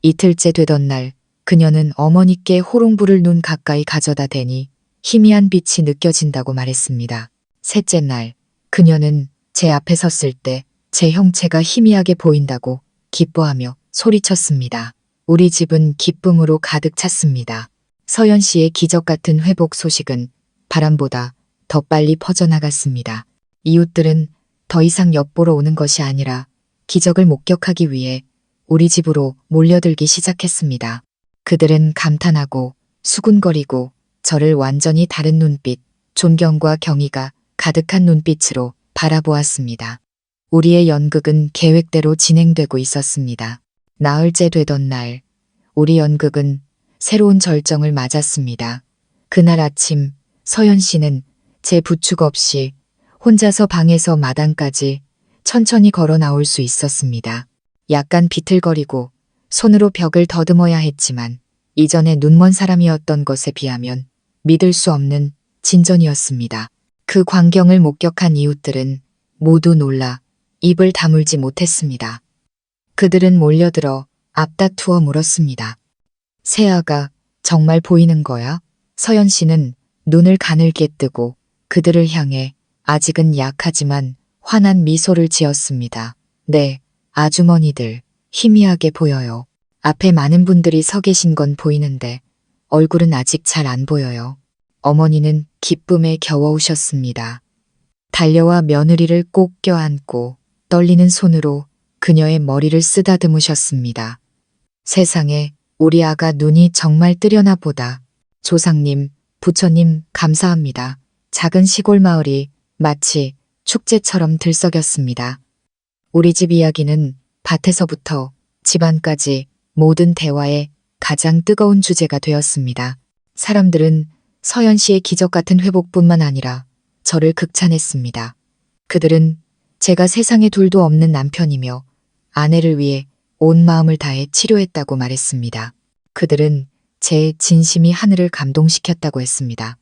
이틀째 되던 날 그녀는 어머니께 호롱불을 눈 가까이 가져다 대니 희미한 빛이 느껴진다고 말했습니다. 셋째 날 그녀는 제 앞에 섰을 때 제 형체가 희미하게 보인다고 기뻐하며 소리쳤습니다. 우리 집은 기쁨으로 가득 찼습니다. 서연 씨의 기적 같은 회복 소식은 바람보다 더 빨리 퍼져나갔습니다. 이웃들은 더 이상 엿보러 오는 것이 아니라 기적을 목격하기 위해 우리 집으로 몰려들기 시작했습니다. 그들은 감탄하고 수군거리고 저를 완전히 다른 눈빛, 존경과 경의가 가득한 눈빛으로 바라보았습니다. 우리의 연극은 계획대로 진행되고 있었습니다. 나흘째 되던 날, 우리 연극은 새로운 절정을 맞았습니다. 그날 아침 서연 씨는 제 부축 없이 혼자서 방에서 마당까지 천천히 걸어 나올 수 있었습니다. 약간 비틀거리고 손으로 벽을 더듬어야 했지만 이전에 눈먼 사람이었던 것에 비하면 믿을 수 없는 진전이었습니다. 그 광경을 목격한 이웃들은 모두 놀라 입을 다물지 못했습니다. 그들은 몰려들어 앞다투어 물었습니다. 세아가 정말 보이는 거야? 서연 씨는 눈을 가늘게 뜨고 그들을 향해 아직은 약하지만 환한 미소를 지었습니다. 네, 아주머니들, 희미하게 보여요. 앞에 많은 분들이 서 계신 건 보이는데 얼굴은 아직 잘 안 보여요. 어머니는 기쁨에 겨워오셨습니다. 달려와 며느리를 꼭 껴안고 떨리는 손으로 그녀의 머리를 쓰다듬으셨습니다. 세상에, 우리 아가 눈이 정말 뜨려나 보다. 조상님, 부처님 감사합니다. 작은 시골 마을이 마치 축제처럼 들썩였습니다. 우리 집 이야기는 밭에서부터 집안까지 모든 대화의 가장 뜨거운 주제가 되었습니다. 사람들은 서연 씨의 기적 같은 회복뿐만 아니라 저를 극찬했습니다. 그들은 제가 세상에 둘도 없는 남편이며 아내를 위해 온 마음을 다해 치료했다고 말했습니다. 그들은 제 진심이 하늘을 감동시켰다고 했습니다.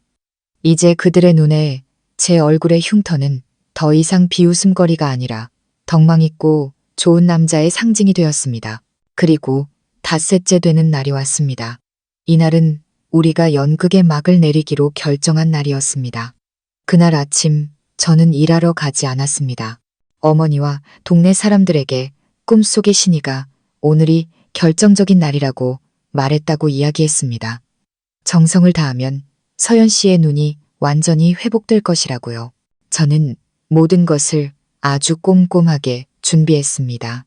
이제 그들의 눈에 제 얼굴의 흉터는 더 이상 비웃음거리가 아니라 덕망 있고 좋은 남자의 상징이 되었습니다. 그리고 닷새째 되는 날이 왔습니다. 이날은 우리가 연극의 막을 내리기로 결정한 날이었습니다. 그날 아침 저는 일하러 가지 않았습니다. 어머니와 동네 사람들에게 꿈속의 신이가 오늘이 결정적인 날이라고 말했다고 이야기했습니다. 정성을 다하면 서연 씨의 눈이 완전히 회복될 것이라고요. 저는 모든 것을 아주 꼼꼼하게 준비했습니다.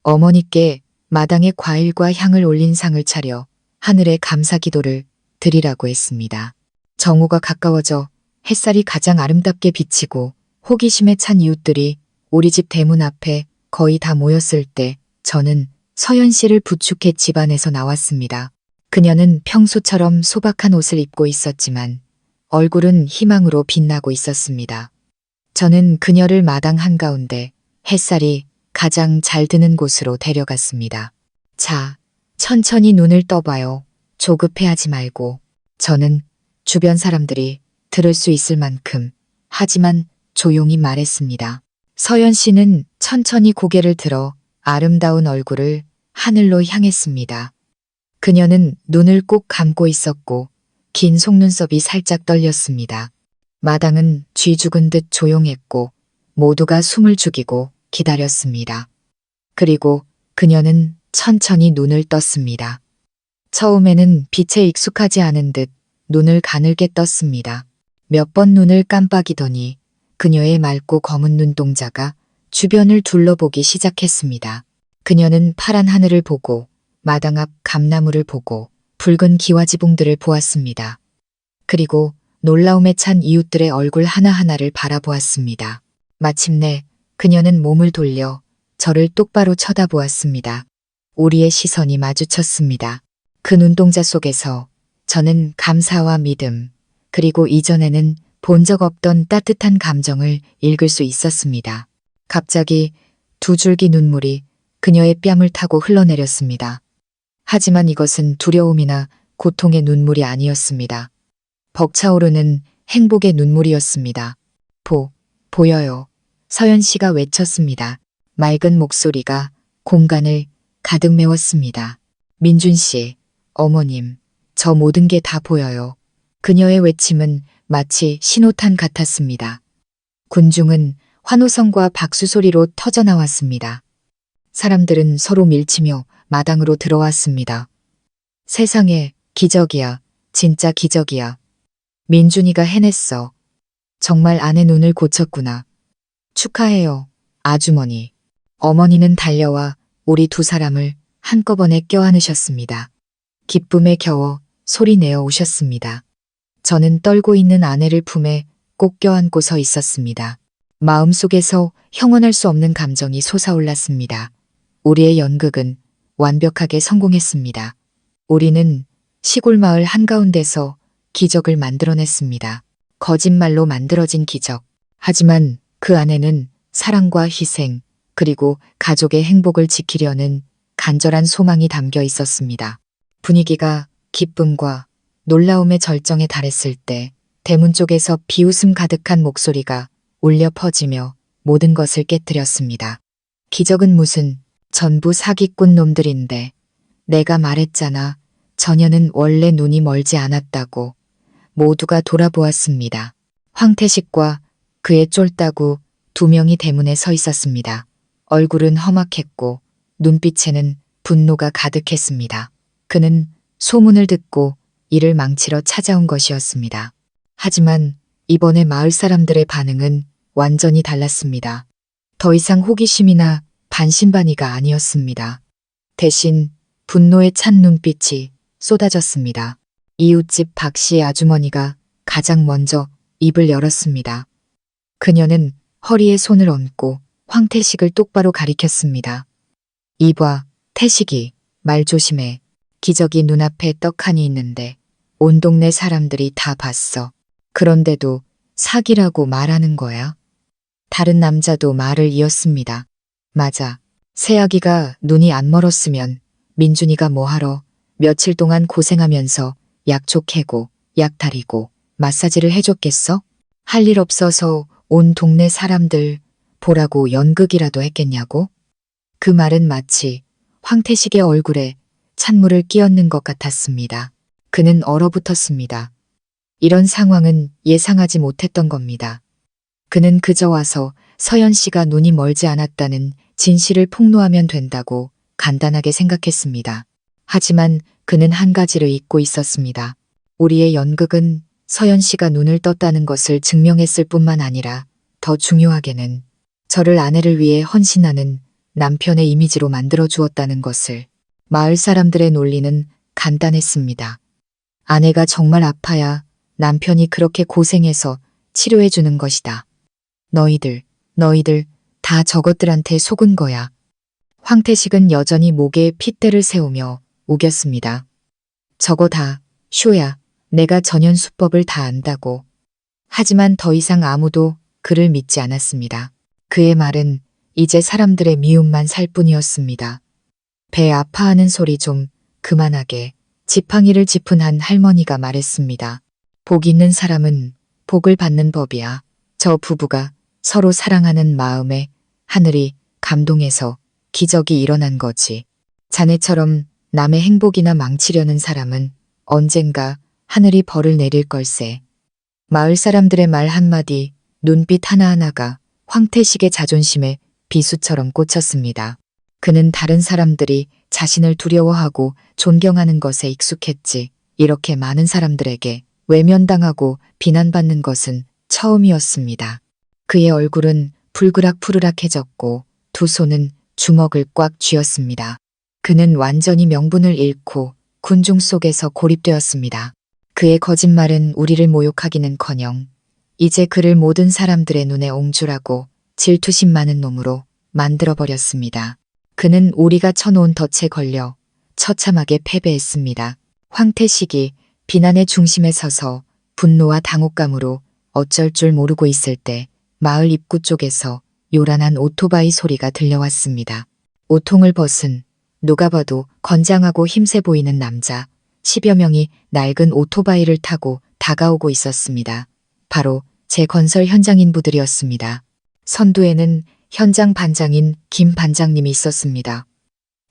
어머니께 마당에 과일과 향을 올린 상을 차려 하늘에 감사 기도를 드리라고 했습니다. 정오가 가까워져 햇살이 가장 아름답게 비치고 호기심에 찬 이웃들이 우리 집 대문 앞에 거의 다 모였을 때 저는 서연 씨를 부축해 집안에서 나왔습니다. 그녀는 평소처럼 소박한 옷을 입고 있었지만 얼굴은 희망으로 빛나고 있었습니다. 저는 그녀를 마당 한가운데 햇살이 가장 잘 드는 곳으로 데려갔습니다. 자, 천천히 눈을 떠봐요. 조급해하지 말고. 저는 주변 사람들이 들을 수 있을 만큼 하지만 조용히 말했습니다. 서연 씨는 천천히 고개를 들어 아름다운 얼굴을 하늘로 향했습니다. 그녀는 눈을 꼭 감고 있었고 긴 속눈썹이 살짝 떨렸습니다. 마당은 쥐 죽은 듯 조용했고 모두가 숨을 죽이고 기다렸습니다. 그리고 그녀는 천천히 눈을 떴습니다. 처음에는 빛에 익숙하지 않은 듯 눈을 가늘게 떴습니다. 몇 번 눈을 깜빡이더니 그녀의 맑고 검은 눈동자가 주변을 둘러보기 시작했습니다. 그녀는 파란 하늘을 보고 마당 앞 감나무를 보고 붉은 기와지붕들을 보았습니다. 그리고 놀라움에 찬 이웃들의 얼굴 하나하나를 바라보았습니다. 마침내 그녀는 몸을 돌려 저를 똑바로 쳐다보았습니다. 우리의 시선이 마주쳤습니다. 그 눈동자 속에서 저는 감사와 믿음, 그리고 이전에는 본 적 없던 따뜻한 감정을 읽을 수 있었습니다. 갑자기 두 줄기 눈물이 그녀의 뺨을 타고 흘러내렸습니다. 하지만 이것은 두려움이나 고통의 눈물이 아니었습니다. 벅차오르는 행복의 눈물이었습니다. 보여요. 서연 씨가 외쳤습니다. 맑은 목소리가 공간을 가득 메웠습니다. 민준 씨, 어머님, 저 모든 게 다 보여요. 그녀의 외침은 마치 신호탄 같았습니다. 군중은 환호성과 박수 소리로 터져나왔습니다. 사람들은 서로 밀치며 마당으로 들어왔습니다. 세상에, 기적이야. 진짜 기적이야. 민준이가 해냈어. 정말 아내 눈을 고쳤구나. 축하해요, 아주머니. 어머니는 달려와 우리 두 사람을 한꺼번에 껴안으셨습니다. 기쁨에 겨워 소리내어 우셨습니다. 저는 떨고 있는 아내를 품에 꼭 껴안고 서 있었습니다. 마음속에서 형언할 수 없는 감정이 솟아올랐습니다. 우리의 연극은 완벽하게 성공했습니다. 우리는 시골 마을 한가운데서 기적을 만들어냈습니다. 거짓말로 만들어진 기적. 하지만 그 안에는 사랑과 희생, 그리고 가족의 행복을 지키려는 간절한 소망이 담겨 있었습니다. 분위기가 기쁨과 놀라움의 절정에 달했을 때 대문 쪽에서 비웃음 가득한 목소리가 울려 퍼지며 모든 것을 깨뜨렸습니다. 기적은 무슨, 전부 사기꾼 놈들인데 내가 말했잖아. 저녀는 원래 눈이 멀지 않았다고. 모두가 돌아보았습니다. 황태식과 그의 쫄따구 두 명이 대문에 서 있었습니다. 얼굴은 험악했고 눈빛에는 분노가 가득했습니다. 그는 소문을 듣고 이를 망치러 찾아온 것이었습니다. 하지만 이번에 마을 사람들의 반응은 완전히 달랐습니다. 더 이상 호기심이나 반신반의가 아니었습니다. 대신 분노에 찬 눈빛이 쏟아졌습니다. 이웃집 박씨 아주머니가 가장 먼저 입을 열었습니다. 그녀는 허리에 손을 얹고 황태식을 똑바로 가리켰습니다. 이봐, 태식이, 말 조심해. 기적이 눈앞에 떡하니 있는데 온 동네 사람들이 다 봤어. 그런데도 사기라고 말하는 거야? 다른 남자도 말을 이었습니다. 맞아. 새아기가 눈이 안 멀었으면 민준이가 뭐하러 며칠 동안 고생하면서 약초 캐고 약 다리고 마사지를 해줬겠어? 할 일 없어서 온 동네 사람들 보라고 연극이라도 했겠냐고? 그 말은 마치 황태식의 얼굴에 찬물을 끼얹는 것 같았습니다. 그는 얼어붙었습니다. 이런 상황은 예상하지 못했던 겁니다. 그는 그저 와서 서연 씨가 눈이 멀지 않았다는 진실을 폭로하면 된다고 간단하게 생각했습니다. 하지만 그는 한 가지를 잊고 있었습니다. 우리의 연극은 서연 씨가 눈을 떴다는 것을 증명했을 뿐만 아니라 더 중요하게는 저를 아내를 위해 헌신하는 남편의 이미지로 만들어 주었다는 것을. 마을 사람들의 논리는 간단했습니다. 아내가 정말 아파야 남편이 그렇게 고생해서 치료해 주는 것이다. 너희들 다 저것들한테 속은 거야. 황태식은 여전히 목에 핏대를 세우며 우겼습니다. 저거 다 쇼야. 내가 전연 수법을 다 안다고. 하지만 더 이상 아무도 그를 믿지 않았습니다. 그의 말은 이제 사람들의 미움만 살 뿐이었습니다. 배 아파하는 소리 좀 그만하게. 지팡이를 짚은 한 할머니가 말했습니다. 복 있는 사람은 복을 받는 법이야. 저 부부가 서로 사랑하는 마음에 하늘이 감동해서 기적이 일어난 거지. 자네처럼 남의 행복이나 망치려는 사람은 언젠가 하늘이 벌을 내릴 걸세. 마을 사람들의 말 한마디, 눈빛 하나하나가 황태식의 자존심에 비수처럼 꽂혔습니다. 그는 다른 사람들이 자신을 두려워하고 존경하는 것에 익숙했지, 이렇게 많은 사람들에게 외면당하고 비난받는 것은 처음이었습니다. 그의 얼굴은 불그락푸르락해졌고 두 손은 주먹을 꽉 쥐었습니다. 그는 완전히 명분을 잃고 군중 속에서 고립되었습니다. 그의 거짓말은 우리를 모욕하기는커녕 이제 그를 모든 사람들의 눈에 옹졸하고 질투심 많은 놈으로 만들어버렸습니다. 그는 우리가 쳐놓은 덫에 걸려 처참하게 패배했습니다. 황태식이 비난의 중심에 서서 분노와 당혹감으로 어쩔 줄 모르고 있을 때 마을 입구 쪽에서 요란한 오토바이 소리가 들려왔습니다. 오통을 벗은 누가 봐도 건장하고 힘세 보이는 남자 10여 명이 낡은 오토바이를 타고 다가오고 있었습니다. 바로 제 건설 현장 인부들이었습니다. 선두에는 현장 반장인 김 반장님이 있었습니다.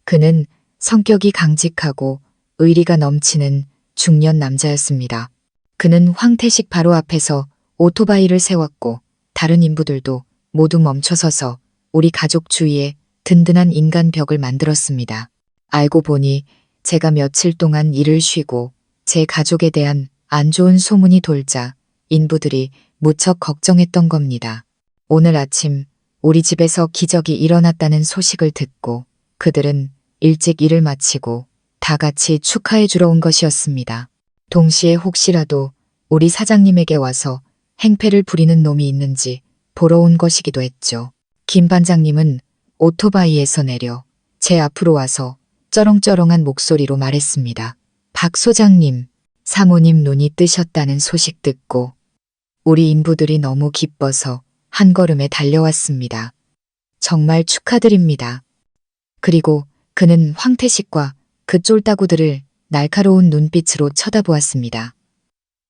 그는 성격이 강직하고 의리가 넘치는 중년 남자였습니다. 그는 황태식 바로 앞에서 오토바이를 세웠고 다른 인부들도 모두 멈춰서서 우리 가족 주위에 든든한 인간 벽을 만들었습니다. 알고 보니 제가 며칠 동안 일을 쉬고 제 가족에 대한 안 좋은 소문이 돌자 인부들이 무척 걱정했던 겁니다. 오늘 아침 우리 집에서 기적이 일어났다는 소식을 듣고 그들은 일찍 일을 마치고 다 같이 축하해 주러 온 것이었습니다. 동시에 혹시라도 우리 사장님에게 와서 행패를 부리는 놈이 있는지 보러 온 것이기도 했죠. 김 반장님은 오토바이에서 내려 제 앞으로 와서 쩌렁쩌렁한 목소리로 말했습니다. 박 소장님, 사모님 눈이 뜨셨다는 소식 듣고 우리 인부들이 너무 기뻐서 한 걸음에 달려왔습니다. 정말 축하드립니다. 그리고 그는 황태식과 그 쫄따구들을 날카로운 눈빛으로 쳐다보았습니다.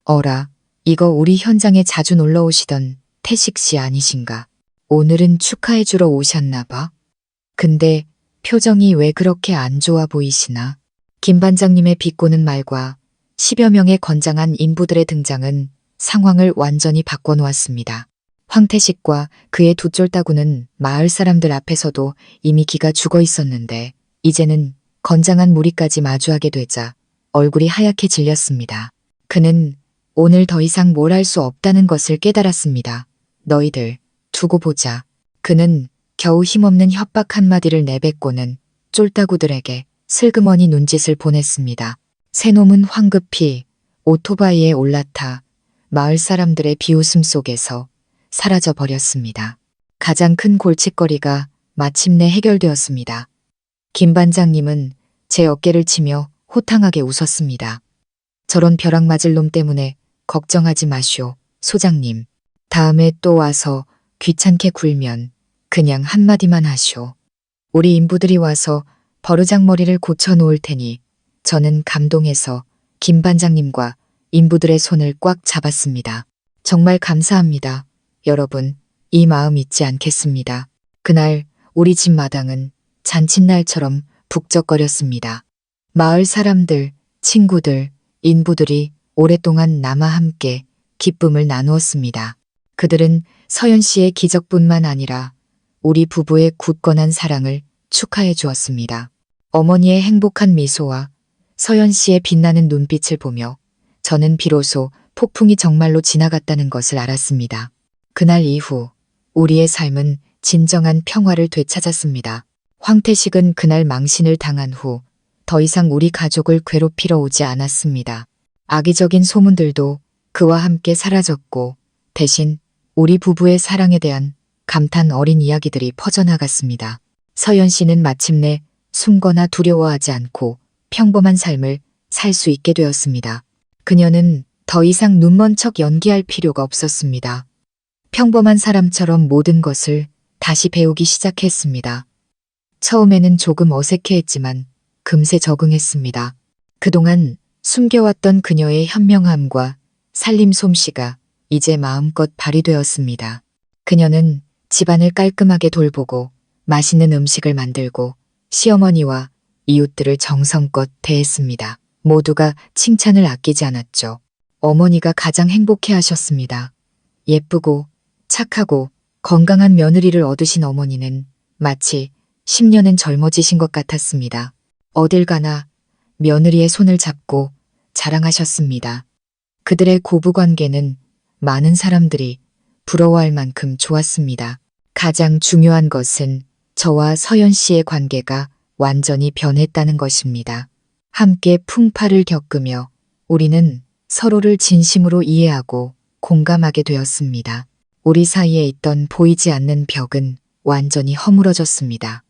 어라, 이거 우리 현장에 자주 놀러 오시던 태식 씨 아니신가? 오늘은 축하해주러 오셨나 봐. 근데 표정이 왜 그렇게 안 좋아 보이시나? 김 반장님의 비꼬는 말과 10여 명의 건장한 인부들의 등장은 상황을 완전히 바꿔놓았습니다. 황태식과 그의 두 쫄따구는 마을 사람들 앞에서도 이미 기가 죽어 있었는데 이제는 건장한 무리까지 마주하게 되자 얼굴이 하얗게 질렸습니다. 그는 오늘 더 이상 뭘 할 수 없다는 것을 깨달았습니다. 너희들 두고 보자. 그는 겨우 힘없는 협박 한마디를 내뱉고는 쫄따구들에게 슬그머니 눈짓을 보냈습니다. 새 놈은 황급히 오토바이에 올라타 마을 사람들의 비웃음 속에서 사라져 버렸습니다. 가장 큰 골칫거리가 마침내 해결되었습니다. 김 반장님은 제 어깨를 치며 호탕하게 웃었습니다. 저런 벼락 맞을 놈 때문에 걱정하지 마시오, 소장님. 다음에 또 와서 귀찮게 굴면 그냥 한마디만 하시오. 우리 인부들이 와서 버르장머리를 고쳐놓을 테니 저는 감동해서 김 반장님과 인부들의 손을 꽉 잡았습니다. 정말 감사합니다. 여러분, 이 마음 잊지 않겠습니다. 그날 우리 집 마당은 잔칫날처럼 북적거렸습니다. 마을 사람들, 친구들, 인부들이 오랫동안 남아 함께 기쁨을 나누었습니다. 그들은 서연 씨의 기적뿐만 아니라 우리 부부의 굳건한 사랑을 축하해 주었습니다. 어머니의 행복한 미소와 서연 씨의 빛나는 눈빛을 보며 저는 비로소 폭풍이 정말로 지나갔다는 것을 알았습니다. 그날 이후 우리의 삶은 진정한 평화를 되찾았습니다. 황태식은 그날 망신을 당한 후 더 이상 우리 가족을 괴롭히러 오지 않았습니다. 악의적인 소문들도 그와 함께 사라졌고 대신 우리 부부의 사랑에 대한 감탄 어린 이야기들이 퍼져나갔습니다. 서연 씨는 마침내 숨거나 두려워하지 않고 평범한 삶을 살 수 있게 되었습니다. 그녀는 더 이상 눈먼 척 연기할 필요가 없었습니다. 평범한 사람처럼 모든 것을 다시 배우기 시작했습니다. 처음에는 조금 어색해했지만 금세 적응했습니다. 그동안 숨겨왔던 그녀의 현명함과 살림 솜씨가 이제 마음껏 발휘되었습니다. 그녀는 집안을 깔끔하게 돌보고 맛있는 음식을 만들고 시어머니와 이웃들을 정성껏 대했습니다. 모두가 칭찬을 아끼지 않았죠. 어머니가 가장 행복해하셨습니다. 예쁘고 착하고 건강한 며느리를 얻으신 어머니는 마치 10년은 젊어지신 것 같았습니다. 어딜 가나 며느리의 손을 잡고 자랑하셨습니다. 그들의 고부관계는 많은 사람들이 부러워할 만큼 좋았습니다. 가장 중요한 것은 저와 서연 씨의 관계가 완전히 변했다는 것입니다. 함께 풍파를 겪으며 우리는 서로를 진심으로 이해하고 공감하게 되었습니다. 우리 사이에 있던 보이지 않는 벽은 완전히 허물어졌습니다.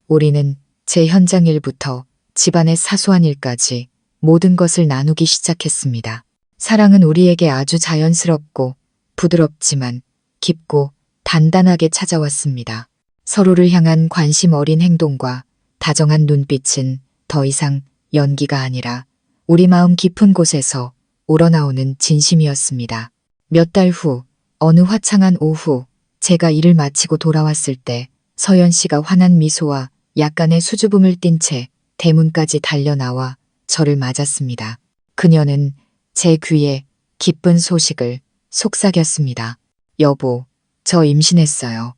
우리는 제 현장 일부터 집안의 사소한 일까지 모든 것을 나누기 시작했습니다. 사랑은 우리에게 아주 자연스럽고 부드럽지만 깊고 단단하게 찾아왔습니다. 서로를 향한 관심 어린 행동과 다정한 눈빛은 더 이상 연기가 아니라 우리 마음 깊은 곳에서 우러나오는 진심이었습니다. 몇 달 후 어느 화창한 오후 제가 일을 마치고 돌아왔을 때 서연 씨가 환한 미소와 약간의 수줍음을 띤 채 대문까지 달려나와 저를 맞았습니다. 그녀는 제 귀에 기쁜 소식을 속삭였습니다. 여보, 저 임신했어요.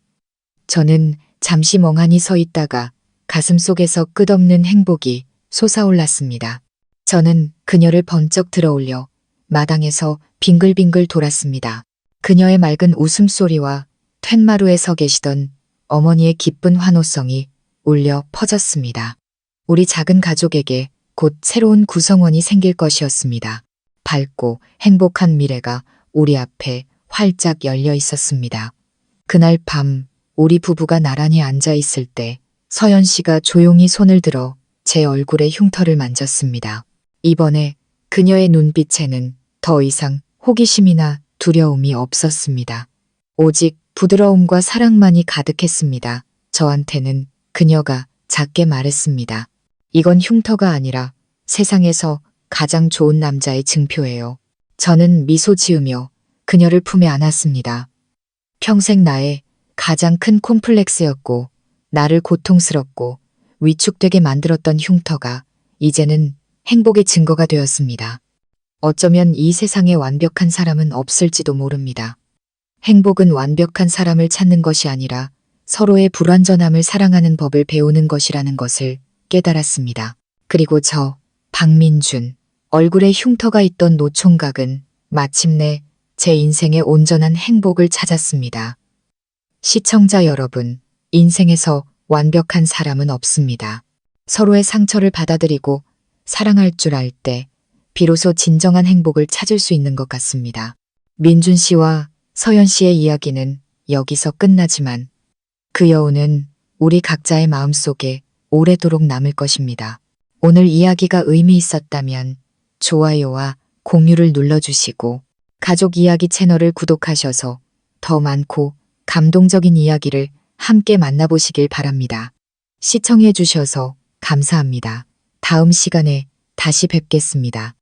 저는 잠시 멍하니 서 있다가 가슴속에서 끝없는 행복이 솟아올랐습니다. 저는 그녀를 번쩍 들어올려 마당에서 빙글빙글 돌았습니다. 그녀의 맑은 웃음소리와 툇마루에 서 계시던 어머니의 기쁜 환호성이 울려 퍼졌습니다. 우리 작은 가족에게 곧 새로운 구성원이 생길 것이었습니다. 밝고 행복한 미래가 우리 앞에 활짝 열려 있었습니다. 그날 밤 우리 부부가 나란히 앉아 있을 때 서연 씨가 조용히 손을 들어 제 얼굴의 흉터를 만졌습니다. 이번에 그녀의 눈빛에는 더 이상 호기심이나 두려움이 없었습니다. 오직 부드러움과 사랑만이 가득했습니다. 저한테는 그녀가 작게 말했습니다. 이건 흉터가 아니라 세상에서 가장 좋은 남자의 증표예요. 저는 미소 지으며 그녀를 품에 안았습니다. 평생 나의 가장 큰 콤플렉스였고 나를 고통스럽고 위축되게 만들었던 흉터가 이제는 행복의 증거가 되었습니다. 어쩌면 이 세상에 완벽한 사람은 없을지도 모릅니다. 행복은 완벽한 사람을 찾는 것이 아니라 서로의 불완전함을 사랑하는 법을 배우는 것이라는 것을 깨달았습니다. 그리고 저, 박민준, 얼굴에 흉터가 있던 노총각은 마침내 제 인생의 온전한 행복을 찾았습니다. 시청자 여러분, 인생에서 완벽한 사람은 없습니다. 서로의 상처를 받아들이고 사랑할 줄 알 때 비로소 진정한 행복을 찾을 수 있는 것 같습니다. 민준 씨와 서연 씨의 이야기는 여기서 끝나지만 그 여운은 우리 각자의 마음속에 오래도록 남을 것입니다. 오늘 이야기가 의미 있었다면 좋아요와 공유를 눌러주시고 가족 이야기 채널을 구독하셔서 더 많고 감동적인 이야기를 함께 만나보시길 바랍니다. 시청해 주셔서 감사합니다. 다음 시간에 다시 뵙겠습니다.